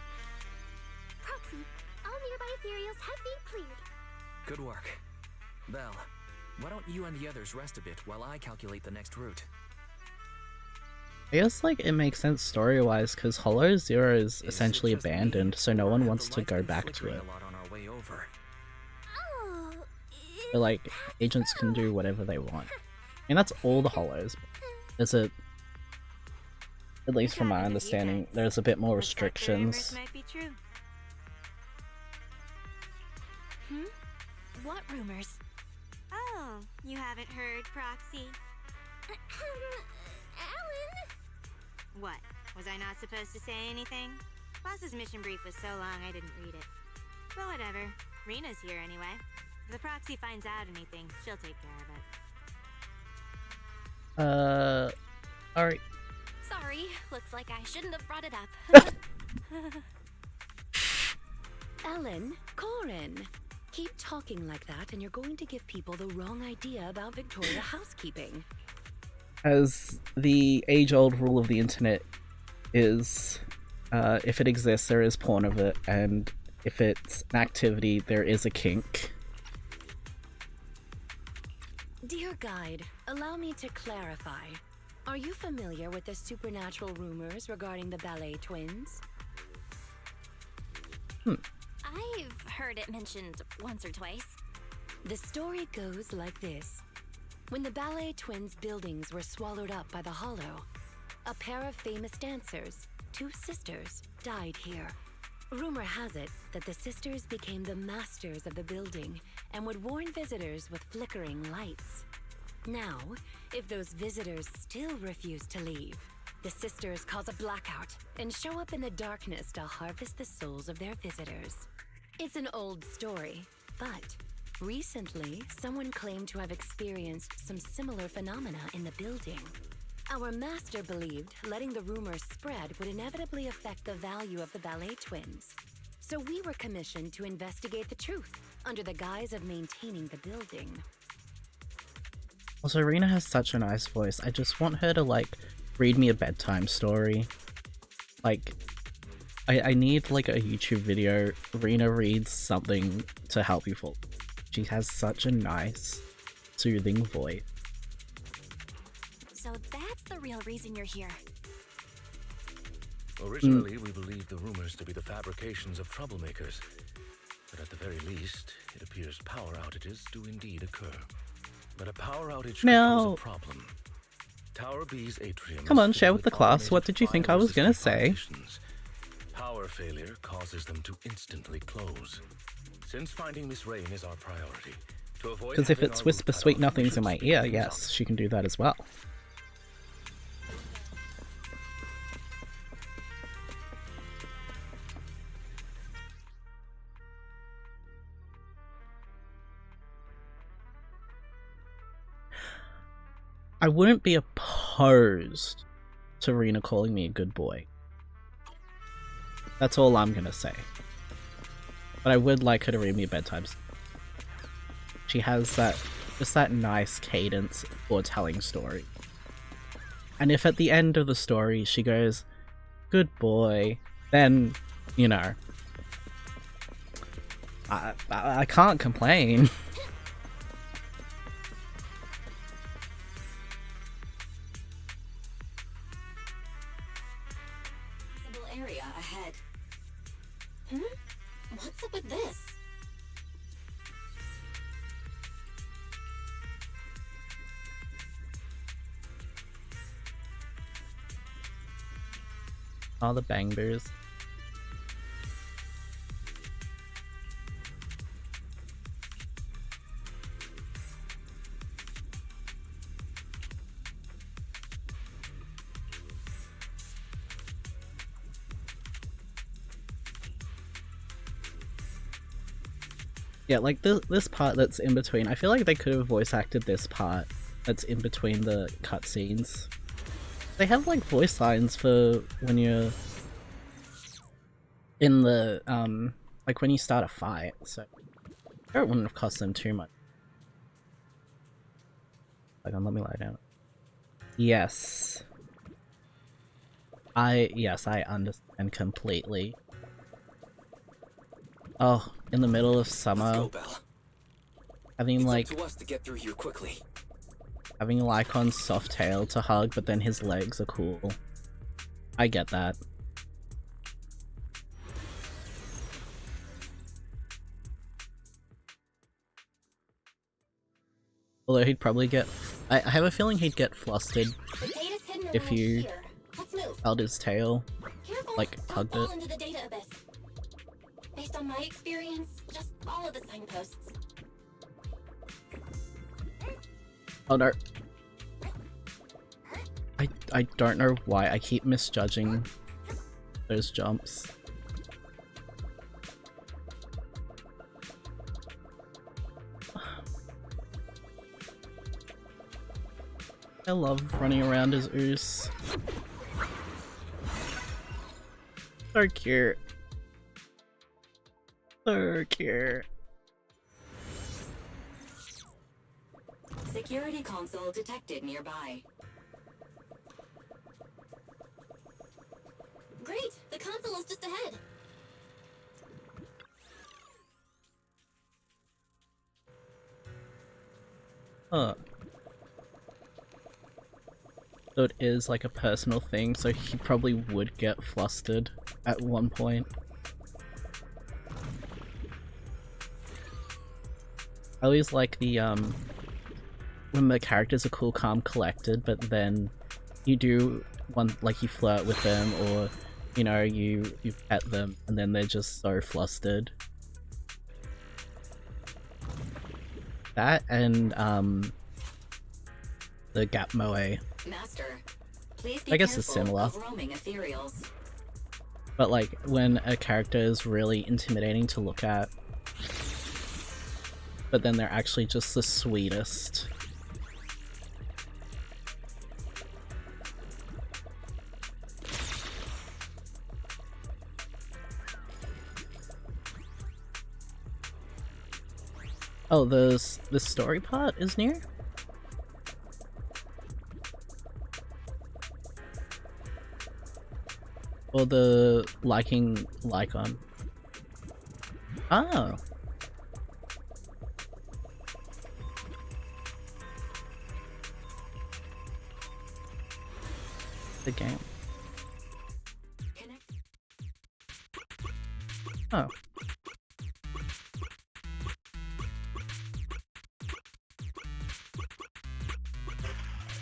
S3: Proxy, all nearby ethereals have been cleared.
S8: Good work. Belle, why don't you and the others rest a bit while I calculate the next route?
S1: I guess, like, it makes sense story-wise, because Hollow Zero is essentially abandoned, so no one wants to go back to it. But, like, agents can do whatever they want. I mean, that's all the Hollows. There's at least from my understanding, there's a bit more restrictions.
S11: Might be true. What rumors? Oh, Oh, you haven't heard, Proxy?
S19: Alan?
S11: What? Was I not supposed to say anything? Boss's mission brief was so long I didn't read it. But whatever. Rena's here anyway. If the Proxy finds out anything, she'll take care of it.
S1: Alright.
S11: Sorry, looks like I shouldn't have brought it up.
S16: Ellen, Corin, keep talking like that and you're going to give people the wrong idea about Victoria housekeeping.
S1: As the age-old rule of the internet is, if it exists, there is porn of it, and if it's an activity, there is a kink.
S16: Dear guide, allow me to clarify. Are you familiar with the supernatural rumors regarding the ballet twins?
S11: I've heard it mentioned once or twice.
S16: The story goes like this. When the ballet twins' buildings were swallowed up by the Hollow, a pair of famous dancers, two sisters, died here. Rumor has it that the sisters became the masters of the building and would warn visitors with flickering lights. Now, if those visitors still refuse to leave, the sisters cause a blackout and show up in the darkness to harvest the souls of their visitors. It's an old story, but recently someone claimed to have experienced some similar phenomena in the building. Our master believed letting the rumors spread would inevitably affect the value of the ballet twins. So we were commissioned to investigate the truth under the guise of maintaining the building.
S1: Also, Rena has such a nice voice. I just want her to, like, read me a bedtime story. Like, I need, like, a YouTube video. Rena reads something to help you fall. She has such a nice, soothing voice.
S11: So that's the real reason you're here.
S15: Originally, we believed the rumors to be the fabrications of troublemakers. But at the very least, it appears power outages do indeed occur. But a power outage could pose a problem. Tower B's atrium.
S1: Come on, share with the class. What did you think I was gonna say?
S15: Power failure causes them to instantly close. Since finding Miss Rain is our priority, to avoid
S1: Because if
S15: having
S1: it's
S15: our
S1: whisper
S15: route cut
S1: sweet
S15: off, we
S1: nothings
S15: should
S1: in my
S15: speed
S1: ear,
S15: things
S1: yes,
S15: up.
S1: she can do that as well. I wouldn't be opposed to Rena calling me a good boy. That's all I'm gonna say. But I would like her to read me a bedtime story. She has just that nice cadence for telling story. And if at the end of the story she goes, good boy, then, you know, I can't complain.
S10: Area ahead. What's up with this?
S1: All the bangers. Yeah, like this part that's in between. I feel like they could have voice acted this part that's in between the cutscenes. They have like voice lines for when you're in the like when you start a fight, so it wouldn't have cost them too much. Hold on, let me lie down. Yes. I understand completely. Oh, in the middle of summer,
S20: Let's go, Belle.
S1: having
S20: It's
S1: like
S20: up to us to get through here quickly.
S1: having Lycon's soft tail to hug, but then his legs are cool. I get that. Although he'd probably get... I have a feeling he'd get flustered if you held his tail, like hugged it.
S11: Into the data abyss. Based on my experience, just follow the signposts.
S1: Oh no. I don't know why I keep misjudging those jumps. I love running around as Oos. So cute. So cute.
S10: Security console detected nearby.
S11: Great! The console is just ahead.
S1: Huh. So it is like a personal thing, so he probably would get flustered at one point. I always like the when the characters are cool, calm, collected, but then you do one, like you flirt with them, or you know, you pet them, and then they're just so flustered. That and the Gap Moe.
S10: Master, please be
S1: I guess it's
S10: careful
S1: similar.
S10: of roaming ethereals.
S1: But like when a character is really intimidating to look at, but then they're actually just the sweetest. Oh, the story part is near? Or the liking Lycon? Oh. The game. Oh.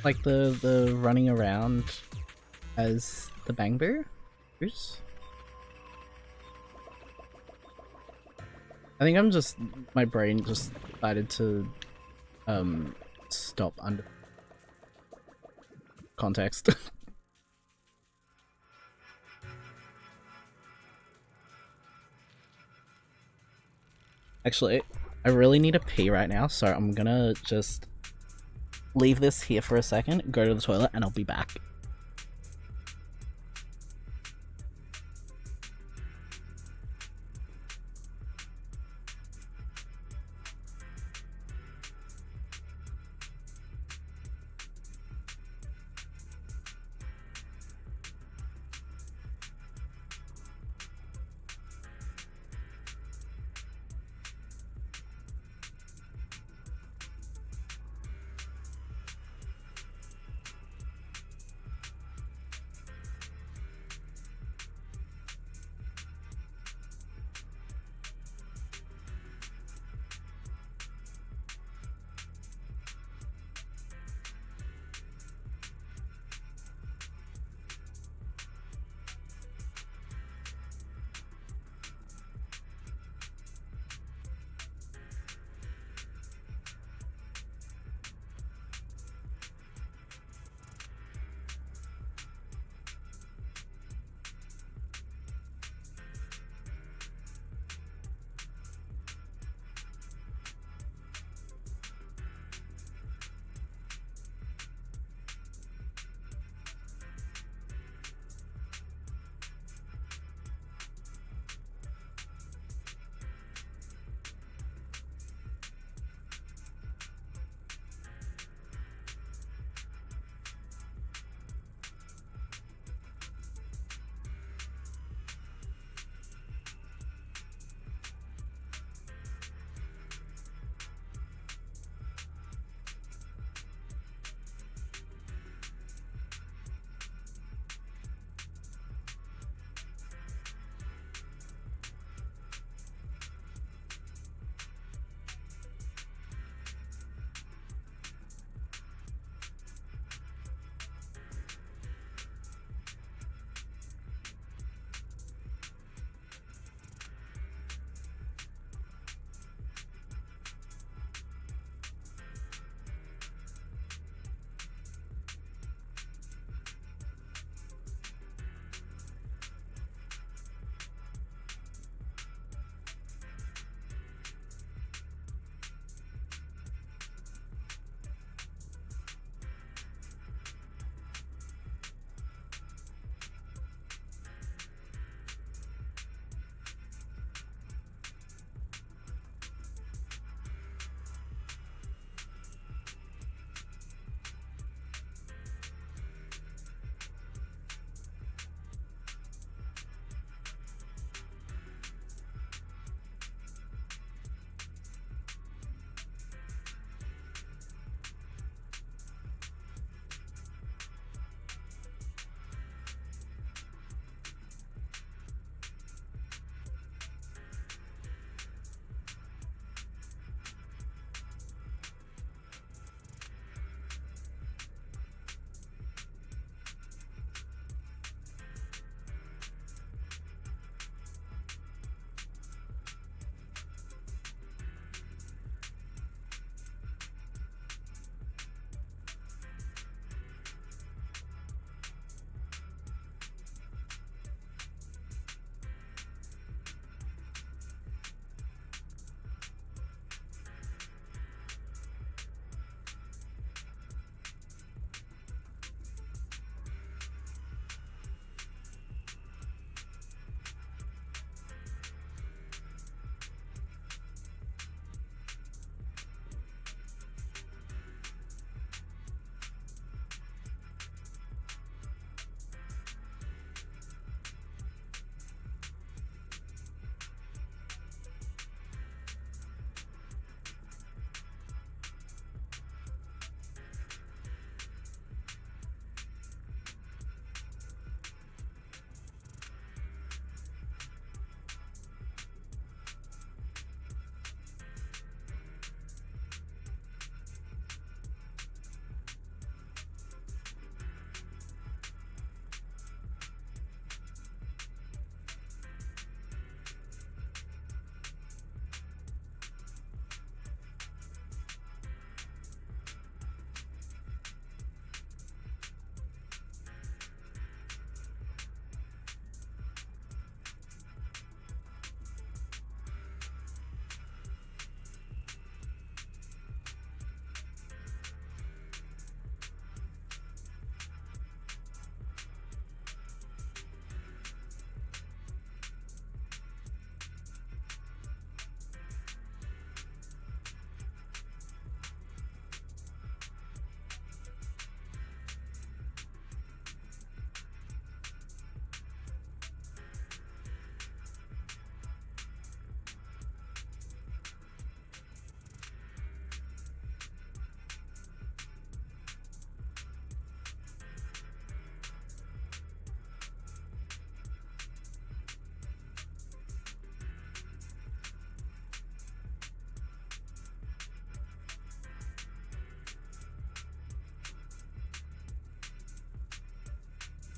S1: Like the running around as the Bang Bear? I think I'm just, my brain just decided to stop under context. Actually, I really need to pee right now, so I'm gonna just leave this here for a second, go to the toilet, and I'll be back.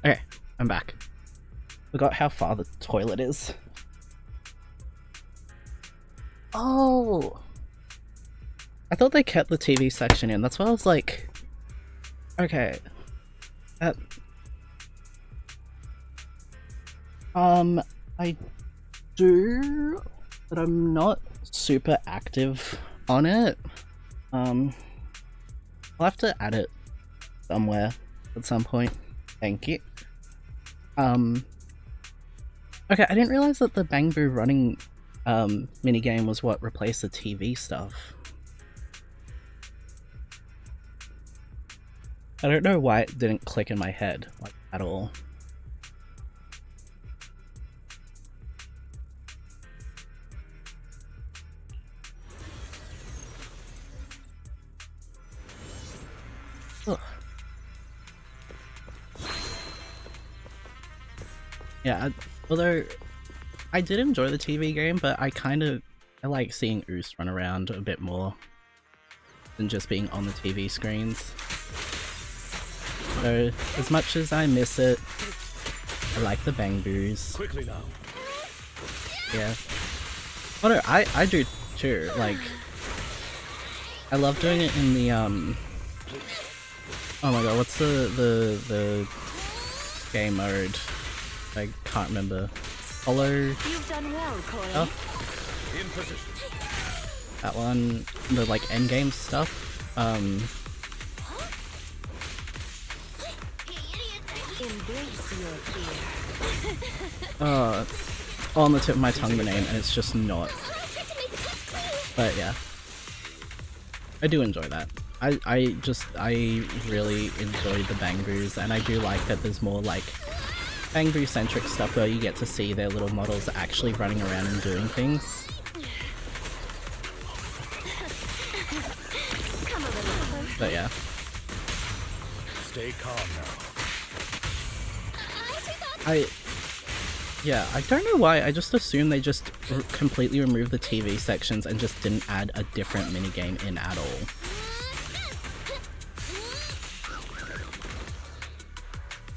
S1: Okay, I'm back. Forgot how far the toilet is. Oh! I thought they kept the TV section in. That's why I was like, okay. I do, but I'm not super active on it. I'll have to add it somewhere at some point. Thank you. Okay, I didn't realize that the Bang Boo running minigame was what replaced the TV stuff. I don't know why it didn't click in my head, like, at all. Ugh. Yeah, although I did enjoy the TV game, but I like seeing Oos run around a bit more than just being on the TV screens. So, as much as I miss it, I like the Bang Boos.
S15: Quickly now.
S1: Yeah. Oh no, I do too. Like, I love doing it in the oh my god, what's the game mode? I can't remember. Hollow.
S16: You've done well, Corey.
S1: Oh.
S15: In position.
S1: That one, the like endgame stuff.
S16: Embrace your fear.
S1: On the tip of my tongue the name, and it's just not. But yeah, I do enjoy that. I really enjoyed the Bang Boos, and I do like that there's more like Bang Boo centric stuff where you get to see their little models actually running around and doing things. But yeah.
S15: Stay calm now.
S1: I don't know why, I just assumed they just completely removed the TV sections and just didn't add a different minigame in at all.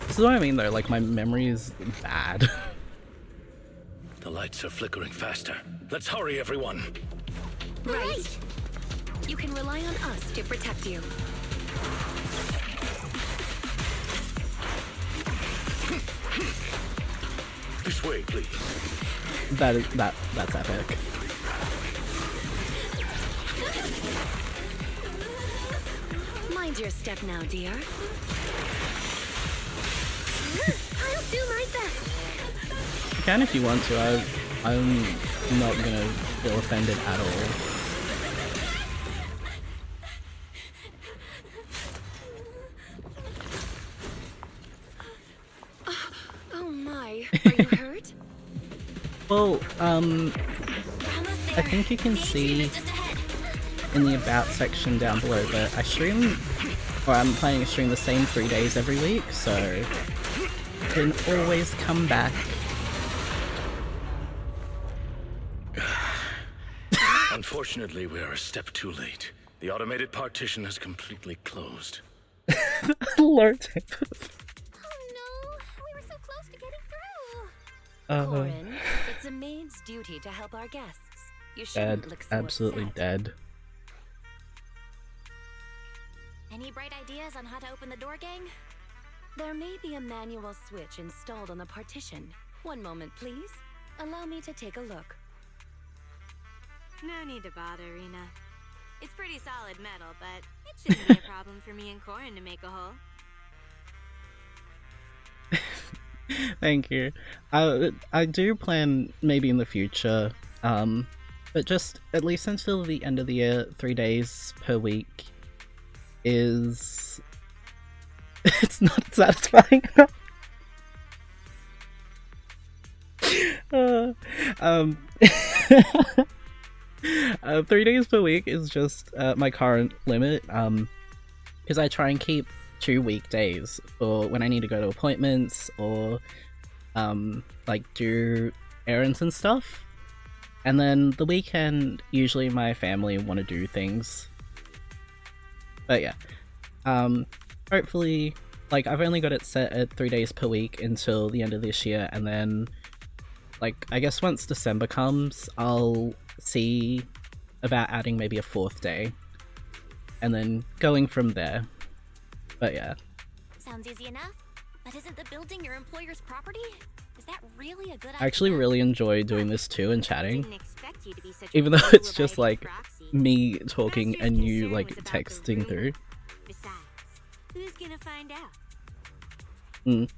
S1: This is what I mean though, like my memory is bad.
S15: The lights are flickering faster. Let's hurry, everyone.
S16: Right. You can rely on us to protect you.
S15: This way, please.
S1: That's epic.
S16: Mind your step now, dear.
S3: I'll do my best.
S1: You can if you want to. I'm not gonna feel offended at all.
S16: Oh my, are you hurt?
S1: Well, I think you can see in the About section down below that I stream, or I'm planning to stream the same 3 days every week, so you can always come back.
S15: Unfortunately, we are a step too late. The automated partition has completely closed.
S1: Lord.
S16: Corin, it's a maid's duty to help our guests. You shouldn't
S1: Dead.
S16: look so
S1: Absolutely
S16: upset.
S1: dead.
S11: Any bright ideas on how to open the door, gang?
S16: There may be a manual switch installed on the partition. One moment, please. Allow me to take a look.
S19: No need to bother, Rena. It's pretty solid metal, but it shouldn't be a problem for me and Corin to make a hole.
S1: Thank you. I do plan maybe in the future, but just at least until the end of the year, 3 days per week is... it's not satisfying. 3 days per week is just my current limit, because I try and keep 2 weekdays for when I need to go to appointments or like do errands and stuff, and then the weekend usually my family want to do things. But yeah, hopefully like I've only got it set at 3 days per week until the end of this year, and then like I guess once December comes, I'll see about adding maybe a 4th day, and then going from there. But yeah.
S11: Sounds easy enough. But isn't the building your employer's property? Is that really a good idea?
S1: I actually really enjoy doing this too and chatting.
S11: Didn't expect you to be such
S1: Even
S11: a
S1: though it's just
S11: rule-abiding
S1: like
S11: proxy.
S1: me talking and you like texting through.
S19: Besides, who's gonna find out?
S1: Mm.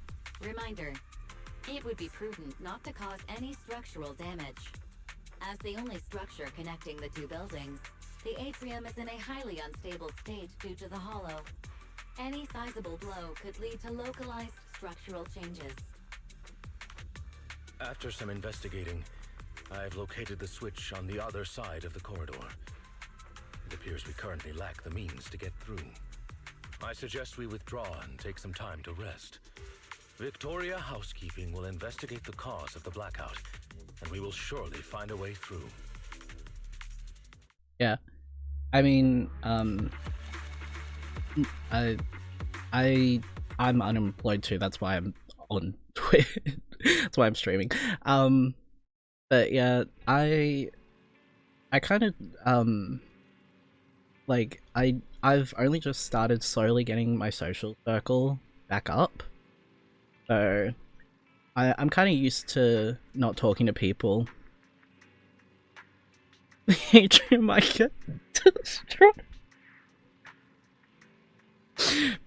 S10: Reminder, it would be prudent not to cause any structural damage. As the only structure connecting the two buildings, the atrium is in a highly unstable state due to the hollow. Any sizable blow could lead to localized structural changes.
S15: After some investigating, I've located the switch on the other side of the corridor. It appears we currently lack the means to get through. I suggest we withdraw and take some time to rest. Victoria Housekeeping will investigate the cause of the blackout, and we will surely find a way through.
S1: Yeah. I mean, I'm unemployed too, that's why I'm on Twitch. That's why I'm streaming. But yeah, I kind of like I've only just started slowly getting my social circle back up. So I'm kind of used to not talking to people. The atrium might get destroyed.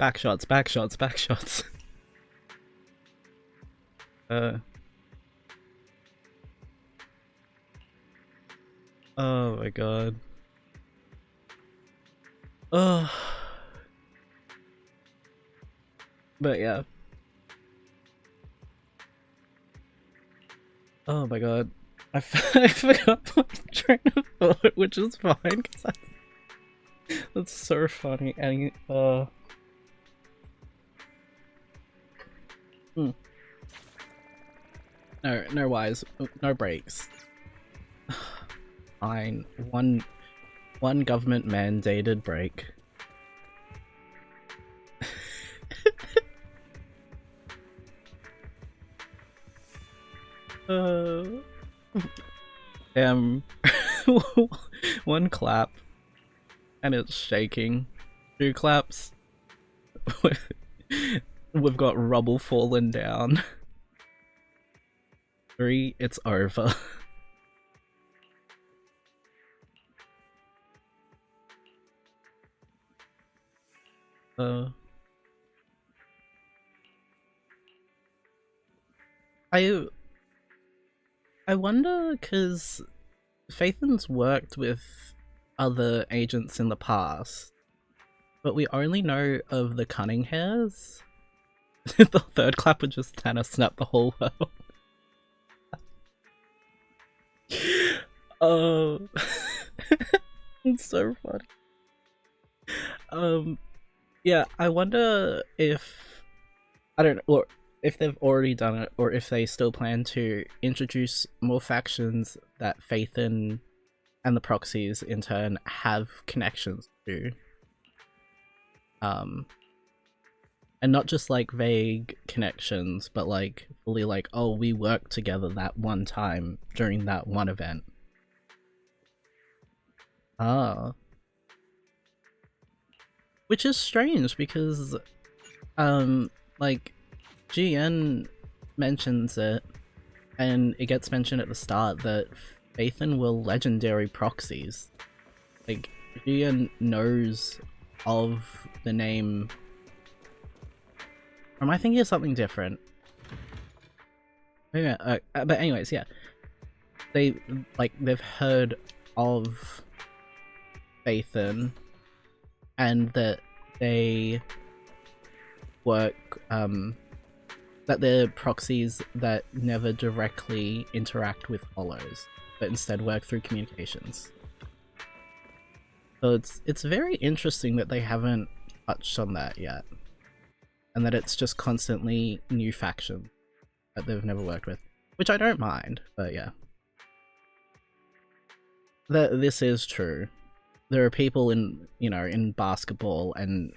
S1: Backshots, backshots, backshots. Oh my god. But yeah. Oh my god. I forgot my train of thought, which is fine, because that's so funny. And no wires, no breaks. Fine. One government mandated break. Damn. One clap and it's shaking. 2 claps. We've got rubble falling down. 3, it's over. I wonder, because Phaethon's worked with other agents in the past, but we only know of the Cunning Hairs. The 3rd clap would just kind of snap the whole world. Oh, it's so funny. Yeah, I wonder if, I don't know, or if they've already done it, or if they still plan to introduce more factions that Phaethon and the proxies in turn have connections to. And not just like vague connections, but like fully like, oh, we worked together that one time during that one event. Ah. Which is strange because, like, GN mentions it, and it gets mentioned at the start that Phaethon were legendary proxies. Like, GN knows of the name. Or am I thinking of something different? Yeah, but anyways, yeah. They've heard of Phaethon, and that they work, that they're proxies that never directly interact with hollows, but instead work through communications. So it's very interesting that they haven't touched on that yet, and that it's just constantly new factions that they've never worked with, which I don't mind, but yeah. This is true. There are people in, you know, in basketball and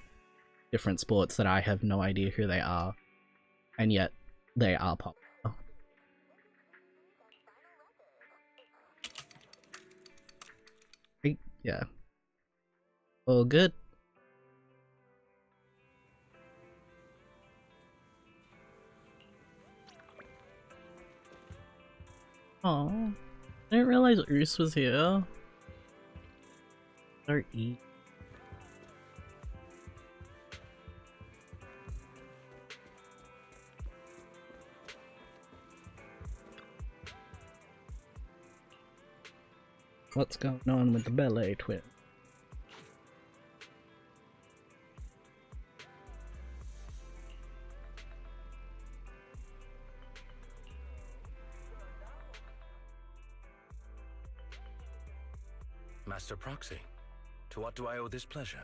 S1: different sports that I have no idea who they are, and yet they are popular. Yeah. All good. Oh, I didn't realize Oos was here. Start eat. What's going on with the ballet twin?
S15: Master Proxy, to what do I owe this pleasure?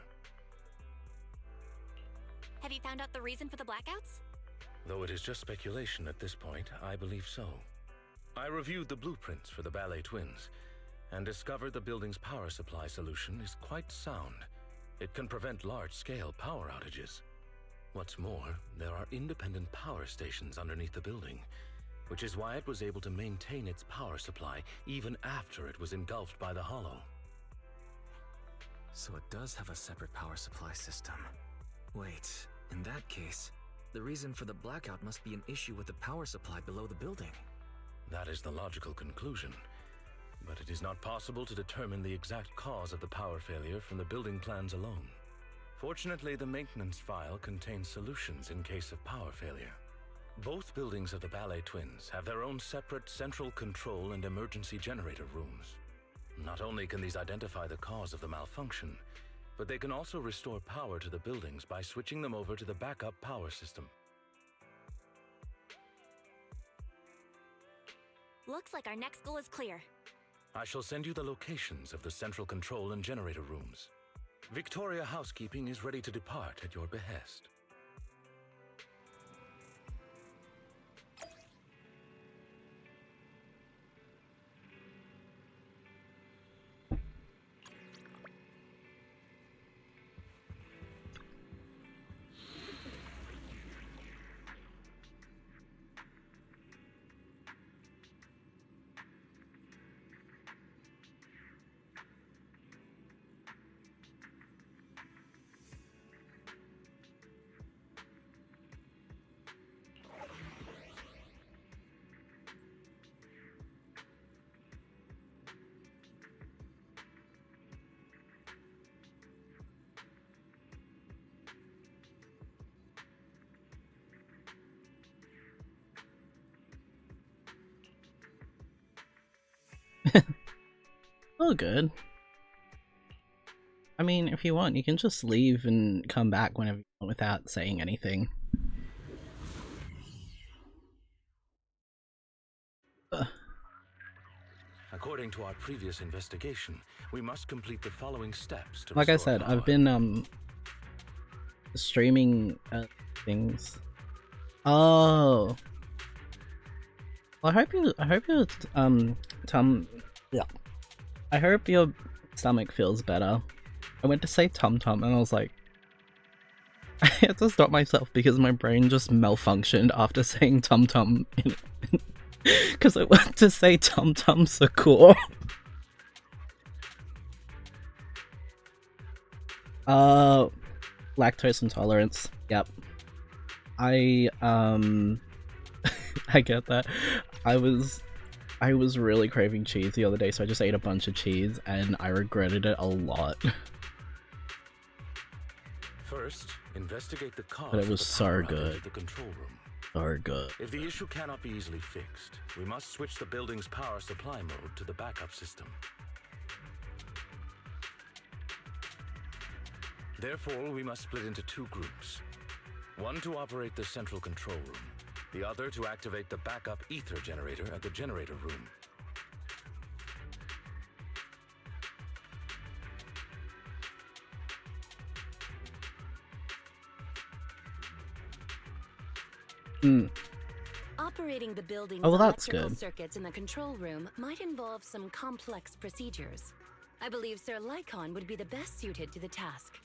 S11: Have you found out the reason for the blackouts?
S15: Though it is just speculation at this point, I believe so. I reviewed the blueprints for the ballet twins, and discovered the building's power supply solution is quite sound. It can prevent large-scale power outages. What's more, there are independent power stations underneath the building, which is why it was able to maintain its power supply even after it was engulfed by the Hollow.
S8: So it does have a separate power supply system. Wait, in that case, the reason for the blackout must be an issue with the power supply below the building.
S15: That is the logical conclusion, but it is not possible to determine the exact cause of the power failure from the building plans alone. Fortunately, the maintenance file contains solutions in case of power failure. Both buildings of the ballet twins have their own separate central control and emergency generator rooms. Not only can these identify the cause of the malfunction, but they can also restore power to the buildings by switching them over to the backup power system.
S11: Looks like our next goal is clear.
S15: I shall send you the locations of the central control and generator rooms. Victoria Housekeeping is ready to depart at your behest.
S1: Oh, good. I mean, if you want, you can just leave and come back whenever you want without saying anything.
S15: According to our previous investigation, we must complete the following steps to
S1: Like I
S15: restore
S1: said,
S15: power.
S1: I've been streaming things. Oh. Well, I hope your yeah. I hope your stomach feels better. I went to say tum-tum and I was like, I had to stop myself because my brain just malfunctioned after saying tum-tum because I went to say tum-tum Sakura. Lactose intolerance. Yep. I get that. I was really craving cheese the other day, so I just ate a bunch of cheese and I regretted it a lot.
S15: First, investigate the cause
S1: But it
S15: of
S1: was
S15: the
S1: so
S15: power outage
S1: good.
S15: at the control room.
S1: So good.
S15: If the issue cannot be easily fixed, we must switch the building's power supply mode to the backup system. Therefore, we must split into two groups. One to operate the central control room, the other to activate the backup ether generator at the generator room.
S16: Operating the building's
S1: Oh, well, that's
S16: electrical
S1: good.
S16: circuits in the control room might involve some complex procedures. I believe Sir Lycon would be the best suited to the task.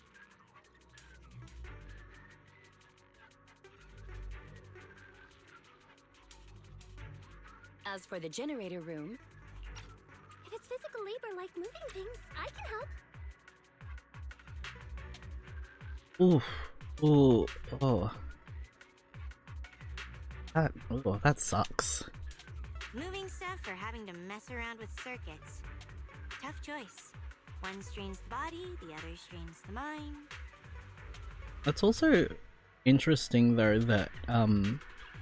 S16: As for the generator room,
S3: If it's physical labor like moving things, I can help.
S1: Oof. Ooh. Oh. That sucks.
S19: Moving stuff or having to mess around with circuits. Tough choice. One strains the body, the other strains the mind.
S1: It's also interesting though that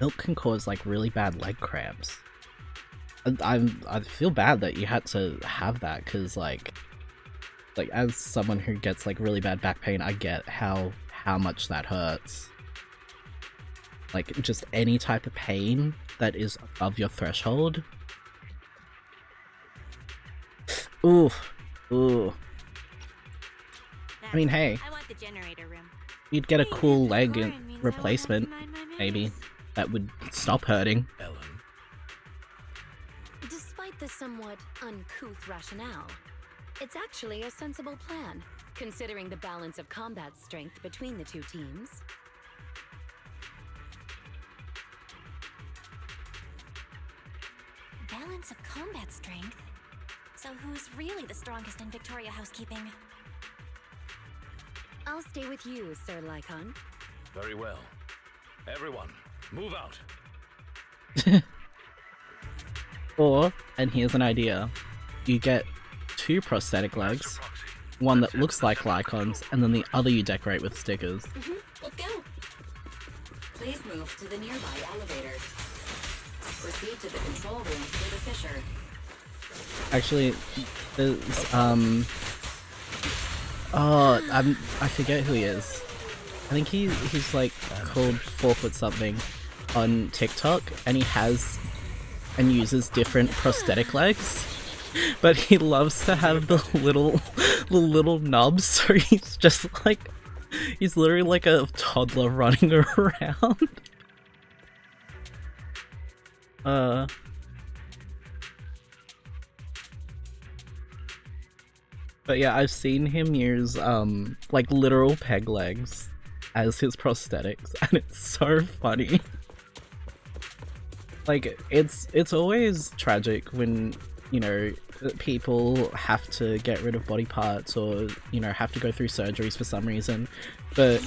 S1: milk can cause like really bad leg cramps. I feel bad that you had to have that because like as someone who gets like really bad back pain, I get how much that hurts. Like just any type of pain that is above your threshold. Ooh. Ooh. I mean, hey,
S19: I want the generator room.
S1: you'd get a cool leg replacement, maybe, that would stop hurting.
S16: despite the somewhat uncouth rationale, it's actually a sensible plan, considering the balance of combat strength between the two teams.
S11: Balance of combat strength? So who's really the strongest in Victoria housekeeping?
S16: I'll stay with you, Sir Lycon.
S15: Very well. Everyone, move out.
S1: Or, and here's an idea, you get 2 prosthetic legs, one that looks like Lycon's, and then the other you decorate with stickers.
S10: Let's go. Please move to the nearby elevator. Proceed to the control room through the fissure.
S1: Actually, there's, I forget who he is. I think he's like called 4foot something on TikTok, and he has and uses different prosthetic legs, but he loves to have the little nubs, so he's just like, he's literally like a toddler running around. But yeah, I've seen him use like literal peg legs as his prosthetics, and it's so funny. Like, it's always tragic when, you know, people have to get rid of body parts or, you know, have to go through surgeries for some reason, but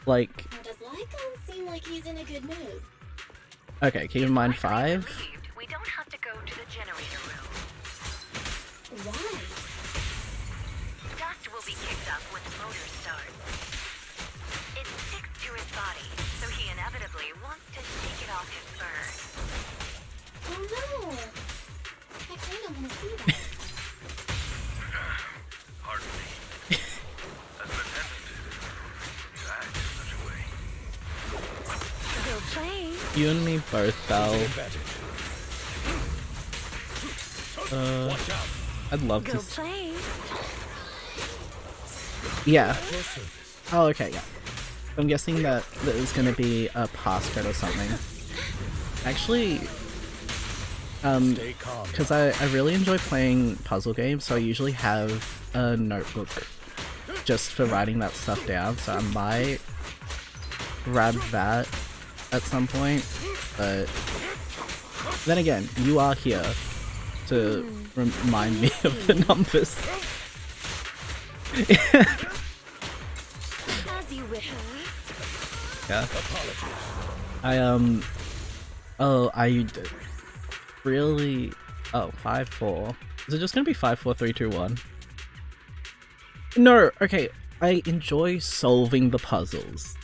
S1: like,
S11: Does Lycon seem like he's in a good mood?
S1: okay, keep in mind 5.
S13: We don't have to go to the generator room.
S11: Why?
S13: Dust will be kicked up when the motor starts. It sticks to his body, so he inevitably wants to take it off his fur.
S11: Oh no! I kinda wanna see that.
S2: Pardon me. As an attendant, you act in such a way.
S16: Go play.
S1: You and me both, Belle. I'd love
S16: Go
S1: to.
S16: play.
S1: Yeah. Oh, okay, yeah. I'm guessing that there's gonna be a passcode or something. Actually, because I really enjoy playing puzzle games, so I usually have a notebook just for writing that stuff down, so I might grab that at some point, but then again, you are here to remind me of the numbers.
S16: As you wish.
S1: Yeah. I really... Oh, 5-4. Is it just gonna be 5, 4, 3, 2, 1? No, okay, I enjoy solving the puzzles.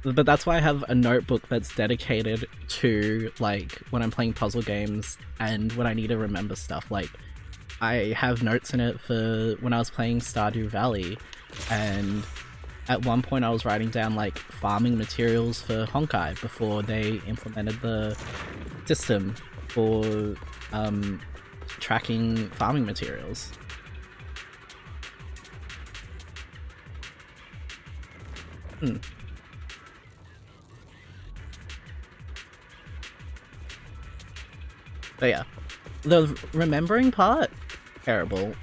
S1: But that's why I have a notebook that's dedicated to, like, when I'm playing puzzle games and when I need to remember stuff. Like, I have notes in it for when I was playing Stardew Valley, and at one point I was writing down, like, farming materials for Honkai before they implemented the system for tracking farming materials. But yeah, the remembering part, terrible,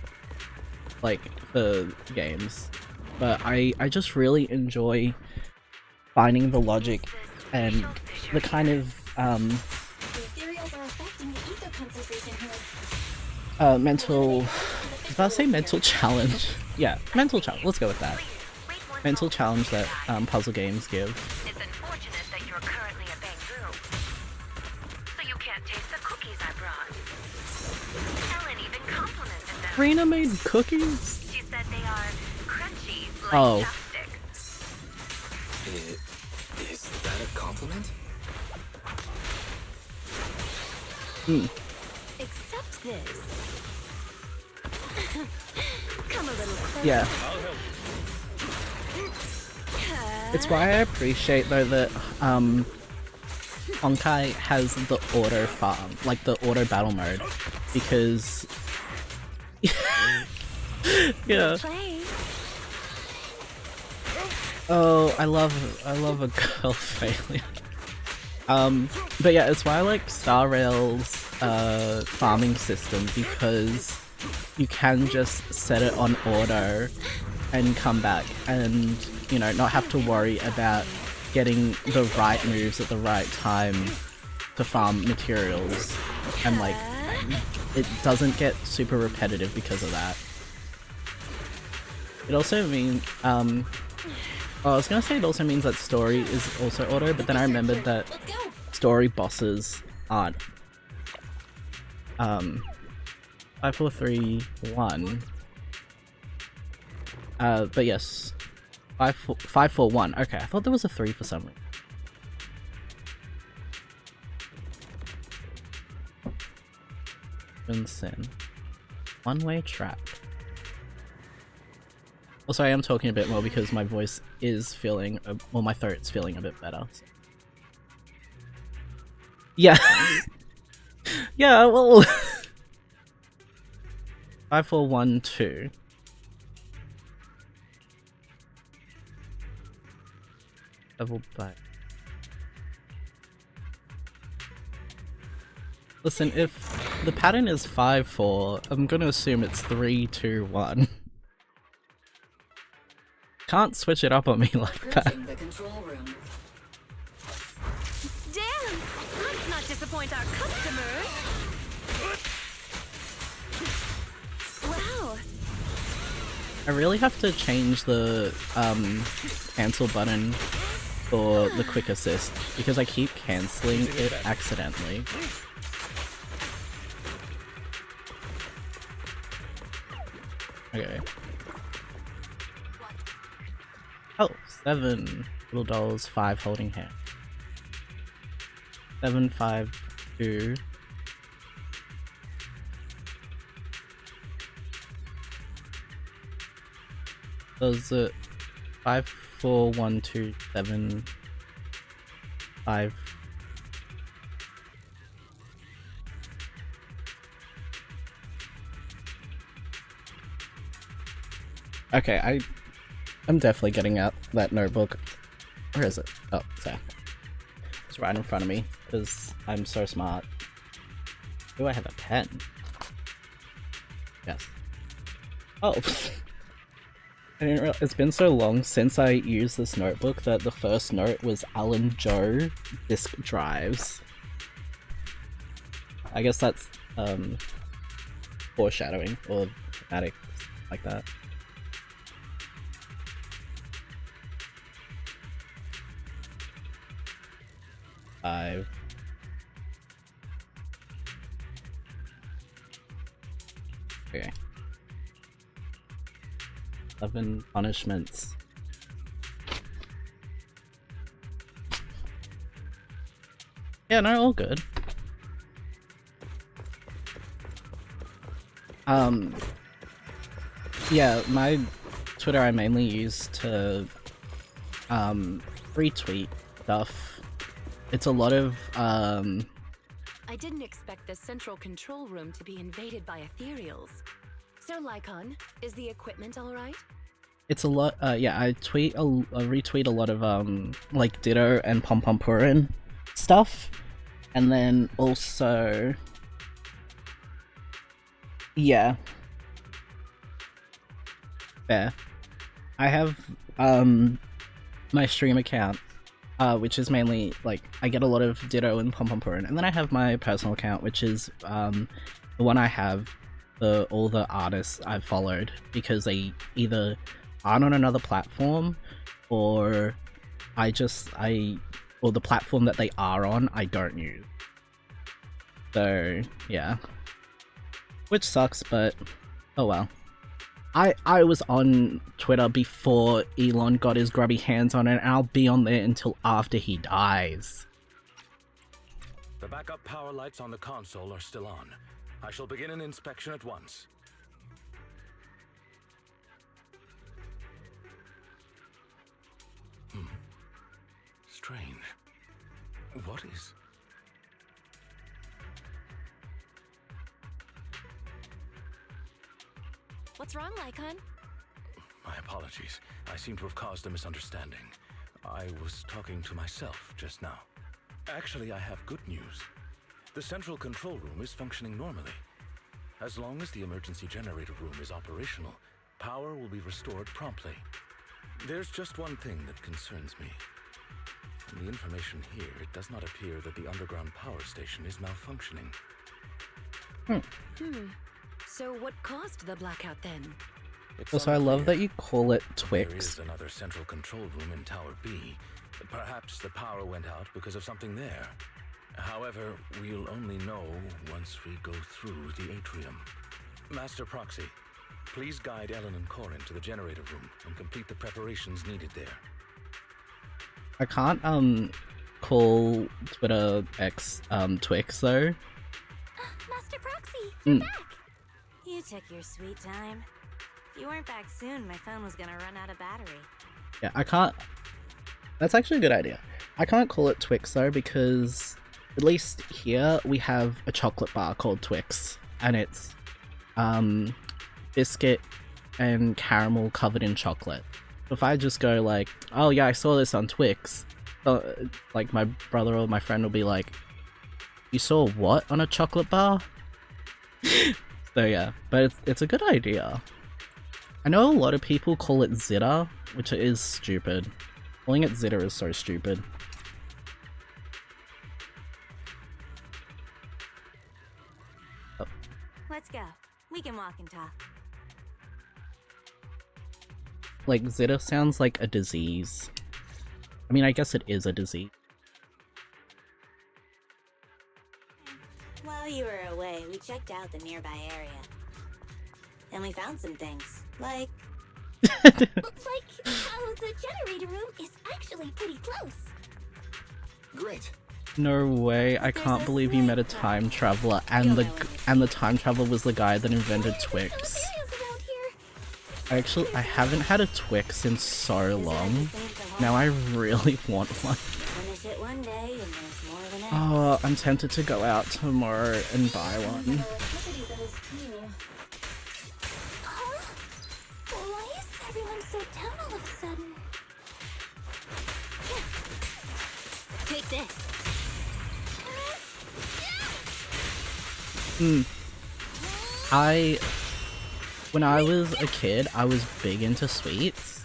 S1: like, for games, but I just really enjoy finding the logic and the kind of,
S11: The ethereals are
S1: mental. I was about to say mental challenge. Yeah, mental challenge. Let's go with that. Mental challenge that puzzle games give.
S13: It's unfortunate that you're currently a Bangu, so you can't taste the cookies I brought. Ellen even complimented them.
S1: Rena made cookies?
S13: She said they are crunchy like
S1: Oh.
S13: chopstick.
S8: Is that a compliment?
S1: Hmm.
S12: Except this. Come a little closer.
S1: Yeah. It's why I appreciate though that Honkai has the auto farm, like the auto battle mode, because yeah. Oh, I love a girl failure. But yeah, it's why I like Star Rail's farming system, because you can just set it on auto and come back and, you know, not have to worry about getting the right moves at the right time to farm materials, and like it doesn't get super repetitive because of that. It also means I was gonna say it also means that story is also auto, but then I remembered that story bosses aren't. 5, 4, 3, 1. But yes, 5, 4, 1. Okay, I thought there was a 3 for some reason. Vincent. One-way trap. Also, I am talking a bit more because my voice is feeling, well, my throat's feeling a bit better. So. Yeah. Yeah, well. 5, 4, 1, 2. Double back. Listen, if the pattern is 5, 4, I'm gonna assume it's 3, 2, 1. Can't switch it up on me like that.
S10: The control room.
S11: Damn! Let's not disappoint our customers! Wow!
S1: I really have to change the cancel button for the quick assist because I keep cancelling it accidentally. Okay. Oh, 7 little dolls, 5 holding hand. 7, 5, 2. Those 5, 4, 1, 2, 7, 5. Okay, I'm definitely getting out that notebook. Where is it? Oh, it's there. It's right in front of me, because I'm so smart. Do I have a pen? Yes. Oh! I didn't realize, it's been so long since I used this notebook that the first note was Alan Joe disk drives. I guess that's, foreshadowing, or thematic, like that. Five. Okay. 11 punishments. Yeah, no, all good. Yeah, my Twitter I mainly use to retweet stuff. It's a lot of
S9: I didn't expect the central control room to be invaded by ethereals. So, Lycon, is the equipment alright?
S1: it's a lot, yeah, I retweet a lot of, like, Ditto and Pom Pom Purin stuff, and then also, yeah, fair. I have, my stream account, which is mainly, like, I get a lot of Ditto and Pom Pom Purin, and then I have my personal account, which is, the one I have, all the artists I've followed because they either aren't on another platform or or the platform that they are on I don't use. So yeah. Which sucks, but oh well. I was on Twitter before Elon got his grubby hands on it, and I'll be on there until after he dies.
S15: The backup power lights on the console are still on. I shall begin an inspection at once. Strange. What is...
S11: What's wrong, Lycon?
S15: My apologies. I seem to have caused a misunderstanding. I was talking to myself just now. Actually, I have good news. The central control room is functioning normally. As long as the emergency generator room is operational, power will be restored promptly. There's just one thing that concerns me. From the information here, it does not appear that the underground power station is malfunctioning.
S16: So what caused the blackout then?
S1: Also, I love that you call it Twix.
S15: There is another central control room in Tower B. Perhaps the power went out because of something there. However, we'll only know once we go through the atrium. Master Proxy, please guide Ellen and Corin to the generator room and complete the preparations needed there.
S1: I can't call Twitter X Twix though.
S19: Master Proxy, you're back. You took your sweet time. If you weren't back soon, my phone was gonna run out of battery.
S1: Yeah, I can't. That's actually a good idea. I can't call it Twix though because at least here we have a chocolate bar called Twix, and it's biscuit and caramel covered in chocolate. If I just go like, oh yeah, I saw this on Twix, like my brother or my friend will be like, you saw what on a chocolate bar? So yeah, but it's a good idea. I know a lot of people call it Zitter, which is stupid. Calling it Zitter is so stupid.
S19: Oh. Let's go. We can walk and talk.
S1: Like, Zitter sounds like a disease. I mean, I guess it is a disease.
S19: While you were away, we checked out the nearby area. And we found some things, like
S11: Like how the generator room is actually pretty close.
S14: Great.
S1: No way, I can't believe you met a time traveler and the time traveler was the guy that invented Twix. I haven't had a Twix in so long. Now I really want one.
S19: finish it one day and there's more than
S1: Oh, I'm tempted to go out tomorrow and buy one.
S11: Why is everyone so down all of a sudden? Take this.
S1: When I was a kid, I was big into sweets.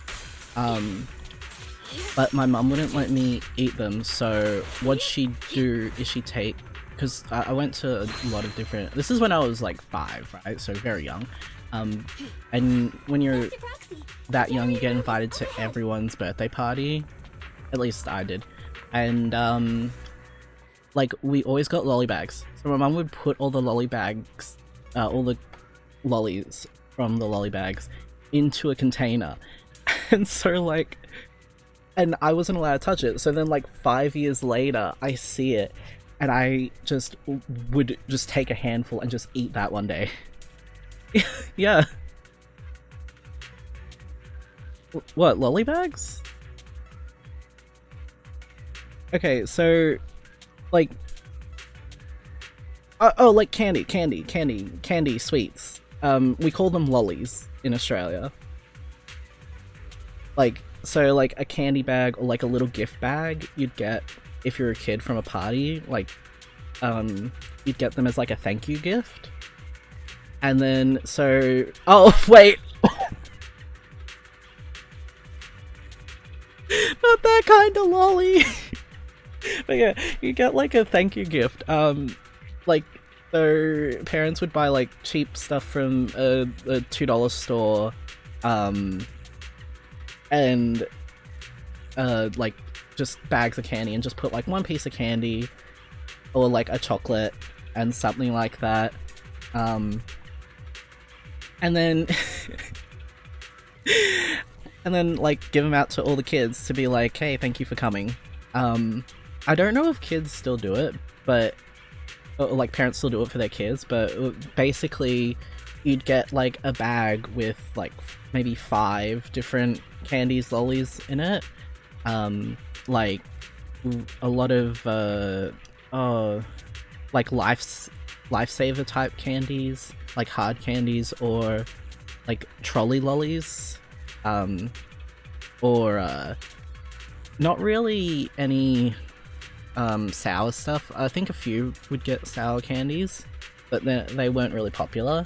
S1: But my mum wouldn't let me eat them, so what she'd do is she'd take, because I went to a lot of different, this is when I was like 5, right, so very young, and when you're that young you get invited to everyone's birthday party, at least I did, and like we always got lolly bags, so my mum would put all the lolly bags, all the lollies from the lolly bags into a container, and so like, and I wasn't allowed to touch it, so then like 5 years later I see it and I just would just take a handful and just eat that one day. Yeah. What, lolly bags? Okay, so like oh, like candy sweets. We call them lollies in Australia. Like, so like a candy bag or like a little gift bag you'd get if you're a kid from a party, like you'd get them as like a thank you gift. And then so oh wait, not that kind of lolly. But yeah, you get like a thank you gift, like So parents would buy like cheap stuff from a $2 store, and like just bags of candy, and just put like one piece of candy or like a chocolate and something like that, and then and then like give them out to all the kids to be like, hey, thank you for coming. I don't know if kids still do it, but or, like parents still do it for their kids, but basically you'd get like a bag with like maybe 5 different candies, lollies in it, like a lot of like lifesaver type candies, like hard candies, or like trolley lollies, or not really any sour stuff. I think a few would get sour candies, but they weren't really popular.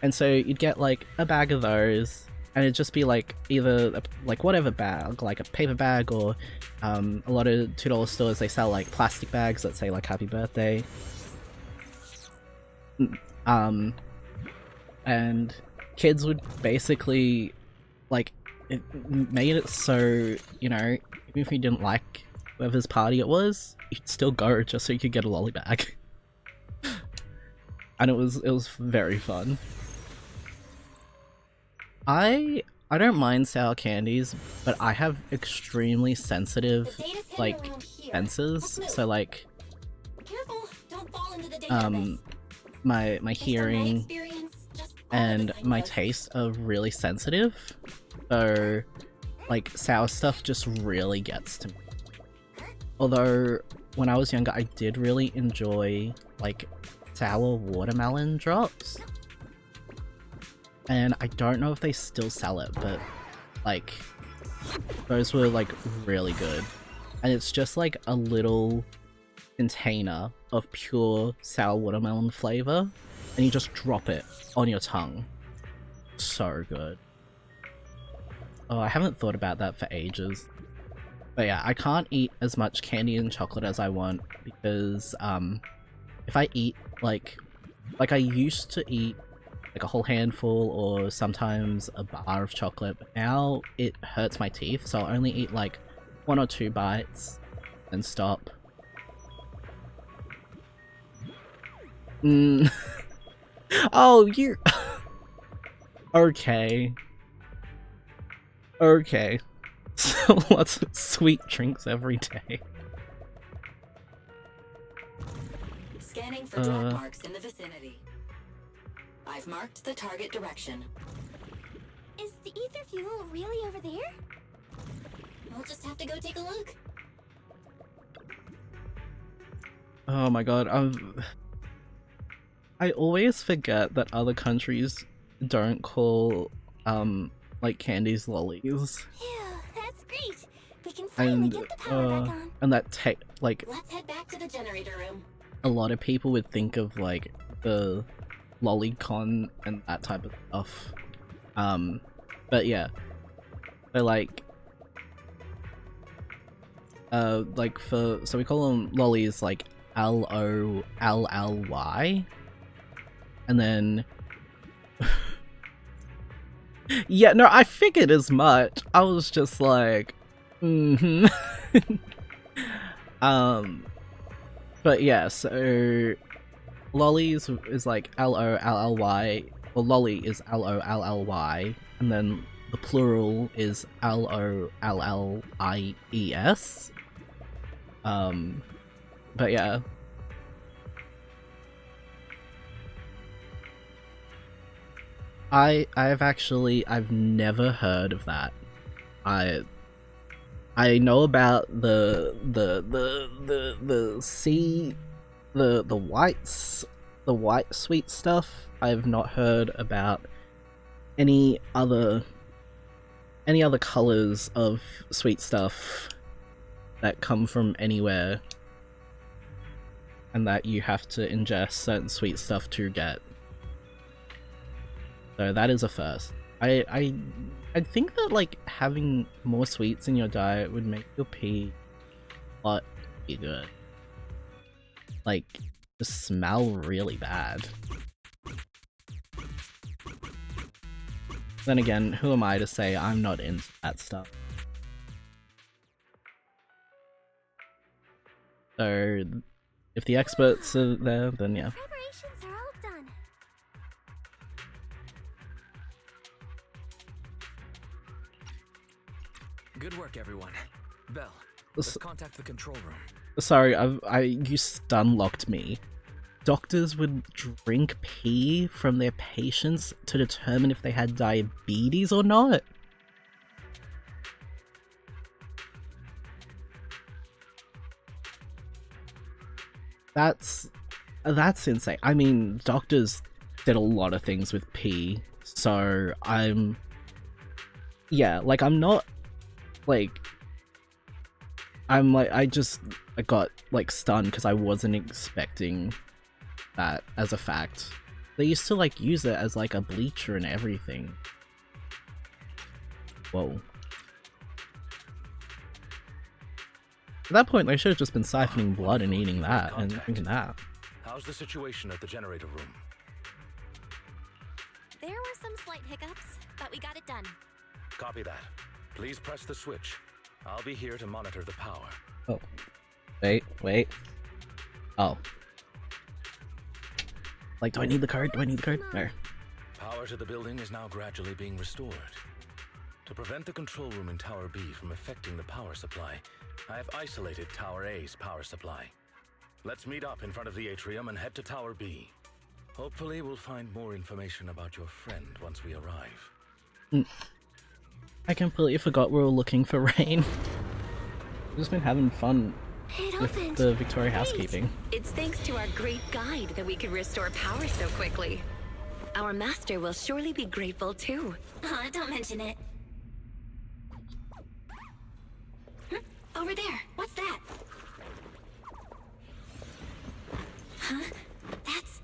S1: And so you'd get like a bag of those, and it'd just be like either like whatever bag, like a paper bag, or a lot of $2 stores, they sell like plastic bags that say like happy birthday. And kids would basically like, it made it so, you know, even if you didn't like whoever's party it was, you'd still go just so you could get a lolly bag. And it was very fun. I don't mind sour candies, but I have extremely sensitive like senses, so like my hearing and my taste are really sensitive, so like sour stuff just really gets to me. Although when I was younger I did really enjoy like sour watermelon drops, and I don't know if they still sell it, but like those were like really good. And it's just like a little container of pure sour watermelon flavor, and you just drop it on your tongue. So good. Oh, I haven't thought about that for ages. But yeah, I can't eat as much candy and chocolate as I want, because if I eat like I used to eat like a whole handful or sometimes a bar of chocolate, but now it hurts my teeth, so I'll only eat like 1 or 2 bites and stop. Oh, you... Okay. Okay. So lots of sweet drinks every day.
S10: Scanning for drag marks in the vicinity. I've marked the target direction.
S11: Is the ether fuel really over there?
S10: We'll just have to go take a look.
S1: Oh my god, I always forget that other countries don't call like candies lollies.
S11: Phew, that's great. We can finally get the power back on.
S1: And that like
S10: Let's head back to the generator room.
S1: a lot of people would think of like the lolicon and that type of stuff. But yeah. So like so we call them lollies, like LOLLY. And then yeah, no, I figured as much. I was just like, but yeah, so lollies is like LOLLY, or lolly is LOLLY, and then the plural is LOLLIES. But yeah. I've never heard of that. I know about the white sweet stuff. I've not heard about any other colors of sweet stuff that come from anywhere, and that you have to ingest certain sweet stuff to get. So that is a first. I think that like having more sweets in your diet would make your pee a lot bigger. Like just smell really bad. Then again, who am I to say I'm not into that stuff? So, if the experts are there, then yeah.
S3: Preparations are all done.
S8: Good work, everyone. Belle, let's contact the control room.
S1: Sorry, you stun locked me. Doctors would drink pee from their patients to determine if they had diabetes or not? That's insane. I mean, doctors did a lot of things with pee, so yeah, like I'm not like I got like stunned because I wasn't expecting that as a fact. They used to like use it as like a bleacher and everything. Whoa. At that point, they should have just been siphoning blood and eating that and drinking that.
S15: How's the situation at the generator room?
S11: There were some slight hiccups, but we got it done.
S15: Copy that. Please press the switch. I'll be here to monitor the power.
S1: Oh. Wait. Oh. Like, do I need the card? Do I need the card? There.
S15: Power to the building is now gradually being restored. To prevent the control room in Tower B from affecting the power supply, I have isolated Tower A's power supply. Let's meet up in front of the atrium and head to Tower B. Hopefully we'll find more information about your friend once we arrive.
S1: I completely forgot we were looking for rain. We've just been having fun with the Victoria housekeeping.
S16: It's thanks to our great guide that we could restore power so quickly. Our master will surely be grateful too.
S11: Don't mention it. Over there. What's that? Huh? That's...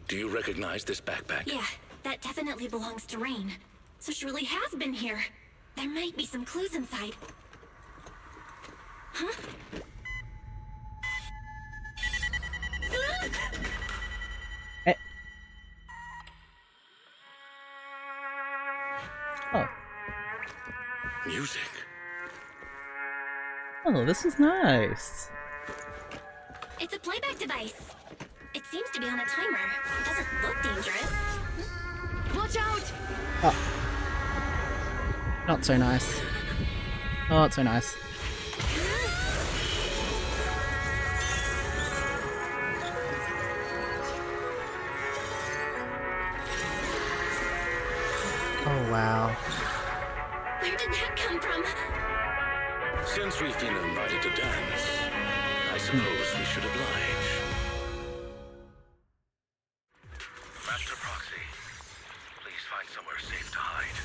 S15: Do you recognize this backpack?
S11: Yeah, that definitely belongs to Rain. So she really has been here. There might be some clues inside. Huh?
S1: Oh.
S15: Music.
S1: Oh, this is nice.
S11: It's a playback device. It seems to be on a timer. It doesn't look dangerous. Watch out!
S1: Oh. Not so nice. Not so nice. Oh wow.
S11: Where did that come from?
S15: Since we've been invited to dance, I suppose we should oblige. Master Proxy, please find somewhere safe to hide.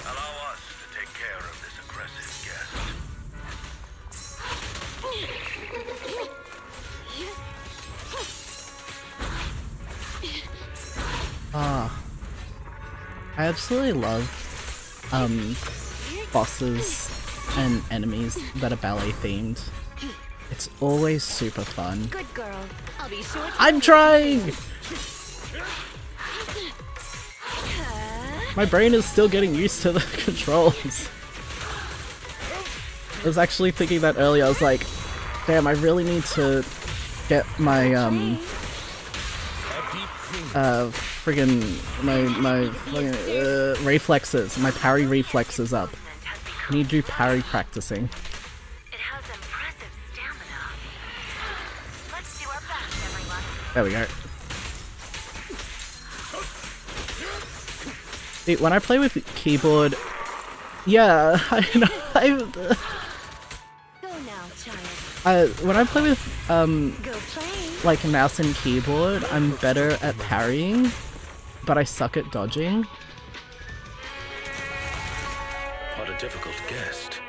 S15: Allow us to take care of this aggressive guest.
S1: I absolutely love bosses and enemies that are ballet themed. It's always super fun.
S16: Good girl. I'll be sure to...
S1: I'm trying! My brain is still getting used to the controls. I was actually thinking that earlier. I was like, damn, I really need to get my reflexes, my parry reflexes up. I need to do parry practicing.
S13: It has impressive stamina. Let's do our best, everyone.
S1: There we go. See, when I play with keyboard, yeah, I know.
S16: Go now, child.
S1: When I play with like mouse and keyboard, I'm better at parrying, but I suck at dodging.
S15: What a difficult guest.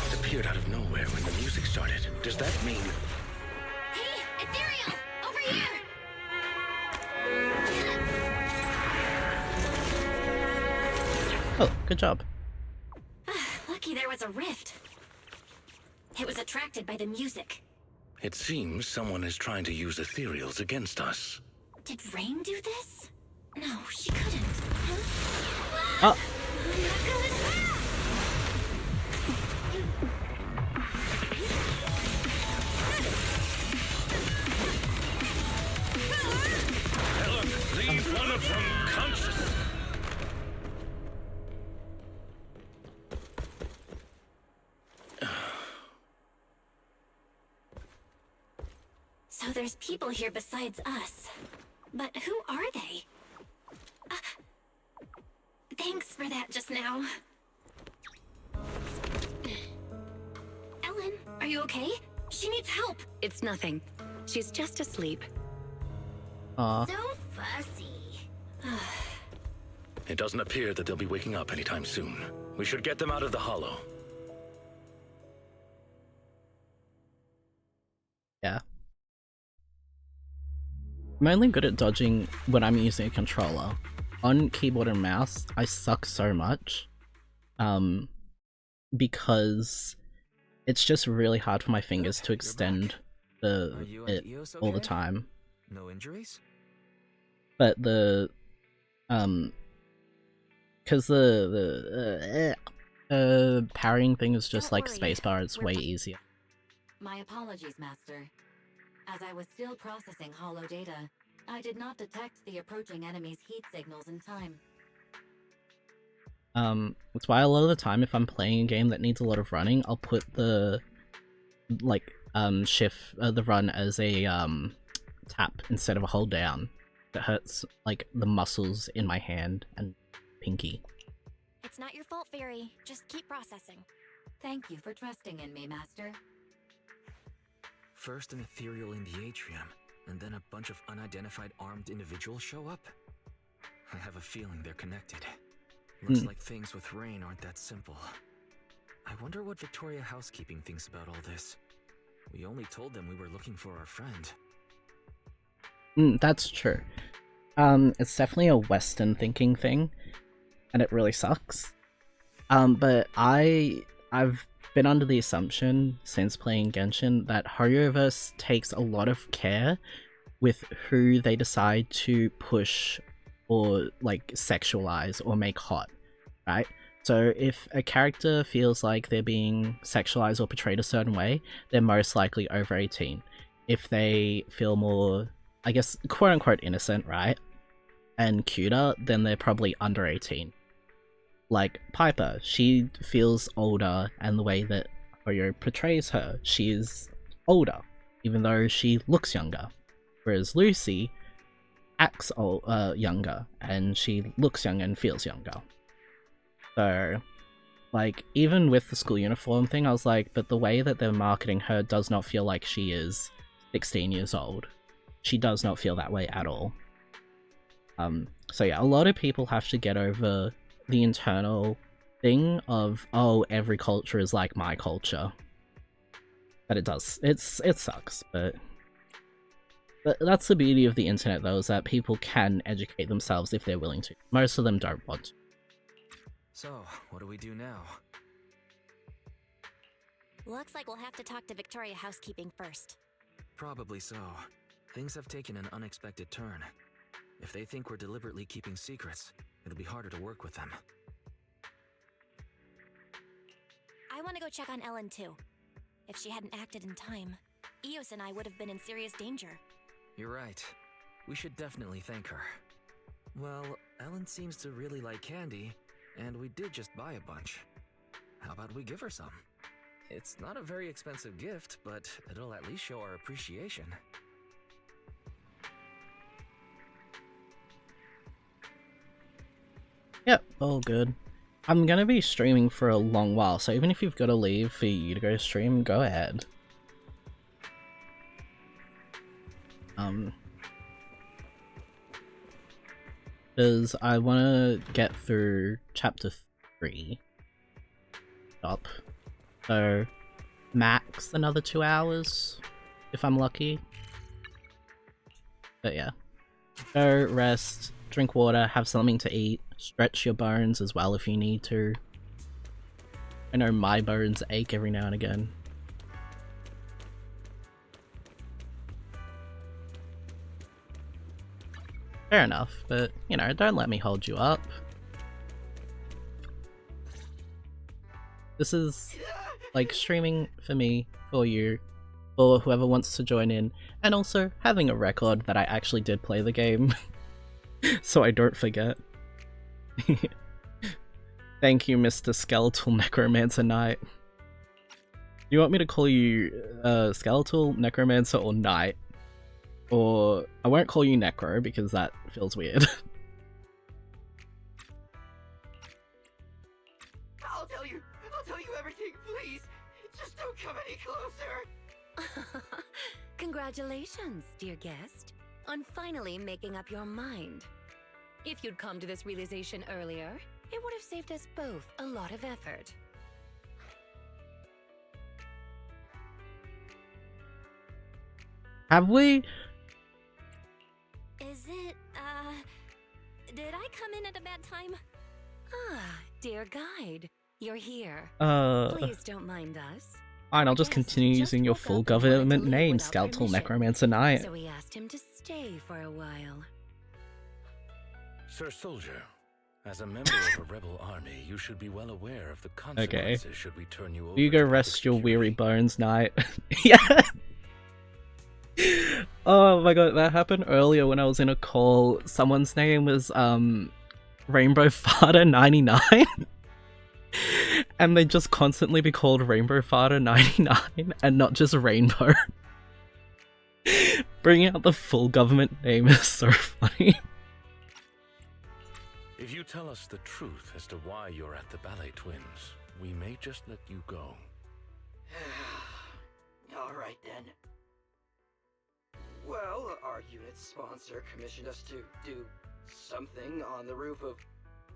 S15: It appeared out of nowhere when the music started. Does that mean...
S11: Hey, Ethereal! Over here!
S1: Oh, good job.
S11: Lucky there was a rift. It was attracted by the music.
S15: It seems someone is trying to use ethereals against us.
S11: Did Rain do this? No, she couldn't.
S1: Oh.
S15: Helen, leave one of them conscious.
S11: So there's people here besides us. But who are they? Thanks for that just now. Ellen, are you okay? She needs help.
S16: It's nothing. She's just asleep.
S1: Aw.
S11: So fussy.
S15: It doesn't appear that they'll be waking up anytime soon. We should get them out of the hollow.
S1: Yeah. I'm only good at dodging when I'm using a controller. On keyboard and mouse, I suck so much. Because it's just really hard for my fingers to extend it all the time.
S8: No injuries?
S1: But because the parrying thing is just like spacebar, it's way easier.
S10: My apologies, Master. As I was still processing hollow data, I did not detect the approaching enemy's heat signals in time.
S1: That's why a lot of the time if I'm playing a game that needs a lot of running, I'll put the shift the run as a tap instead of a hold down. It hurts like the muscles in my hand and pinky.
S11: It's not your fault, Fairy. Just keep processing.
S10: Thank you for trusting in me, Master.
S8: First an ethereal in the atrium, and then a bunch of unidentified armed individuals show up? I have a feeling they're connected. Looks like things with Rain aren't that simple. I wonder what Victoria Housekeeping thinks about all this. We only told them we were looking for our friend.
S1: That's true. It's definitely a Western thinking thing, and it really sucks. But I've been under the assumption since playing Genshin that Horrorverse takes a lot of care with who they decide to push or like sexualize or make hot, right? So if a character feels like they're being sexualized or portrayed a certain way, they're most likely over 18. If they feel more, I guess, quote-unquote innocent, right, and cuter, then they're probably under 18. Like Piper, she feels older, and the way that Hoyo portrays her, she is older, even though she looks younger. Whereas Lucy acts younger, and she looks younger and feels younger. So, like, even with the school uniform thing, I was like, but the way that they're marketing her does not feel like she is 16 years old. She does not feel that way at all. So yeah, a lot of people have to get over the internal thing of, oh, every culture is like my culture. But it does. It sucks, but that's the beauty of the internet, though, is that people can educate themselves if they're willing to. Most of them don't want to.
S8: So, what do we do now?
S11: Looks like we'll have to talk to Victoria Housekeeping first.
S8: Probably so. Things have taken an unexpected turn. If they think we're deliberately keeping secrets, it'll be harder to work with them.
S11: I want to go check on Ellen, too. If she hadn't acted in time, Eos and I would have been in serious danger.
S8: You're right. We should definitely thank her. Well, Ellen seems to really like candy, and we did just buy a bunch. How about we give her some? It's not a very expensive gift, but it'll at least show our appreciation.
S1: Yep, all good. I'm gonna be streaming for a long while, so even if you've got to leave for you to go stream, go ahead. Because I want to get through chapter 3. Stop. So, max another 2 hours, if I'm lucky. But yeah. Go, rest, drink water, have something to eat, stretch your bones as well if you need to. I know my bones ache every now and again. Fair enough, but, you know, don't let me hold you up. This is, like, streaming for me, for you, for whoever wants to join in, and also having a record that I actually did play the game, so I don't forget. Thank you, Mr. Skeletal Necromancer Knight. You want me to call you Skeletal Necromancer or Knight? Or I won't call you Necro because that feels weird.
S14: I'll tell you everything, please. Just don't come any closer.
S16: Congratulations, dear guest, on finally making up your mind. If you'd come to this realization earlier, it would have saved us both a lot of effort.
S1: Have we?
S11: Is it, did I come in at a bad time?
S16: Ah, dear guide, you're here.
S1: Uh...
S16: Please don't mind us.
S1: Fine, I'll just continue using your full government name, Skeletal Necromancer Knight.
S16: So we asked him to stay for a while.
S15: Sir Soldier, as a member of a rebel army, you should be well aware of the consequences should we turn you over.
S1: You go rest your weary bones, Knight. Yeah! Oh my god, that happened earlier when I was in a call. Someone's name was, Rainbow Farter 99. And they'd just constantly be called Rainbow Farter 99 and not just Rainbow. Bringing out the full government name is so funny.
S15: If you tell us the truth as to why you're at the Ballet Twins, we may just let you go.
S14: Alright then. Well, our unit's sponsor commissioned us to do something on the roof of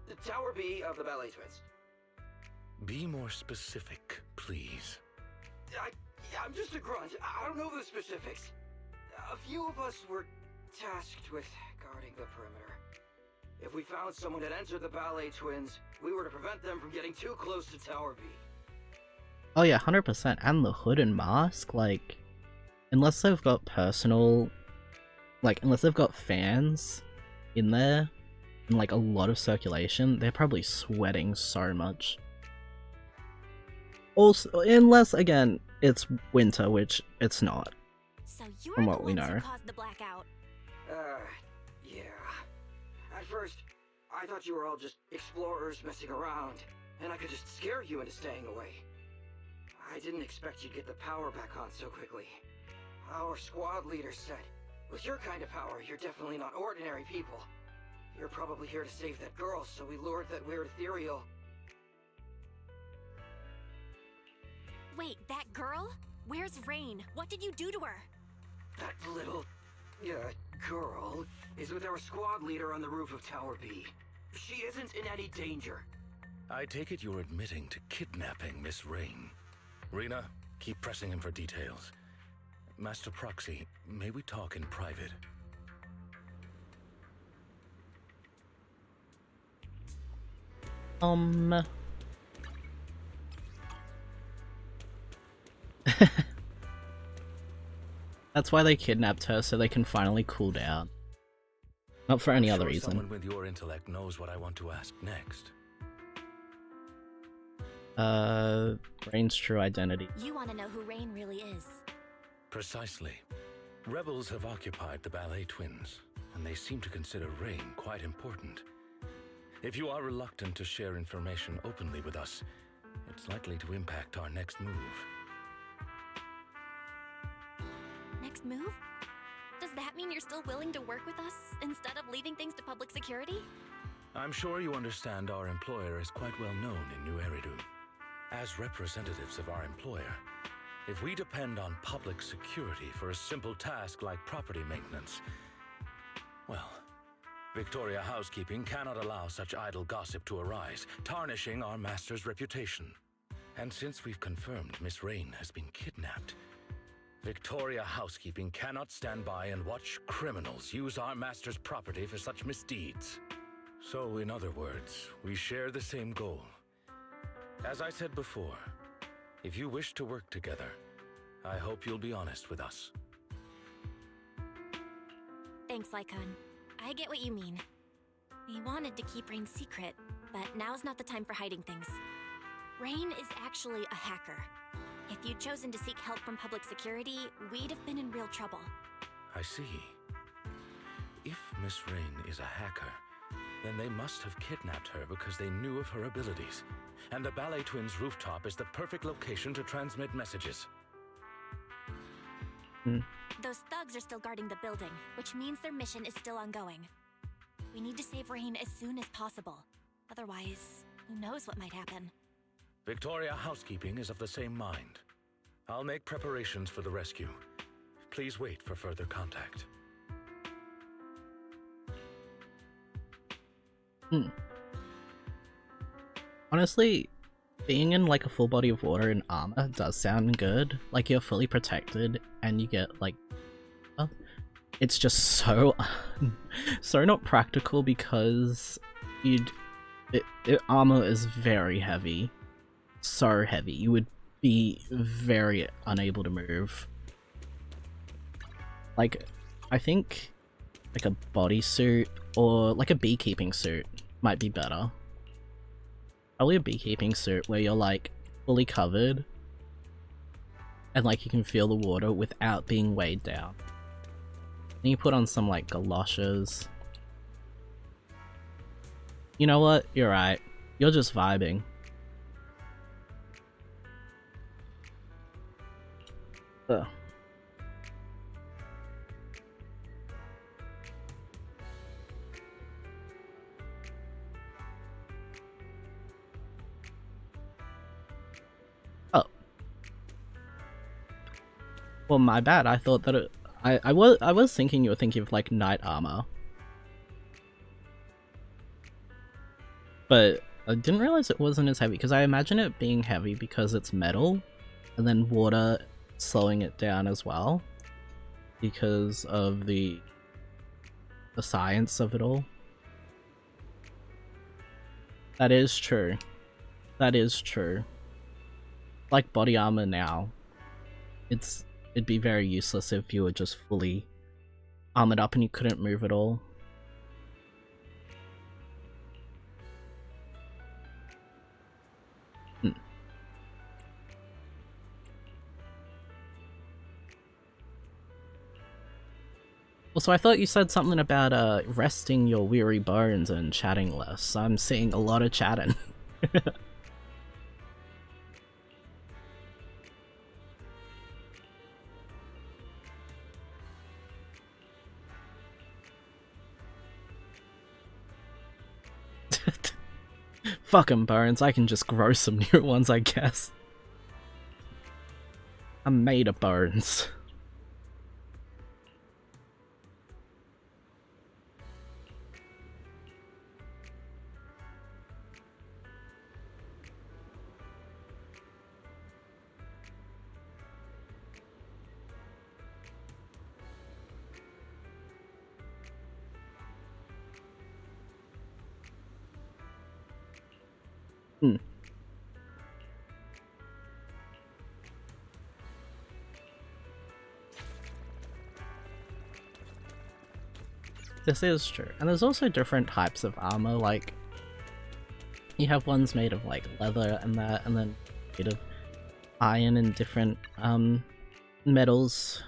S14: the Tower B of the Ballet Twins.
S15: Be more specific, please.
S14: I'm just a grunt. I don't know the specifics. A few of us were tasked with guarding the perimeter. If we found someone had entered the Ballet Twins, we were to prevent them from getting too close to Tower B.
S1: Oh yeah, 100%. And the hood and mask, like, unless they've got personal, like, unless they've got fans in there, and like a lot of circulation, they're probably sweating so much. Also, unless, again, it's winter, which it's not.
S11: So you're
S1: from
S11: the
S1: what we
S11: ones who
S1: know.
S11: caused the blackout.
S14: Yeah. At first, I thought you were all just explorers messing around, and I could just scare you into staying away. I didn't expect you'd get the power back on so quickly. Our squad leader said, with your kind of power, you're definitely not ordinary people. You're probably here to save that girl, so we lured that weird ethereal.
S11: Wait, that girl? Where's Rain? What did you do to her?
S14: That little, girl is with our squad leader on the roof of Tower B. She isn't in any danger.
S15: I take it you're admitting to kidnapping Miss Rain. Rena, keep pressing him for details. Master Proxy, may we talk in private?
S1: That's why they kidnapped her, so they can finally cool down. Not for any other reason.
S15: Someone with your intellect knows what I want to ask next.
S1: Rain's true identity.
S11: You want to know who Rain really is.
S15: Precisely. Rebels have occupied the Ballet Twins, and they seem to consider Rain quite important. If you are reluctant to share information openly with us, it's likely to impact our next move.
S11: Next move? Does that mean you're still willing to work with us instead of leaving things to public security?
S15: I'm sure you understand our employer is quite well known in New Eridu. As representatives of our employer, if we depend on public security for a simple task like property maintenance, well, Victoria Housekeeping cannot allow such idle gossip to arise, tarnishing our master's reputation. And since we've confirmed Miss Rain has been kidnapped, Victoria Housekeeping cannot stand by and watch criminals use our master's property for such misdeeds. So, in other words, we share the same goal. As I said before, if you wish to work together, I hope you'll be honest with us.
S11: Thanks, Lycon. I get what you mean. We wanted to keep Rain secret, but now's not the time for hiding things. Rain is actually a hacker. If you'd chosen to seek help from public security, we'd have been in real trouble.
S15: I see. If Miss Rain is a hacker, then they must have kidnapped her because they knew of her abilities. And the Ballet Twins rooftop is the perfect location to transmit messages.
S11: Those thugs are still guarding the building, which means their mission is still ongoing. We need to save Rain as soon as possible. Otherwise, who knows what might happen.
S15: Victoria Housekeeping is of the same mind. I'll make preparations for the rescue. Please wait for further contact.
S1: Honestly, being in like a full body of water and armor does sound good. Like you're fully protected and you get like, it's just so so not practical because armor is very heavy, so heavy. You would be very unable to move. Like, I think like a bodysuit or like a beekeeping suit might be better. Probably a beekeeping suit where you're like fully covered and like you can feel the water without being weighed down. Then you put on some like galoshes. You know what? You're right. You're just vibing. Ugh. Well, my bad. I thought that I was thinking you were thinking of like knight armor, but I didn't realize it wasn't as heavy because I imagine it being heavy because it's metal, and then water slowing it down as well because of the science of it all. That is true. That is true. Like body armor now, it'd be very useless if you were just fully armored up and you couldn't move at all. Also, I thought you said something about resting your weary bones and chatting less. I'm seeing a lot of chatting. Fuck 'em, bones. I can just grow some new ones, I guess. I'm made of bones. This is true. And there's also different types of armor, like you have ones made of like leather and that, and then made of iron and different metals.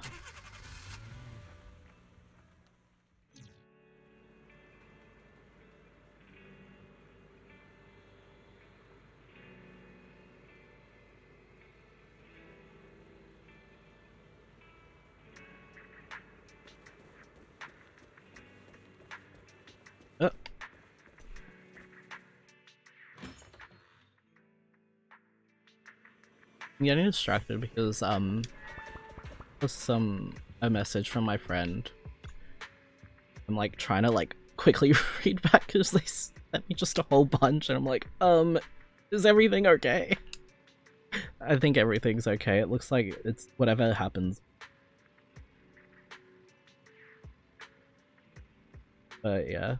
S1: I'm getting distracted because there's a message from my friend. I'm like trying to like quickly read back because they sent me just a whole bunch and I'm like, is everything okay? I think everything's okay. It looks like it's whatever happens. But yeah.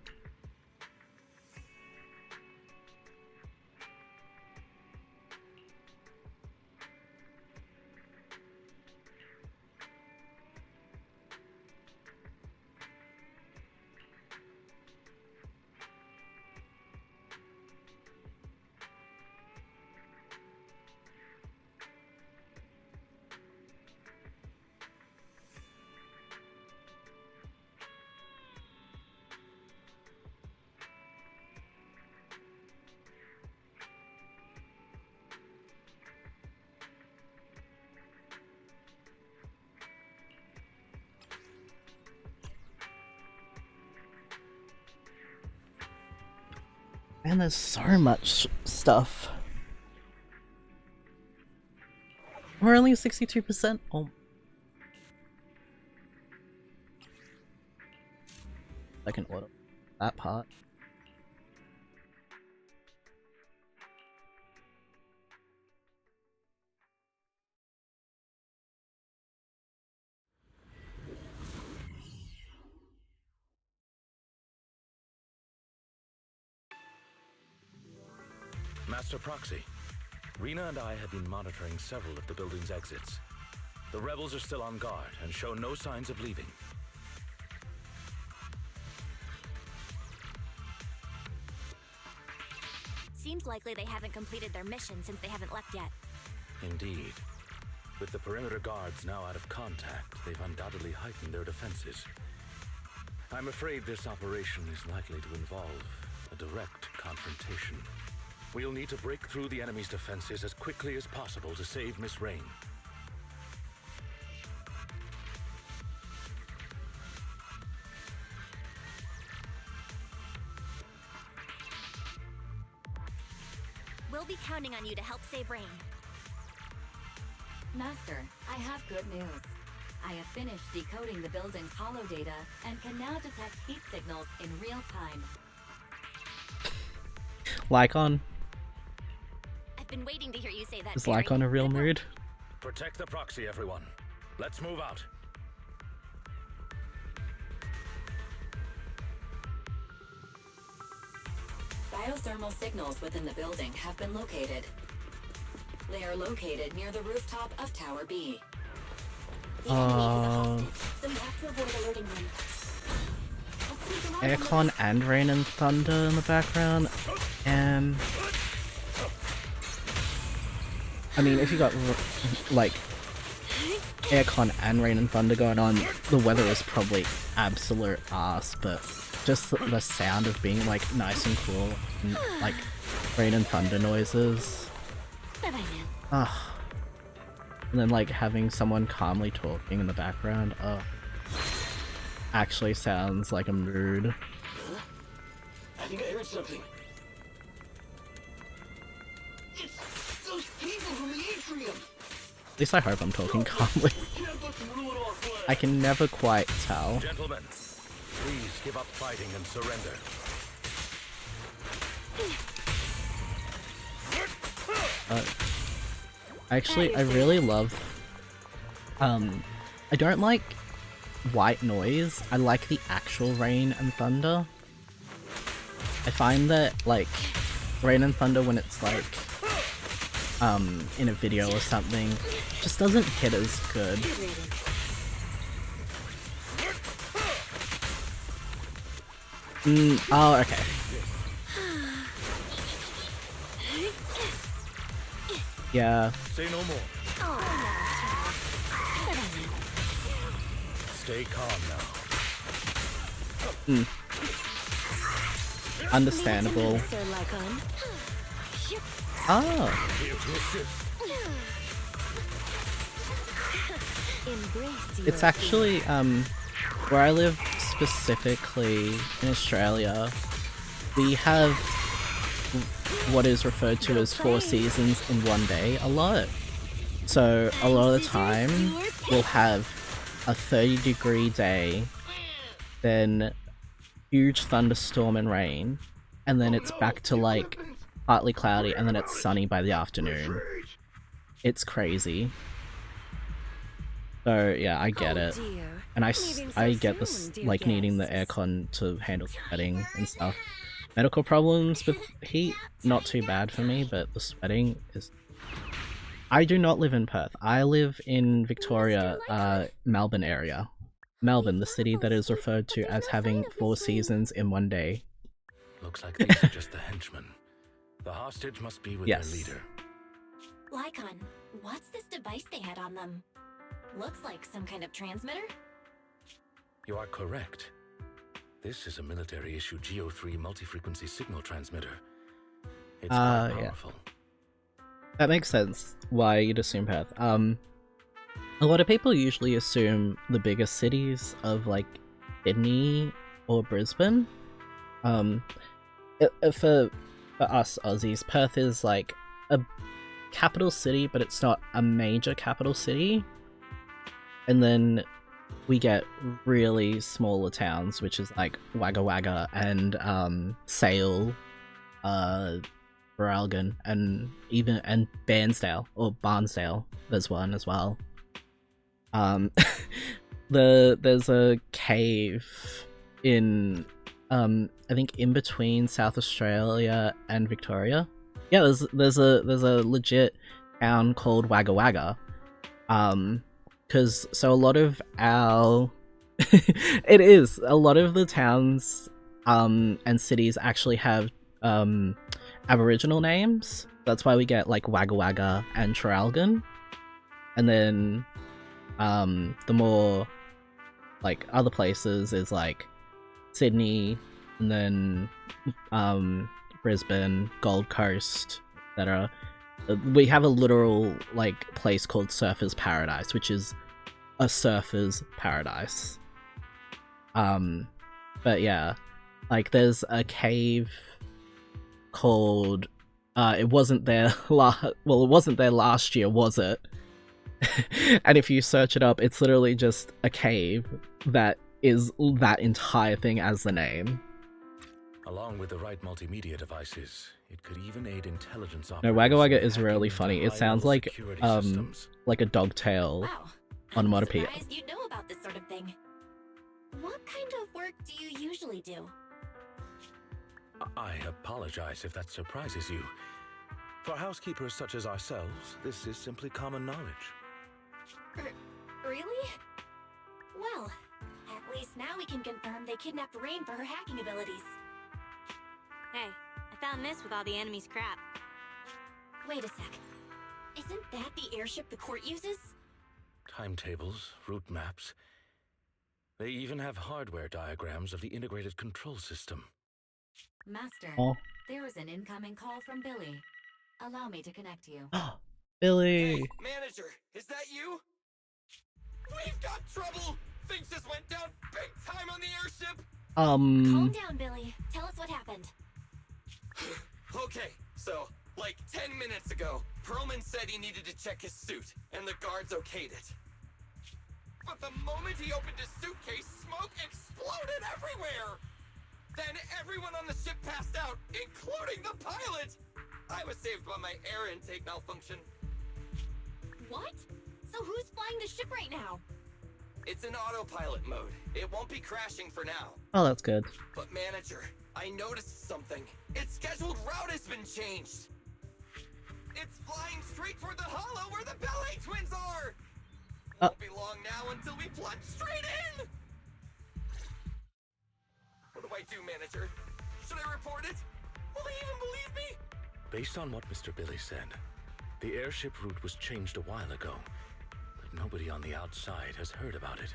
S1: And there's so much stuff. We're only 62%. Oh. I can order that part.
S15: Master Proxy, Rena and I have been monitoring several of the building's exits. The rebels are still on guard and show no signs of leaving.
S11: Seems likely they haven't completed their mission since they haven't left yet.
S15: Indeed. With the perimeter guards now out of contact, they've undoubtedly heightened their defenses. I'm afraid this operation is likely to involve a direct confrontation. We'll need to break through the enemy's defenses as quickly as possible to save Miss Rain.
S11: We'll be counting on you to help save Rain.
S10: Master, I have good news. I have finished decoding the building's holo data and can now detect heat signals in real time.
S1: Lycon.
S11: I've been waiting to hear you say that.
S1: Is Lycon a real mood?
S15: Protect the proxy, everyone. Let's move out.
S10: Biothermal signals within the building have been located. They are located near the rooftop of Tower B.
S11: The enemy is a hostage, so we have to avoid alerting them.
S1: Aircon and Rain and Thunder in the background. I mean, if you got like Aircon and Rain and Thunder going on, the weather is probably absolute ass, but just the sound of being like nice and cool and like Rain and Thunder noises. Ah. And then like having someone calmly talking in the background, actually sounds like a mood.
S14: I think I heard something. It's those people from the atrium.
S1: At least I hope I'm talking calmly. I can never quite tell.
S15: Gentlemen, please give up fighting and surrender.
S1: Actually, I really love, I don't like white noise. I like the actual rain and thunder. I find that, like, rain and thunder when it's, like, in a video or something, just doesn't hit as good. Oh, okay. Yeah.
S15: Say no more. Stay calm now.
S1: Understandable. Oh. It's actually, where I live specifically in Australia, we have what is referred to as 4 seasons in one day a lot. So a lot of the time we'll have a 30-degree day, then huge thunderstorm and rain, and then it's back to like partly cloudy and then it's sunny by the afternoon. It's crazy. So yeah, I get it. And I get this, like, needing the aircon to handle sweating and stuff. Medical problems with heat, not too bad for me, but the sweating is... I do not live in Perth. I live in Victoria, Melbourne area. Melbourne, the city that is referred to as having 4 seasons in one day.
S15: Looks like these are just the henchmen. The hostage must be with their leader.
S11: Lycon, what's this device they had on them? Looks like some kind of transmitter?
S15: You are correct. This is a military-issue Geo3 multi-frequency signal transmitter. It's quite powerful.
S1: Yeah. That makes sense why you'd assume Perth. A lot of people usually assume the biggest cities of, like, Sydney or Brisbane. For for us Aussies, Perth is like a capital city, but it's not a major capital city. And then we get really smaller towns, which is like Wagga Wagga and Sale, Baralgan, and Bairnsdale or Barnsdale. There's one as well. There's a cave in I think in between South Australia and Victoria. Yeah, there's a legit town called Wagga Wagga. Because so a lot of our it is a lot of the towns and cities actually have Aboriginal names. That's why we get like Wagga Wagga and Traralgon. And then the more like other places is like Sydney, and then Brisbane, Gold Coast, etc. We have a literal like place called Surfer's Paradise, which is a surfer's paradise. But yeah, like there's a cave called it wasn't there last year, was it? And if you search it up, it's literally just a cave that is that entire thing as the name.
S15: Along with the right multimedia devices, it could even aid intelligence
S1: No, Wagga Wagga is really funny. It sounds like a dogtail
S11: Wow.
S1: onomatopoeia.
S11: Surprised you know about this sort of thing. What kind of work do you usually do?
S15: I apologize if that surprises you. For housekeepers such as ourselves, this is simply common knowledge.
S11: Really? Well, at least now we can confirm they kidnapped Rain for her hacking abilities.
S19: Hey, I found this with all the enemy's crap.
S11: Wait a sec. Isn't that the airship the court uses?
S15: Timetables, route maps. They even have hardware diagrams of the integrated control system.
S10: Master,
S1: Oh.
S10: there is an incoming call from Billy. Allow me to connect you.
S1: Billy!
S14: Hey, manager, is that you? We've got trouble! Things just went down big time on the airship!
S11: Calm down, Billy. Tell us what happened.
S14: Okay, so, like 10 minutes ago, Perlman said he needed to check his suit, and the guards okayed it. But the moment he opened his suitcase, smoke exploded everywhere! Then everyone on the ship passed out, including the pilot! I was saved by my air intake malfunction.
S11: What? So who's flying the ship right now?
S14: It's in autopilot mode. It won't be crashing for now.
S1: Oh, that's good.
S14: But manager, I noticed something. Its scheduled route has been changed. It's flying straight toward the hollow where the ballet twins are! Won't be long now until we plunge straight in! What do I do, manager? Should I report it? Will they even believe me?
S15: Based on what Mr. Billy said, the airship route was changed a while ago, but nobody on the outside has heard about it.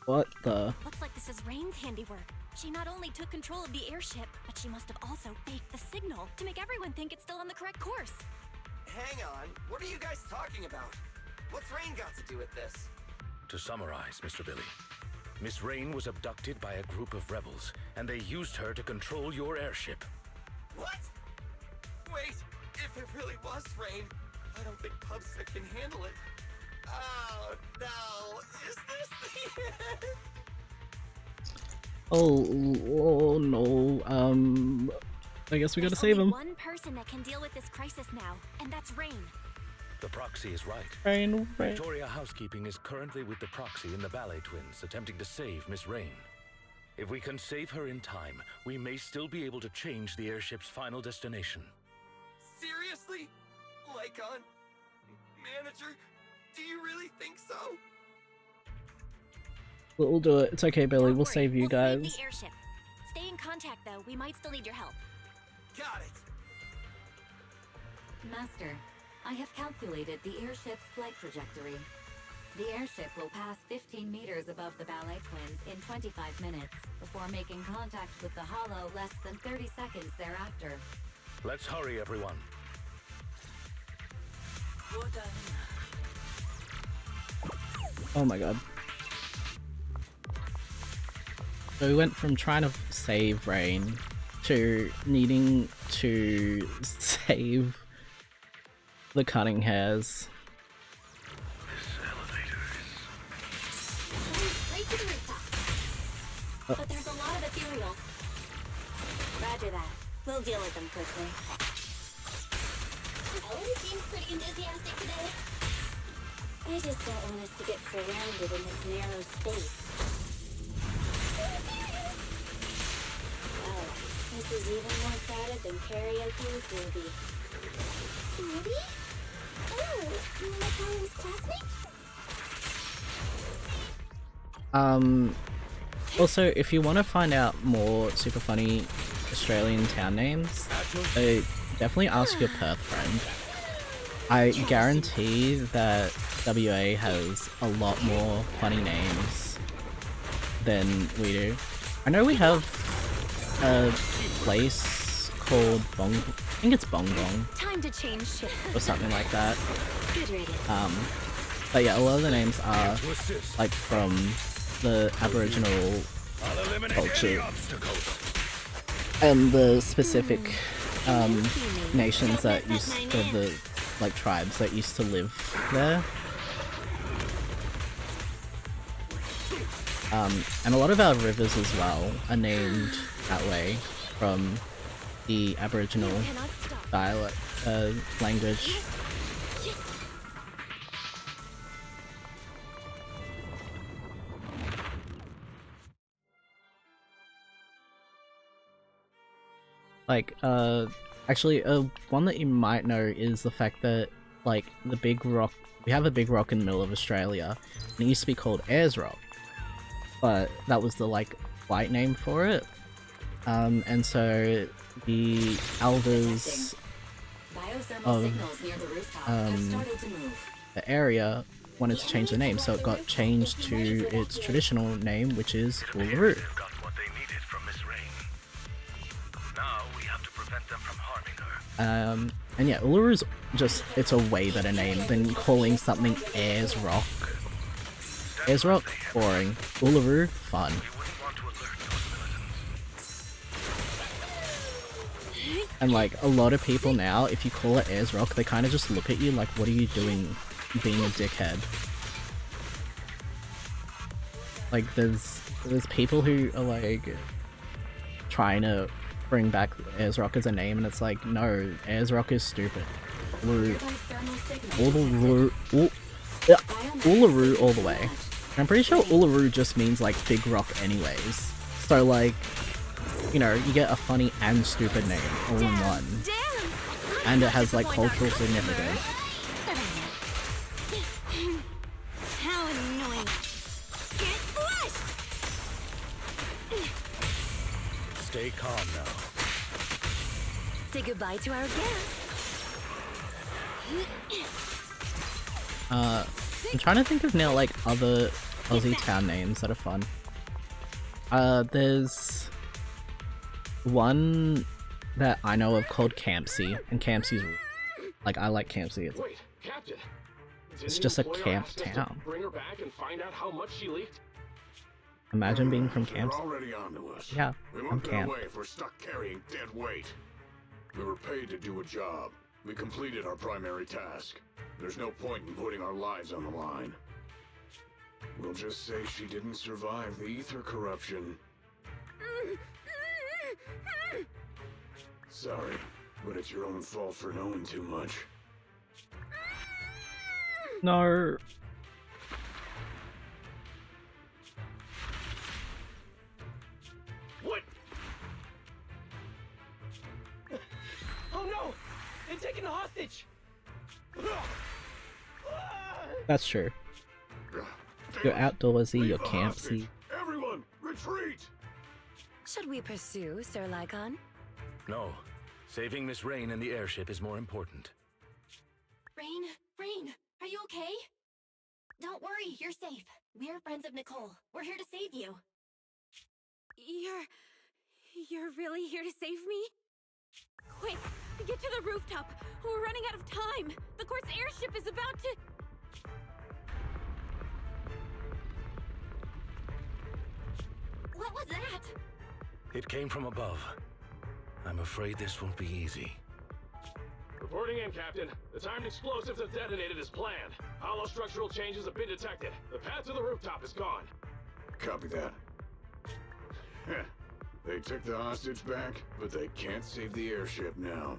S1: What the?
S11: Looks like this is Rain's handiwork. She not only took control of the airship, but she must have also faked the signal to make everyone think it's still on the correct course.
S14: Hang on, what are you guys talking about? What's Rain got to do with this?
S15: To summarize, Mr. Billy, Miss Rain was abducted by a group of rebels, and they used her to control your airship.
S14: What? Wait, if it really was Rain, I don't think PubSec can handle it. Oh no, is this the end?
S1: Oh no, I guess we gotta save him.
S11: One person that can deal with this crisis now, and that's Rain.
S15: The proxy is right.
S1: Rain.
S15: Victoria Housekeeping is currently with the proxy and the ballet twins, attempting to save Miss Rain. If we can save her in time, we may still be able to change the airship's final destination.
S14: Seriously? Lycon? Manager? Do you really think so?
S1: We'll do it. It's okay, Billy. We'll save you guys.
S11: Save the airship. Stay in contact, though. We might still need your help.
S14: Got it.
S10: Master, I have calculated the airship's flight trajectory. The airship will pass 15 meters above the ballet twins in 25 minutes, before making contact with the hollow less than 30 seconds thereafter.
S15: Let's hurry, everyone.
S1: Oh my god. So we went from trying to save Rain to needing to save the cunning hairs.
S11: Straight to the rooftop. But there's a lot of ethereals. Roger that. We'll deal with them quickly. Ellen seems pretty enthusiastic today. I just don't want us to get surrounded in this narrow space. Well, this is even more crowded than karaoke with Ruby. Ruby? Oh, McCollum's classmate?
S1: Also, if you want to find out more super funny Australian town names, definitely ask your Perth friend. I guarantee that WA has a lot more funny names than we do. I know we have a place called Bong... I think it's Bong Bong.
S16: Time to change shit.
S1: Or something like that. But yeah, a lot of the names are like from the Aboriginal culture and the specific nations that used to, the like tribes that used to live there. And a lot of our rivers as well are named that way from the Aboriginal dialect language. Like, actually, one that you might know is the fact that, like, the big rock, we have a big rock in the middle of Australia, and it used to be called Ayers Rock, but that was the, like, white name for it, and so the elders of, the area wanted to change the name, so it got changed to its traditional name, which is Uluru. And yeah, Uluru's just, it's a way better name than calling something Ayers Rock. Ayers Rock, boring. Uluru, fun. And like, a lot of people now, if you call it Ayers Rock, they kind of just look at you like, what are you doing being a dickhead? Like, there's people who are like, trying to bring back Ayers Rock as a name, and it's like, no, Ayers Rock is stupid. Uluru all the way. And I'm pretty sure Uluru just means like big rock anyways. So like, you know, you get a funny and stupid name all in one. And it has like cultural significance.
S11: How annoying. Get flushed!
S15: Stay calm now.
S16: Say goodbye to our guest.
S1: I'm trying to think of now like other Aussie town names that are fun. There's one that I know of called Campsie, and Campsie's like, I like Campsie.
S20: Wait, Captain.
S1: It's just a camp town.
S20: Bring her back and find out how much she leaked.
S1: Imagine being from Camps.
S21: Already on to us.
S1: Yeah,
S21: we
S1: I'm
S21: won't get
S1: Camp.
S21: away if we're stuck carrying dead weight. We were paid to do a job. We completed our primary task. There's no point in putting our lives on the line. We'll just say she didn't survive the ether corruption. Sorry, but it's your own fault for knowing too much.
S1: No.
S20: What? Oh no! They've taken the hostage!
S1: That's true. You're outdoorsy, you're campsy.
S21: Everyone, retreat!
S16: Should we pursue Sir Lycon?
S15: No. Saving Miss Rain and the airship is more important.
S11: Rain, are you okay? Don't worry, you're safe. We're friends of Nicole. We're here to save you.
S6: You're really here to save me? Quick, get to the rooftop. We're running out of time. The court's airship is about to...
S11: What was that?
S15: It came from above. I'm afraid this won't be easy.
S20: Reporting in, Captain. The timed explosives have detonated as planned. Hollow structural changes have been detected. The path to the rooftop is gone.
S21: Copy that. They took the hostage back, but they can't save the airship now.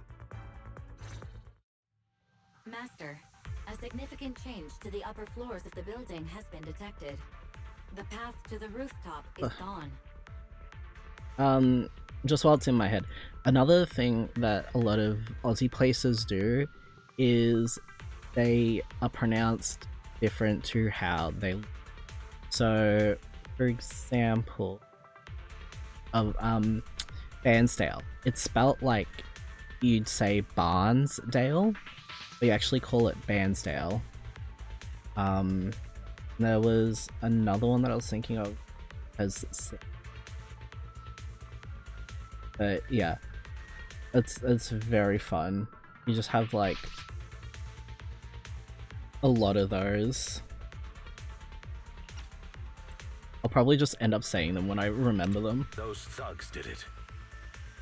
S10: Master, a significant change to the upper floors of the building has been detected. The path to the rooftop is gone.
S1: Just while it's in my head, another thing that a lot of Aussie places do is they are pronounced different to how they. So, for example, of Bairnsdale, it's spelt like you'd say Barnsdale, but you actually call it Bairnsdale. There was another one that I was thinking of as. But yeah, it's very fun. You just have like a lot of those. I'll probably just end up saying them when I remember them.
S15: Those thugs did it.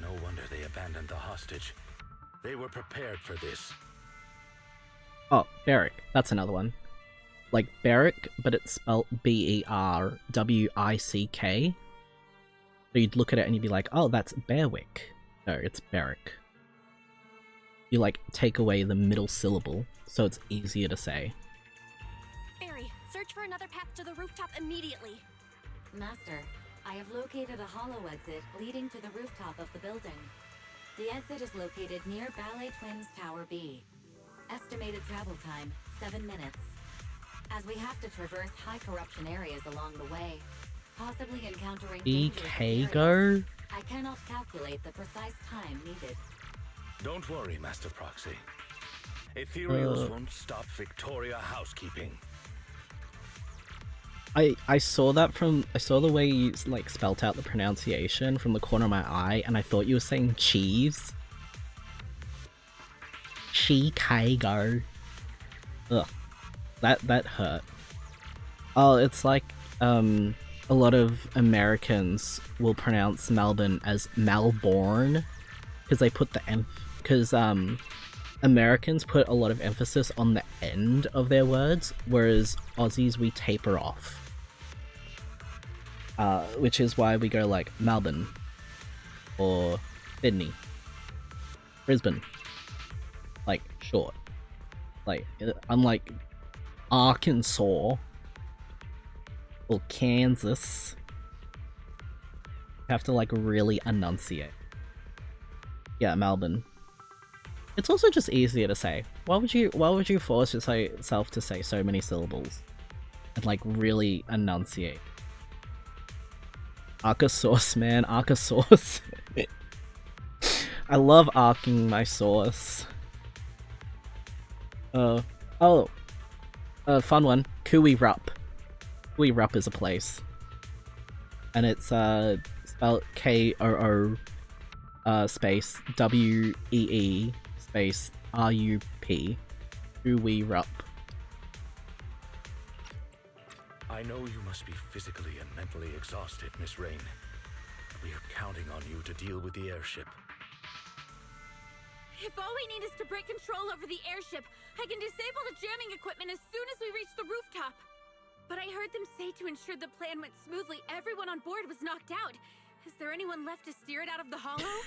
S15: No wonder they abandoned the hostage. They were prepared for this.
S1: Oh, Beric. That's another one. Like Beric, but it's spelled B-E-R-W-I-C-K. So you'd look at it and you'd be like, oh, that's Berwick. No, it's Beric. You like take away the middle syllable, so it's easier to say.
S11: Barry, search for another path to the rooftop immediately.
S10: Master, I have located a hollow exit leading to the rooftop of the building. The exit is located near Ballet Twins Tower B. Estimated travel time, 7 minutes. As we have to traverse high corruption areas along the way, possibly encountering
S1: BK go?
S10: I cannot calculate the precise time needed.
S15: Don't worry, Master Proxy. Ethereals won't stop Victoria housekeeping.
S1: I saw that from I saw the way you like spelt out the pronunciation from the corner of my eye, and I thought you were saying cheese. Chicago. Ugh, that hurt. Oh, it's like a lot of Americans will pronounce Melbourne as Melbourne because they put the Americans put a lot of emphasis on the end of their words, whereas Aussies we taper off. Which is why we go like Melbourne or Sydney, Brisbane, like short, like unlike Arkansas or Kansas, you have to like really enunciate. Yeah, Melbourne. It's also just easier to say. Why would you force yourself to say so many syllables and like really enunciate? Arca-sauce, man. Arca-sauce. I love arcing my sauce. Fun one. Kui Rup. Kui Rup is a place. And it's spelled K-O-O space W-E-E space R-U-P. Kui Rup.
S15: I know you must be physically and mentally exhausted, Miss Rain. We are counting on you to deal with the airship.
S6: If all we need is to break control over the airship, I can disable the jamming equipment as soon as we reach the rooftop. But I heard them say to ensure the plan went smoothly, everyone on board was knocked out. Is there anyone left to steer it out of the hollow?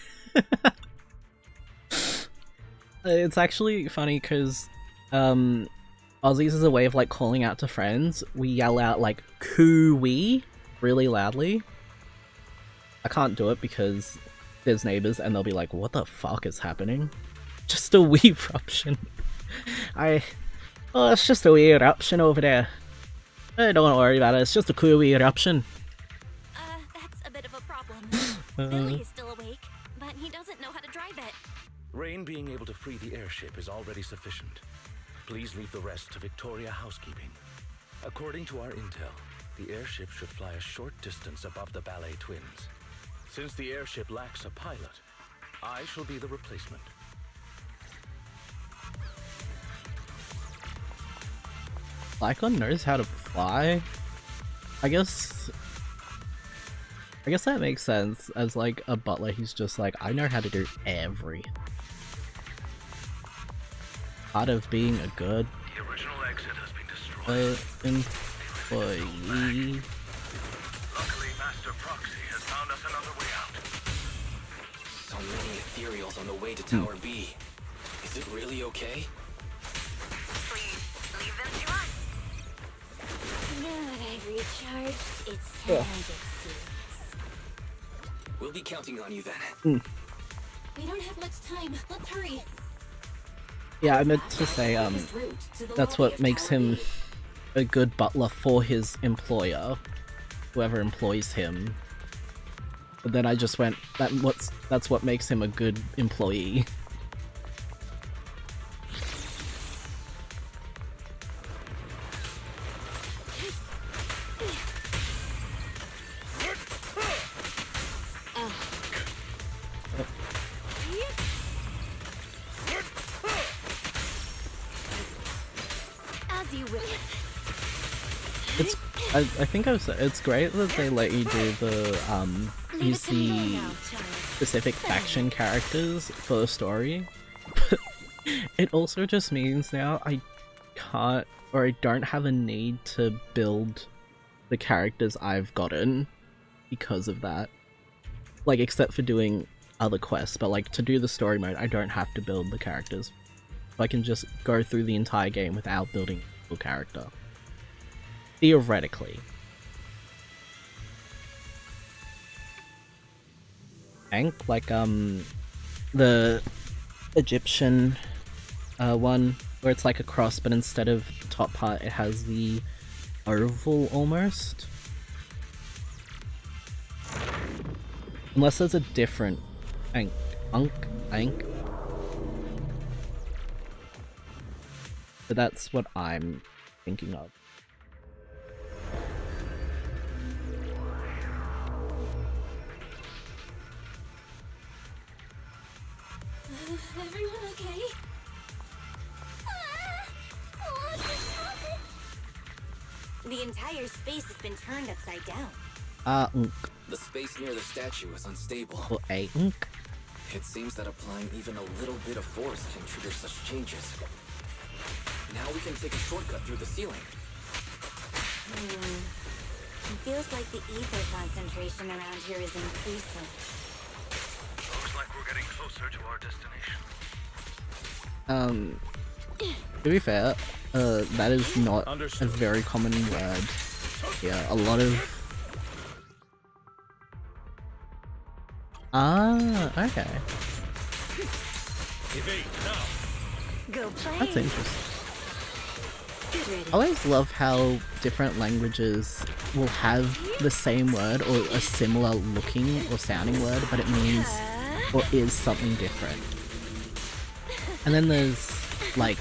S1: It's actually funny because Aussies is a way of like calling out to friends. We yell out like "coo-wee" really loudly. I can't do it because there's neighbors and they'll be like, "What the fuck is happening?" Just a wee eruption. Oh, it's just a wee eruption over there. Don't worry about it. It's just a cool wee eruption.
S11: That's a bit of a problem. Billy is still awake, but he doesn't know how to drive it.
S15: Rain being able to free the airship is already sufficient. Please leave the rest to Victoria housekeeping. According to our intel, the airship should fly a short distance above the Ballet Twins. Since the airship lacks a pilot, I shall be the replacement.
S1: Lycon knows how to fly? I guess I guess that makes sense. As like a butler, he's just like, I know how to do everything. Part of being a good
S17: The original exit has been destroyed.
S1: employee.
S17: Luckily, Master Proxy has found us another way out.
S8: So many ethereals on the way to Tower B. Is it really okay?
S13: Please, leave them to us.
S11: Now that I've recharged, it's time to get serious.
S8: We'll be counting on you then.
S6: We don't have much time. Let's hurry.
S1: Yeah, I meant to say, that's what makes him a good butler for his employer, whoever employs him. But then I just went, that's what makes him a good employee.
S11: As you will.
S1: I think it's great that they let you do the use the specific faction characters for the story, but it also just means now I can't, or I don't have a need to build the characters I've gotten because of that. Like, except for doing other quests, but like to do the story mode, I don't have to build the characters. I can just go through the entire game without building a character. Theoretically. Like the Egyptian one where it's like a cross, but instead of the top part it has the oval almost. Unless there's a different Ank. But that's what I'm thinking of.
S6: Everyone okay?
S19: The entire space has been turned upside down.
S8: The space near the statue is unstable. It seems that applying even a little bit of force can trigger such changes. Now we can take a shortcut through the ceiling.
S19: It feels like the ether concentration around here is increasing.
S17: Looks like we're getting closer to our destination.
S1: To be fair, that is not a very common word. Yeah, a lot of... Ah, okay.
S11: Go play.
S1: That's interesting. I always love how different languages will have the same word or a similar looking or sounding word, but it means or is something different. And then there's like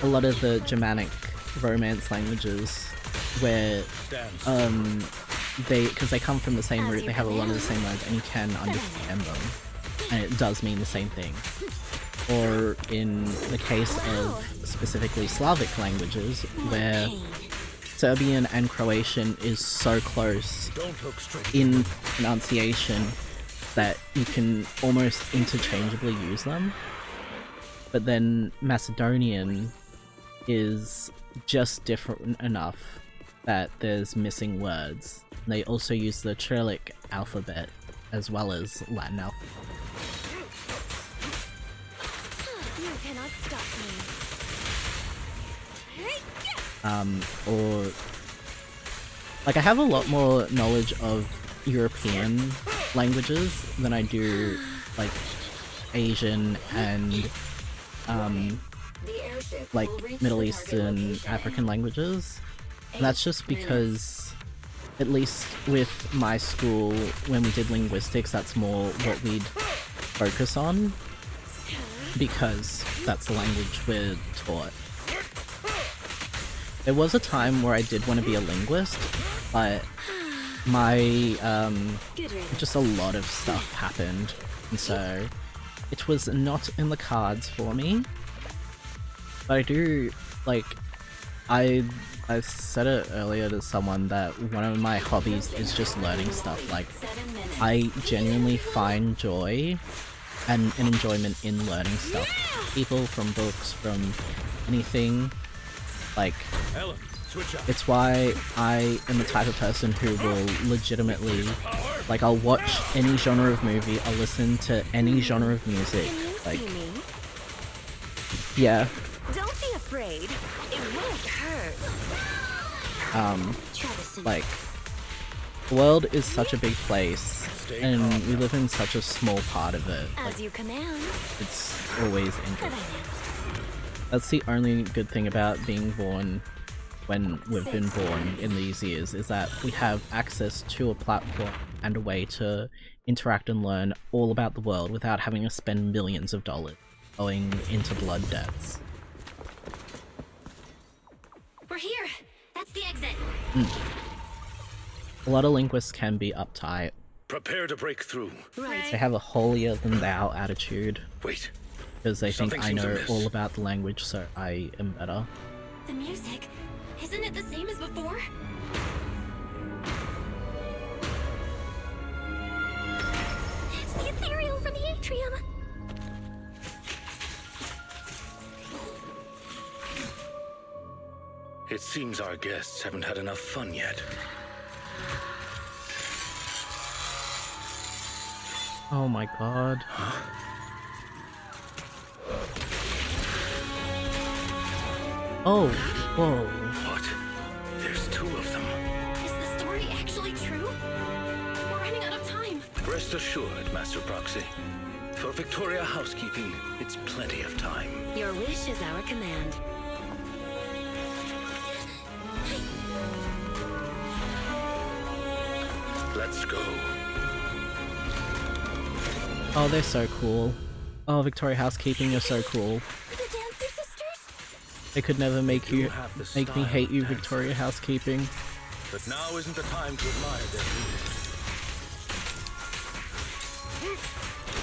S1: a lot of the Germanic Romance languages where because they come from the same root, they have a lot of the same words and you can understand them, and it does mean the same thing. Or in the case of specifically Slavic languages, where Serbian and Croatian is so close in pronunciation that you can almost interchangeably use them. But then Macedonian is just different enough that there's missing words. They also use the Cyrillic alphabet as well as Latin alphabet.
S11: You cannot stop me.
S1: Or like I have a lot more knowledge of European languages than I do like Asian and like Middle Eastern, African languages. And that's just because, at least with my school, when we did linguistics, that's more what we'd focus on, because that's the language we're taught. There was a time where I did want to be a linguist, but my, just a lot of stuff happened, and so it was not in the cards for me. But I do, like, I said it earlier to someone that one of my hobbies is just learning stuff. Like, I genuinely find joy and an enjoyment in learning stuff. People, from books, from anything. Like, it's why I am the type of person who will legitimately, like, I'll watch any genre of movie, I'll listen to any genre of music. Like, yeah.
S11: Don't be afraid. It won't hurt.
S1: Like, the world is such a big place, and we live in such a small part of it. Like,
S11: As you command.
S1: it's always interesting. That's the only good thing about being born when we've been born in these years, is that we have access to a platform and a way to interact and learn all about the world without having to spend millions of dollars going into blood debts.
S11: We're here. That's the exit.
S1: A lot of linguists can be uptight.
S15: Prepare to break through.
S1: They have a holier-than-thou attitude.
S15: Wait.
S1: Because they think
S15: Something
S1: I
S15: seems
S1: know
S15: amiss.
S1: all about the language, so I am better.
S11: The music. Isn't it the same as before? It's the ethereal from the atrium.
S15: It seems our guests haven't had enough fun yet.
S1: Oh my god. Oh, whoa.
S15: What? There's two of them.
S11: Is the story actually true? We're running out of time.
S15: Rest assured, Master Proxy. For Victoria housekeeping, it's plenty of time.
S16: Your wish is our command.
S15: Let's go.
S1: Oh, they're so cool. Oh, Victoria Housekeeping are so cool. They could never make me hate you, Victoria Housekeeping.
S15: But now isn't the time to admire their beauty.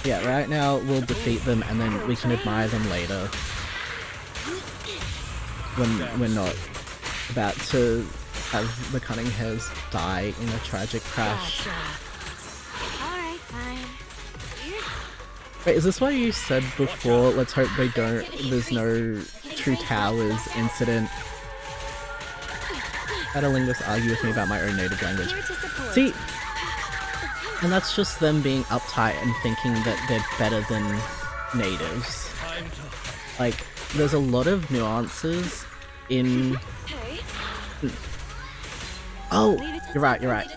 S1: Yeah, right now we'll defeat them and then we can admire them later. When we're not about to have the cunning hairs die in a tragic crash.
S19: Alright, fine.
S1: Wait, is this why you said before, let's hope there's no Two Towers incident? I had a linguist argue with me about my own native language. See, and that's just them being uptight and thinking that they're better than natives. Like, there's a lot of nuances in... Oh, you're right, you're right.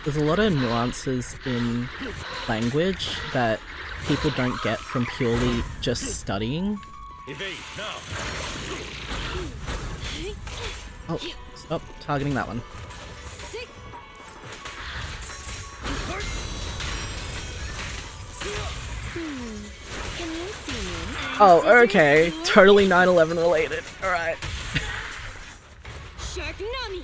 S1: There's a lot of nuances in language that people don't get from purely just studying. Oh, stop targeting that one.
S11: Can you see me?
S1: Oh, okay. Totally 9/11 related. Alright.
S11: Sharknami.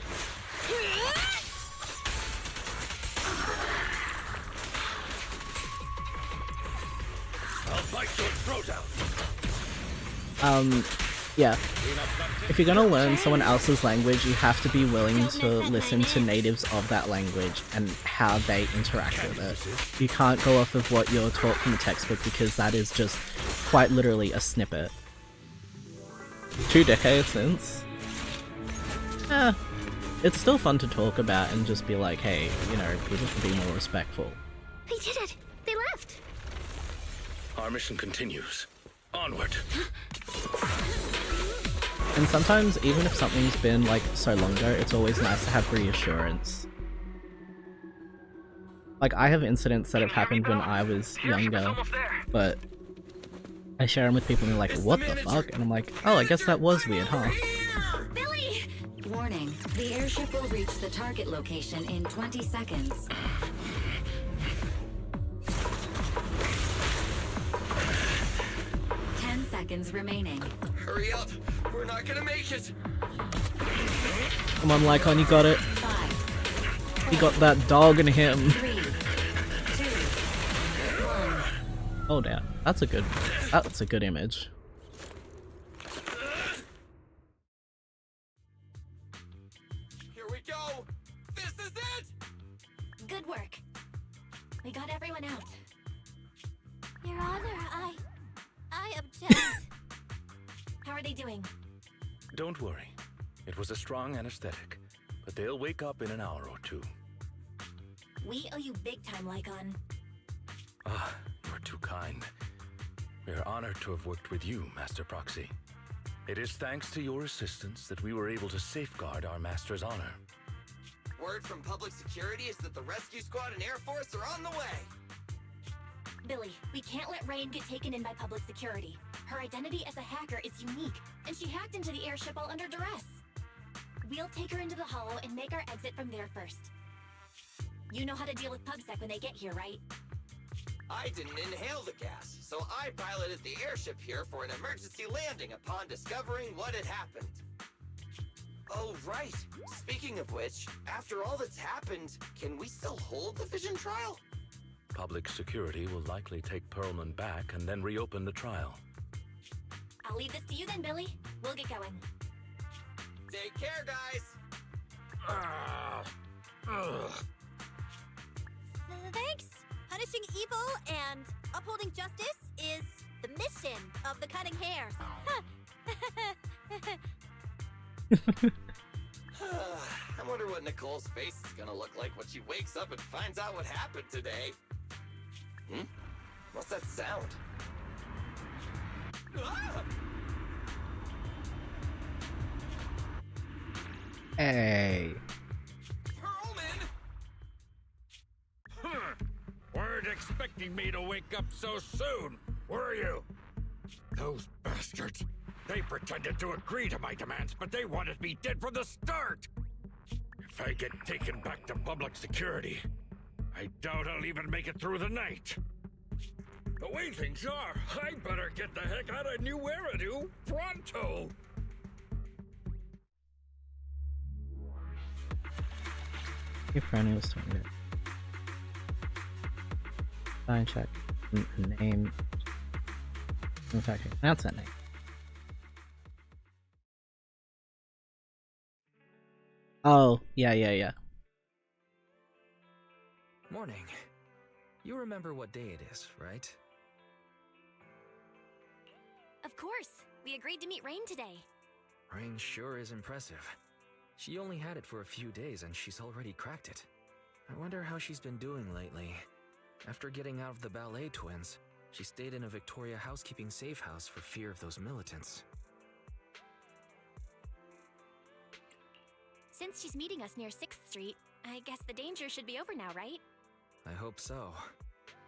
S15: I'll bite your throat out.
S1: Yeah. If you're gonna learn someone else's language, you have to be willing to listen to natives of that language and how they interact with it. You can't go off of what you're taught from the textbook because that is just quite literally a snippet. 2 decades since. It's still fun to talk about and just be like, hey, you know, people should be more respectful.
S11: They did it. They left.
S15: Our mission continues. Onward.
S1: And sometimes, even if something's been like so long ago, it's always nice to have reassurance. Like, I have incidents that have happened when I was younger, but I share them with people and they're like, what the fuck? And I'm like, oh, I guess that was weird, huh?
S10: Billy! Warning, the airship will reach the target location in 20 seconds. 10 seconds remaining.
S14: Hurry up! We're not gonna make it!
S1: Come on, Lycon, you got it. You got that dog in him.
S10: 3, 2, 1.
S1: Oh damn, that's a good image.
S14: Here we go! This is it!
S11: Good work. We got everyone out.
S3: Your Honor, I object.
S11: How are they doing?
S15: Don't worry. It was a strong anesthetic, but they'll wake up in an hour or two.
S11: We owe you big time, Lycon.
S15: Ah, you're too kind. We're honored to have worked with you, Master Proxy. It is thanks to your assistance that we were able to safeguard our Master's honor.
S14: Word from public security is that the rescue squad and Air Force are on the way.
S11: Billy, we can't let Rain get taken in by public security. Her identity as a hacker is unique, and she hacked into the airship while under duress. We'll take her into the Hollow and make our exit from there first. You know how to deal with PubSec when they get here, right?
S14: I didn't inhale the gas, so I piloted the airship here for an emergency landing upon discovering what had happened. Oh, right. Speaking of which, after all that's happened, can we still hold the Vision trial?
S15: Public security will likely take Perlman back and then reopen the trial.
S11: I'll leave this to you then, Billy. We'll get going.
S14: Take care, guys!
S3: Thanks! Punishing evil and upholding justice is the mission of the Cutting Hairs.
S14: I wonder what Nicole's face is gonna look like when she wakes up and finds out what happened today. What's that sound? Ah!
S1: Hey.
S17: Weren't expecting me to wake up so soon, were you? Those bastards. They pretended to agree to my demands, but they wanted me dead from the start. If I get taken back to public security, I doubt I'll even make it through the night. The way things are, I better get the heck out of New Eridu pronto.
S1: Your friend was talking about. Sign check. Name. In fact, pronounce that name. Oh, yeah.
S8: Morning. You remember what day it is, right?
S11: Of course. We agreed to meet Rain today.
S8: Rain sure is impressive. She only had it for a few days and she's already cracked it. I wonder how she's been doing lately. After getting out of the ballet twins, she stayed in a Victoria housekeeping safe house for fear of those militants.
S11: Since she's meeting us near 6th Street, I guess the danger should be over now, right?
S8: I hope so.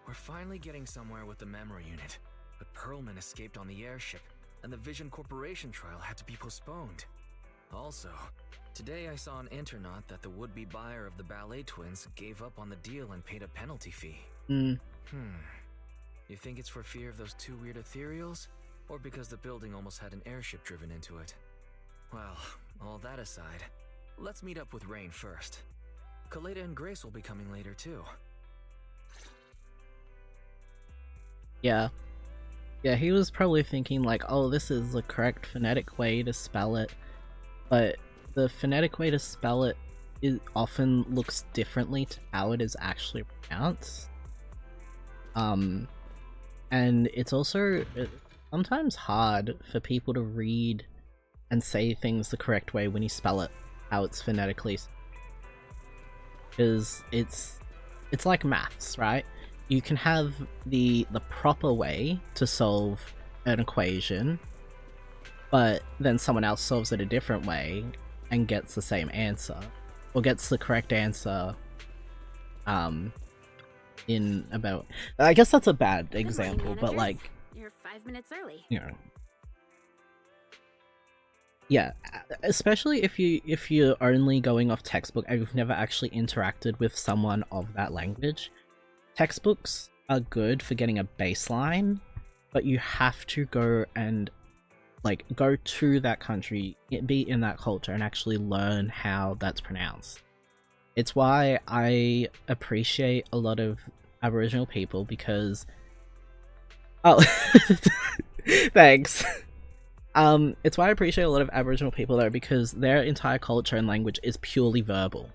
S8: We're finally getting somewhere with the memory unit. But Perlman escaped on the airship, and the Vision Corporation trial had to be postponed. Also, today I saw on Internet that the would-be buyer of the ballet twins gave up on the deal and paid a penalty fee. You think it's for fear of those two weird ethereals? Or because the building almost had an airship driven into it? Well, all that aside, let's meet up with Rain first. Kaleda and Grace will be coming later too.
S1: Yeah, he was probably thinking like, oh, this is the correct phonetic way to spell it. But the phonetic way to spell it often looks differently to how it is actually pronounced. And it's also sometimes hard for people to read and say things the correct way when you spell it how it's phonetically. Because it's like maths, right? You can have the proper way to solve an equation, but then someone else solves it a different way and gets the same answer, or gets the correct answer in about... I guess that's a bad example, but like...
S6: You're 5 minutes early.
S1: You know. Yeah, especially if you're only going off textbook and you've never actually interacted with someone of that language. Textbooks are good for getting a baseline, but you have to go and like go to that country, be in that culture, and actually learn how that's pronounced. It's why I appreciate a lot of Aboriginal people, because Oh, thanks. It's why I appreciate a lot of Aboriginal people though, because their entire culture and language is purely verbal.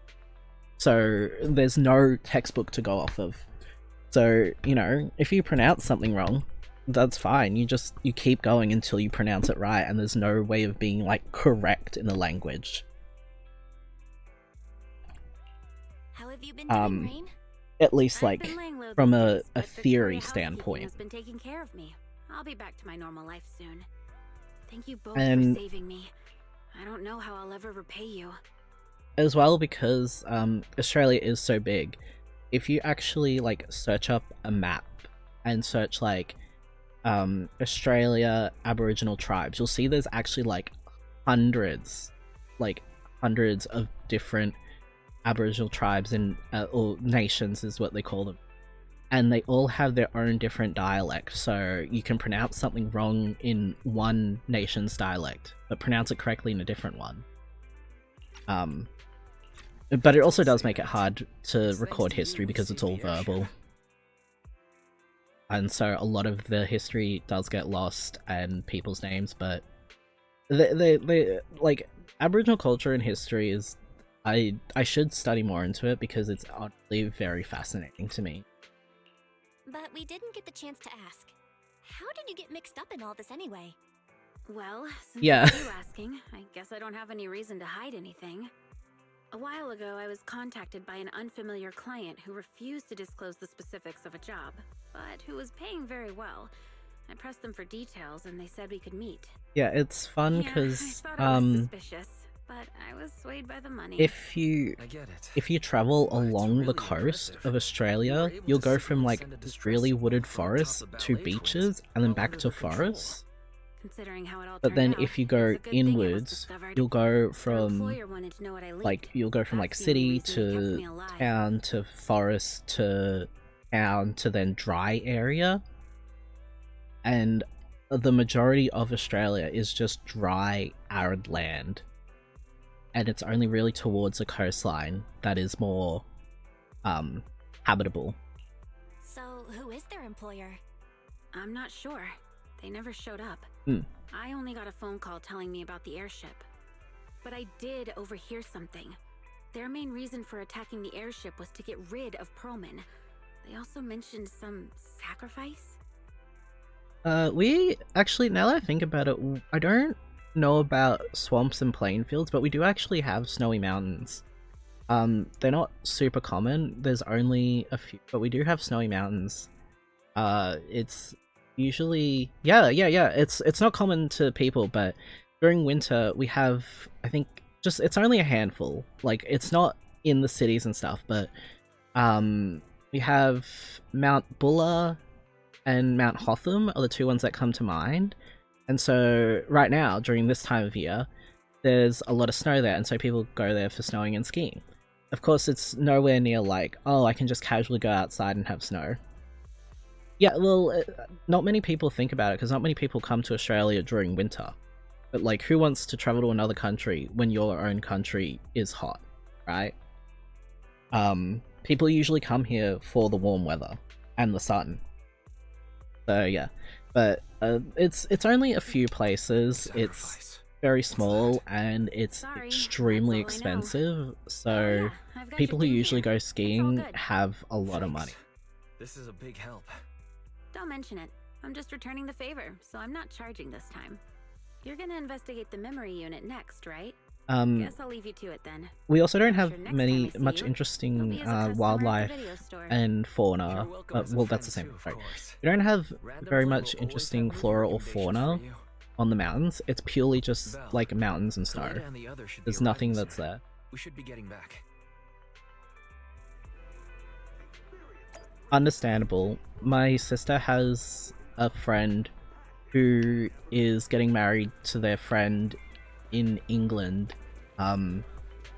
S1: So there's no textbook to go off of. So, you know, if you pronounce something wrong, that's fine. You keep going until you pronounce it right, and there's no way of being like correct in the language.
S11: How have you been doing, Rain?
S1: At least like from a theory
S6: Victoria
S1: standpoint.
S6: has been taking care of me. I'll be back to my normal life soon. Thank you both
S1: And
S6: for saving me. I don't know how I'll ever repay you.
S1: as well, because Australia is so big, if you actually like search up a map and search like Australia Aboriginal tribes, you'll see there's actually like hundreds of different Aboriginal tribes and or nations is what they call them, and they all have their own different dialect. So you can pronounce something wrong in one nation's dialect but pronounce it correctly in a different one. But it also does make it hard to record history because it's all verbal, and so a lot of the history does get lost and people's names. But they like Aboriginal culture and history is I should study more into it because it's honestly very fascinating to me.
S11: But we didn't get the chance to ask. How did you get mixed up in all this anyway?
S6: Well, since
S1: Yeah.
S6: it's you asking, I guess I don't have any reason to hide anything. A while ago, I was contacted by an unfamiliar client who refused to disclose the specifics of a job, but who was paying very well. I pressed them for details, and they said we could meet.
S1: Yeah, it's fun
S6: I
S1: because
S6: thought I was suspicious, but I was swayed by the money.
S1: if you travel along the coast of Australia, you'll go from like really wooded forests to beaches and then back to forests.
S6: Considering how it all
S1: But
S6: turned
S1: then
S6: out,
S1: if you go
S6: it's a good thing it was
S1: inwards,
S6: discovered.
S1: you'll go
S6: The
S1: from
S6: employer wanted to know what I
S1: like
S6: leaked.
S1: city
S6: That's the only reason they kept
S1: to
S6: me alive.
S1: town to forest to town to then dry area. And the majority of Australia is just dry, arid land. And it's only really towards the coastline that is more habitable.
S11: So, who is their employer?
S6: I'm not sure. They never showed up. I only got a phone call telling me about the airship. But I did overhear something. Their main reason for attacking the airship was to get rid of Pearlman. They also mentioned some sacrifice.
S1: We actually, now that I think about it, I don't know about swamps and plain fields, but we do actually have snowy mountains. They're not super common. There's only a few, but we do have snowy mountains. It's usually it's not common to people, but during winter we have, I think, just it's only a handful. Like, it's not in the cities and stuff, but we have Mount Buller and Mount Hotham are the two ones that come to mind. And so right now, during this time of year, there's a lot of snow there, and so people go there for snowing and skiing. Of course, it's nowhere near like, oh, I can just casually go outside and have snow. Yeah, well, not many people think about it, because not many people come to Australia during winter. But like, who wants to travel to another country when your own country is hot, right? People usually come here for the warm weather and the sun. So yeah, but it's only a few places. It's very small and it's extremely expensive. So people who usually go skiing have a lot of money.
S8: This is a big help.
S6: Don't mention it. I'm just returning the favor, so I'm not charging this time. You're gonna investigate the memory unit next, right? Guess I'll leave you to it then.
S1: We also don't have
S6: Sure, next time I see
S1: much
S6: you,
S1: interesting
S6: you'll be as a customer at the
S1: wildlife
S6: video store.
S1: and fauna. Well, that's the same. Right. We don't have very much interesting flora or fauna on the mountains. It's purely just like mountains and snow.
S8: Kaleda and the others should be
S1: There's nothing
S8: arriving
S1: that's
S8: soon.
S1: there.
S8: We should be getting back.
S1: Understandable. My sister has a friend who is getting married to their friend in England,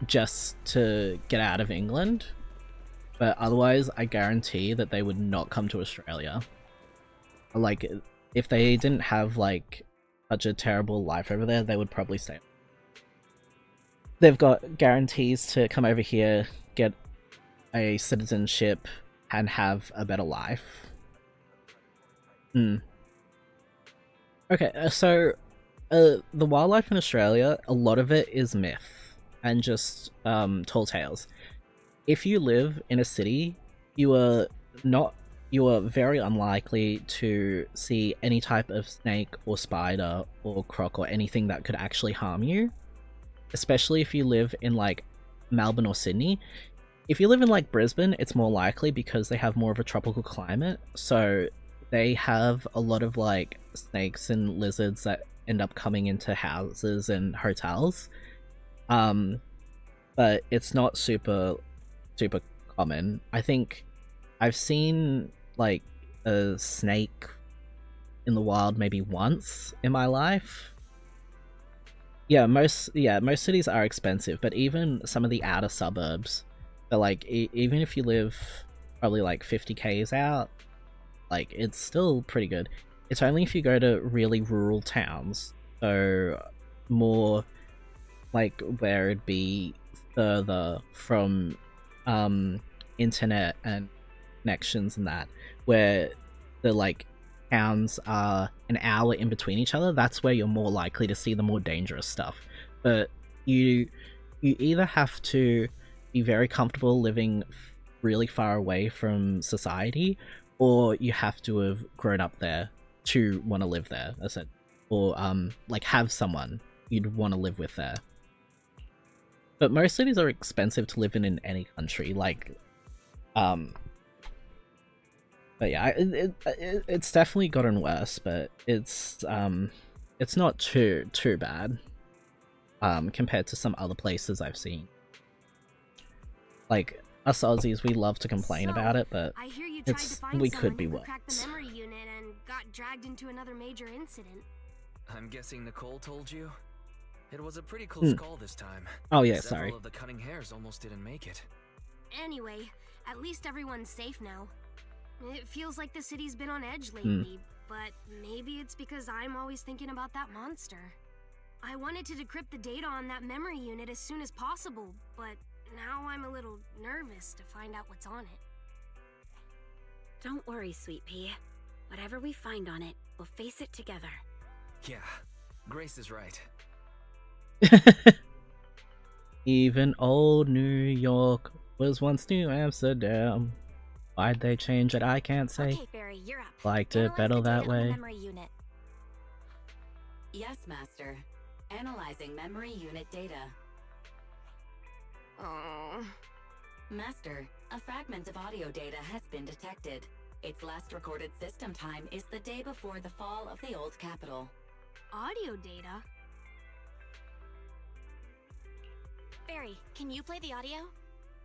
S1: just to get out of England. But otherwise, I guarantee that they would not come to Australia. Like, if they didn't have like such a terrible life over there, they would probably stay. They've got guarantees to come over here, get a citizenship, and have a better life. Okay, the wildlife in Australia, a lot of it is myth and just tall tales. If you live in a city, you are not you are very unlikely to see any type of snake or spider or croc or anything that could actually harm you, especially if you live in like Melbourne or Sydney. If you live in like Brisbane, it's more likely because they have more of a tropical climate, so they have a lot of like snakes and lizards that end up coming into houses and hotels. But it's not super common. I think I've seen like a snake in the wild maybe once in my life. Most cities are expensive, but even some of the outer suburbs, but like even if you live probably like 50 k's out, like it's still pretty good. It's only if you go to really rural towns, so more like where it'd be further from internet and connections and that, where the like towns are an hour in between each other, that's where you're more likely to see the more dangerous stuff. But you either have to be very comfortable living really far away from society, or you have to have grown up there to want to live there, I said, or like have someone you'd want to live with there. But most cities are expensive to live in any country, like but yeah, it's definitely gotten worse, but it's not too bad compared to some other places I've seen. Like us Aussies, we love to complain about it, but
S7: I hear you tried to find
S1: we could
S7: someone
S1: be
S7: who
S1: worse.
S7: cracked the memory unit and got dragged into another major incident.
S8: I'm guessing Nicole told you? It was a pretty close call this time.
S1: Oh yeah,
S8: Several
S1: sorry.
S8: of the cunning hairs almost didn't make it.
S7: Anyway, at least everyone's safe now. It feels like the city's been on edge lately, but maybe it's because I'm always thinking about that monster. I wanted to decrypt the data on that memory unit as soon as possible, but now I'm a little nervous to find out what's on it.
S12: Don't worry, Sweet Pea. Whatever we find on it, we'll face it together.
S8: Yeah, Grace is right.
S1: Even old New York was once New Amsterdam. Why'd they change it? I can't say.
S11: Okay, Barry, you're up.
S1: Liked it better that way.
S11: Memory unit.
S10: Yes, Master. Analyzing memory unit data.
S7: Oh.
S10: Master, a fragment of audio data has been detected. Its last recorded system time is the day before the fall of the old capital.
S7: Audio data?
S11: Barry, can you play the audio?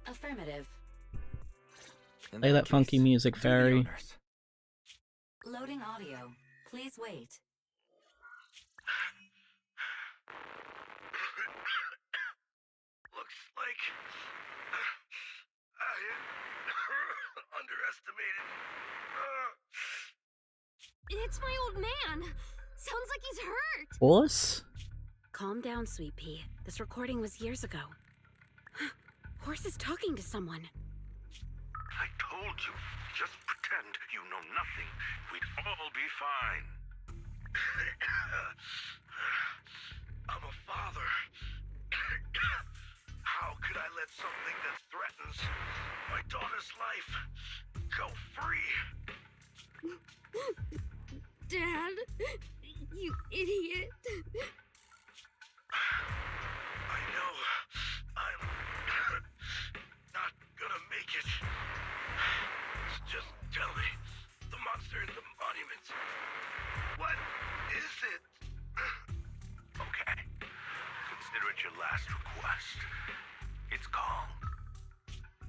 S10: Affirmative.
S1: Play that funky music, Fairy.
S10: Loading audio. Please wait.
S5: Looks like I underestimated.
S7: It's my old man! Sounds like he's hurt!
S1: Horse?
S12: Calm down, Sweet Pea. This recording was years ago. Horse is talking to someone.
S5: I told you, just pretend you know nothing. We'd all be fine. I'm a father. How could I let something that threatens my daughter's life go free?
S7: Dad, you idiot.
S5: I know I'm not gonna make it. Just tell me, the monster in the monument, what is it? Okay, consider it your last request. It's called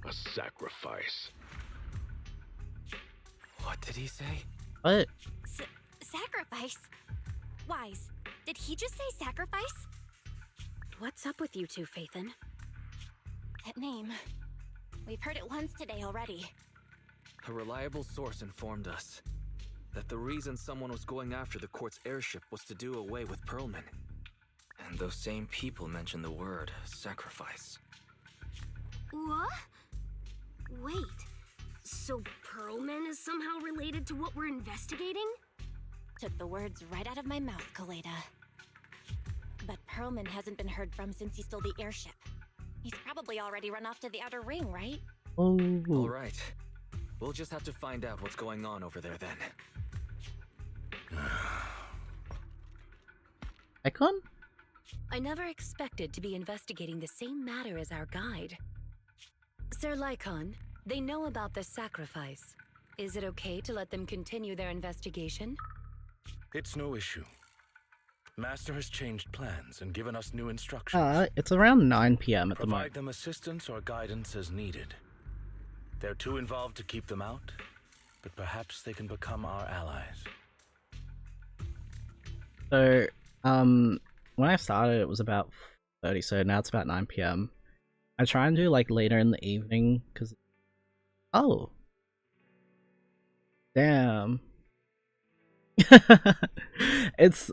S5: a sacrifice.
S8: What did he say?
S1: What?
S11: Sacrifice? Wise, did he just say sacrifice?
S12: What's up with you two, Faithin?
S11: That name. We've heard it once today already.
S8: A reliable source informed us that the reason someone was going after the court's airship was to do away with Pearlman. And those same people mentioned the word sacrifice.
S7: What? Wait, so Pearlman is somehow related to what we're investigating?
S11: Took the words right out of my mouth, Kaleda. But Perlman hasn't been heard from since he stole the airship. He's probably already run off to the outer ring, right?
S1: Oh.
S8: All right. We'll just have to find out what's going on over there then.
S1: Icon?
S16: I never expected to be investigating the same matter as our guide. Sir Lycon, they know about the sacrifice. Is it okay to let them continue their investigation?
S15: It's no issue. Master has changed plans and given us new instructions.
S1: It's around 9 p.m. at the moment.
S15: Provide them assistance or guidance as needed. They're too involved to keep them out, but perhaps they can become our allies.
S1: So, when I started, it was about 30, so now it's about 9 p.m. I try and do like later in the evening, because... Oh! Damn. It's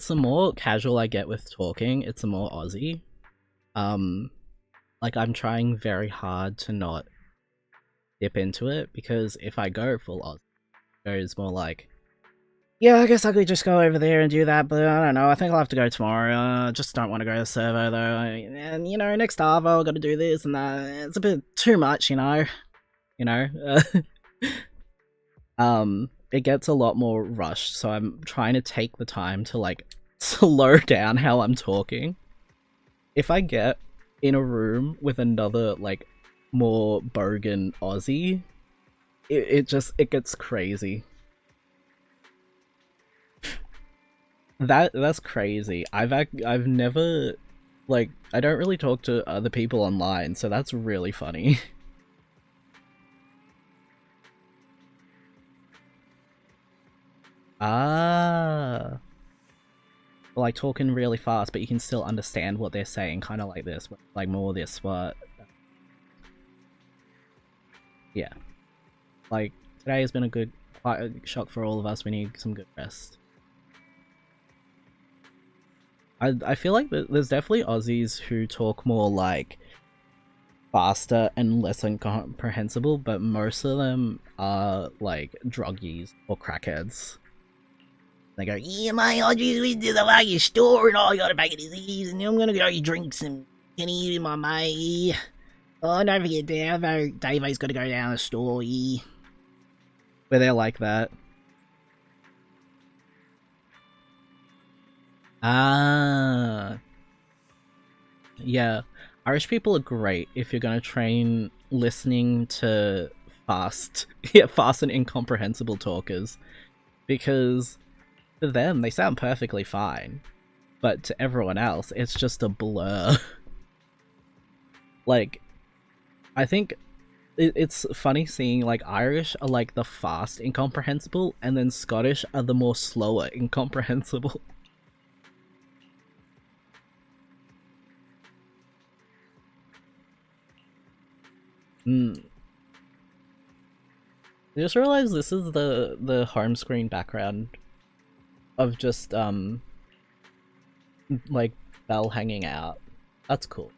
S1: the more casual I get with talking, it's the more Aussie. Like I'm trying very hard to not dip into it, because if I go full Aussie, it goes more like, yeah, I guess I could just go over there and do that, but I don't know, I think I'll have to go tomorrow. Just don't want to go to servo though, and you know, next Arvo I've got to do this and that. It's a bit too much, you know? It gets a lot more rushed, so I'm trying to take the time to like slow down how I'm talking. If I get in a room with another like more bogan Aussie, it gets crazy. That's crazy. I've never, like, I don't really talk to other people online, so that's really funny. Ah, like talking really fast, but you can still understand what they're saying, kind of like this, like more this, but yeah, like today has been quite a shock for all of us. We need some good rest. I feel like there's definitely Aussies who talk more like faster and less incomprehensible, but most of them are like druggies or crackheads. They go, yeah, mate, I just went to the fucking store and I got a bag of these and I'm gonna go drink some penny with my mate. Oh, don't forget Dave's gotta go down the store, yeah. Where they're like that. Ah. Yeah. Irish people are great if you're gonna train listening to fast and incomprehensible talkers. Because to them, they sound perfectly fine, but to everyone else, it's just a blur. Like, I think it's funny seeing, like, Irish are, like, the fast incomprehensible, and then Scottish are the more slower incomprehensible. I just realized this is the home screen background of just, like, Belle hanging out. That's cool.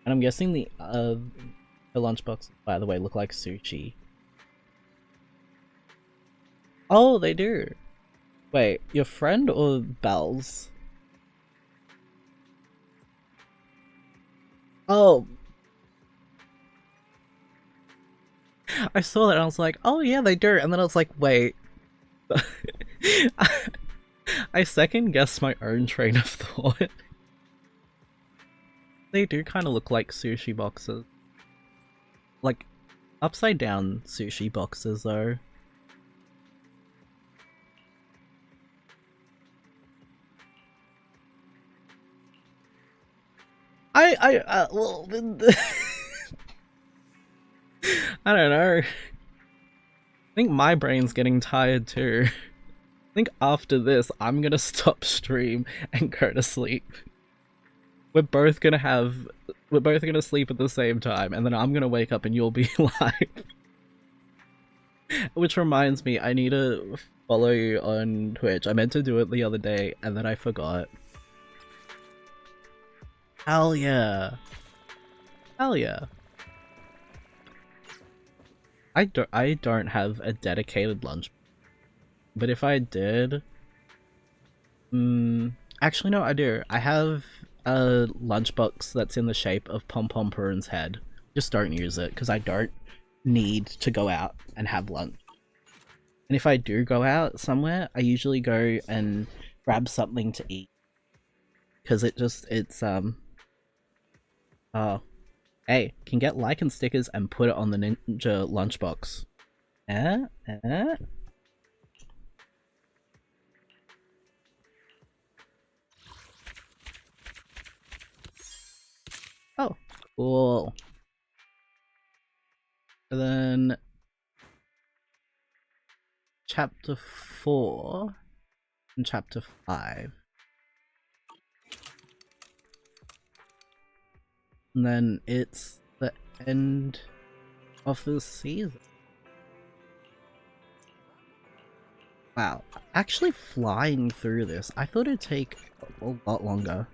S1: And I'm guessing the lunchbox, by the way, look like sushi. Oh, they do. Wait, your friend or Belle's? Oh. I saw that and I was like, oh yeah, they do. And then I was like, wait. I second guessed my own train of thought. They do kind of look like sushi boxes. Like, upside down sushi boxes though. Well, I don't know. I think my brain's getting tired too. I think after this, I'm gonna stop stream and go to sleep. We're both gonna sleep at the same time, and then I'm gonna wake up and you'll be live. Which reminds me, I need to follow you on Twitch. I meant to do it the other day, and then I forgot. Hell yeah. Hell yeah. I don't have a dedicated lunch, but if I did, actually no, I do. I have a lunchbox that's in the shape of Pom Pom Prune's head. Just don't use it because I don't need to go out and have lunch. And if I do go out somewhere, I usually go and grab something to eat because it's oh, hey, can get Lycan stickers and put it on the Ninja lunchbox. Oh, cool. And then chapter 4 and chapter 5. And then it's the end of the season. Wow, actually flying through this, I thought it'd take a lot longer.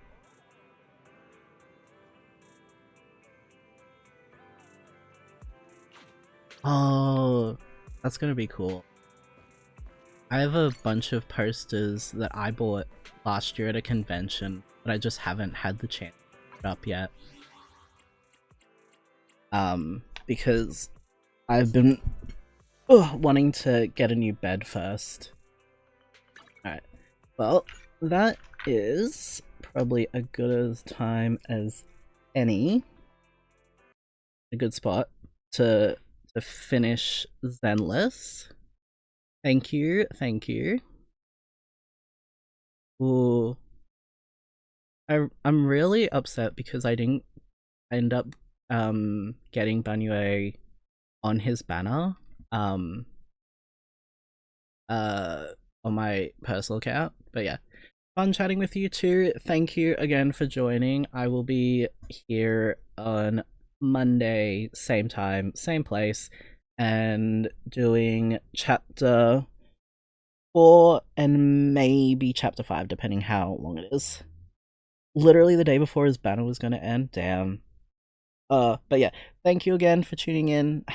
S1: Oh, that's gonna be cool. I have a bunch of posters that I bought last year at a convention, but I just haven't had the chance to put up yet. Because I've been wanting to get a new bed first. Alright, well, that is probably a good as time as any. A good spot to finish Zenless. Thank you, thank you. Ooh. I'm really upset because I didn't end up getting Banyue on his banner on my personal account. But yeah, fun chatting with you too. Thank you again for joining. I will be here on Monday, same time, same place, and doing chapter 4 and maybe chapter 5, depending how long it is. Literally the day before his banner was gonna end. Damn. But yeah, thank you again for tuning in.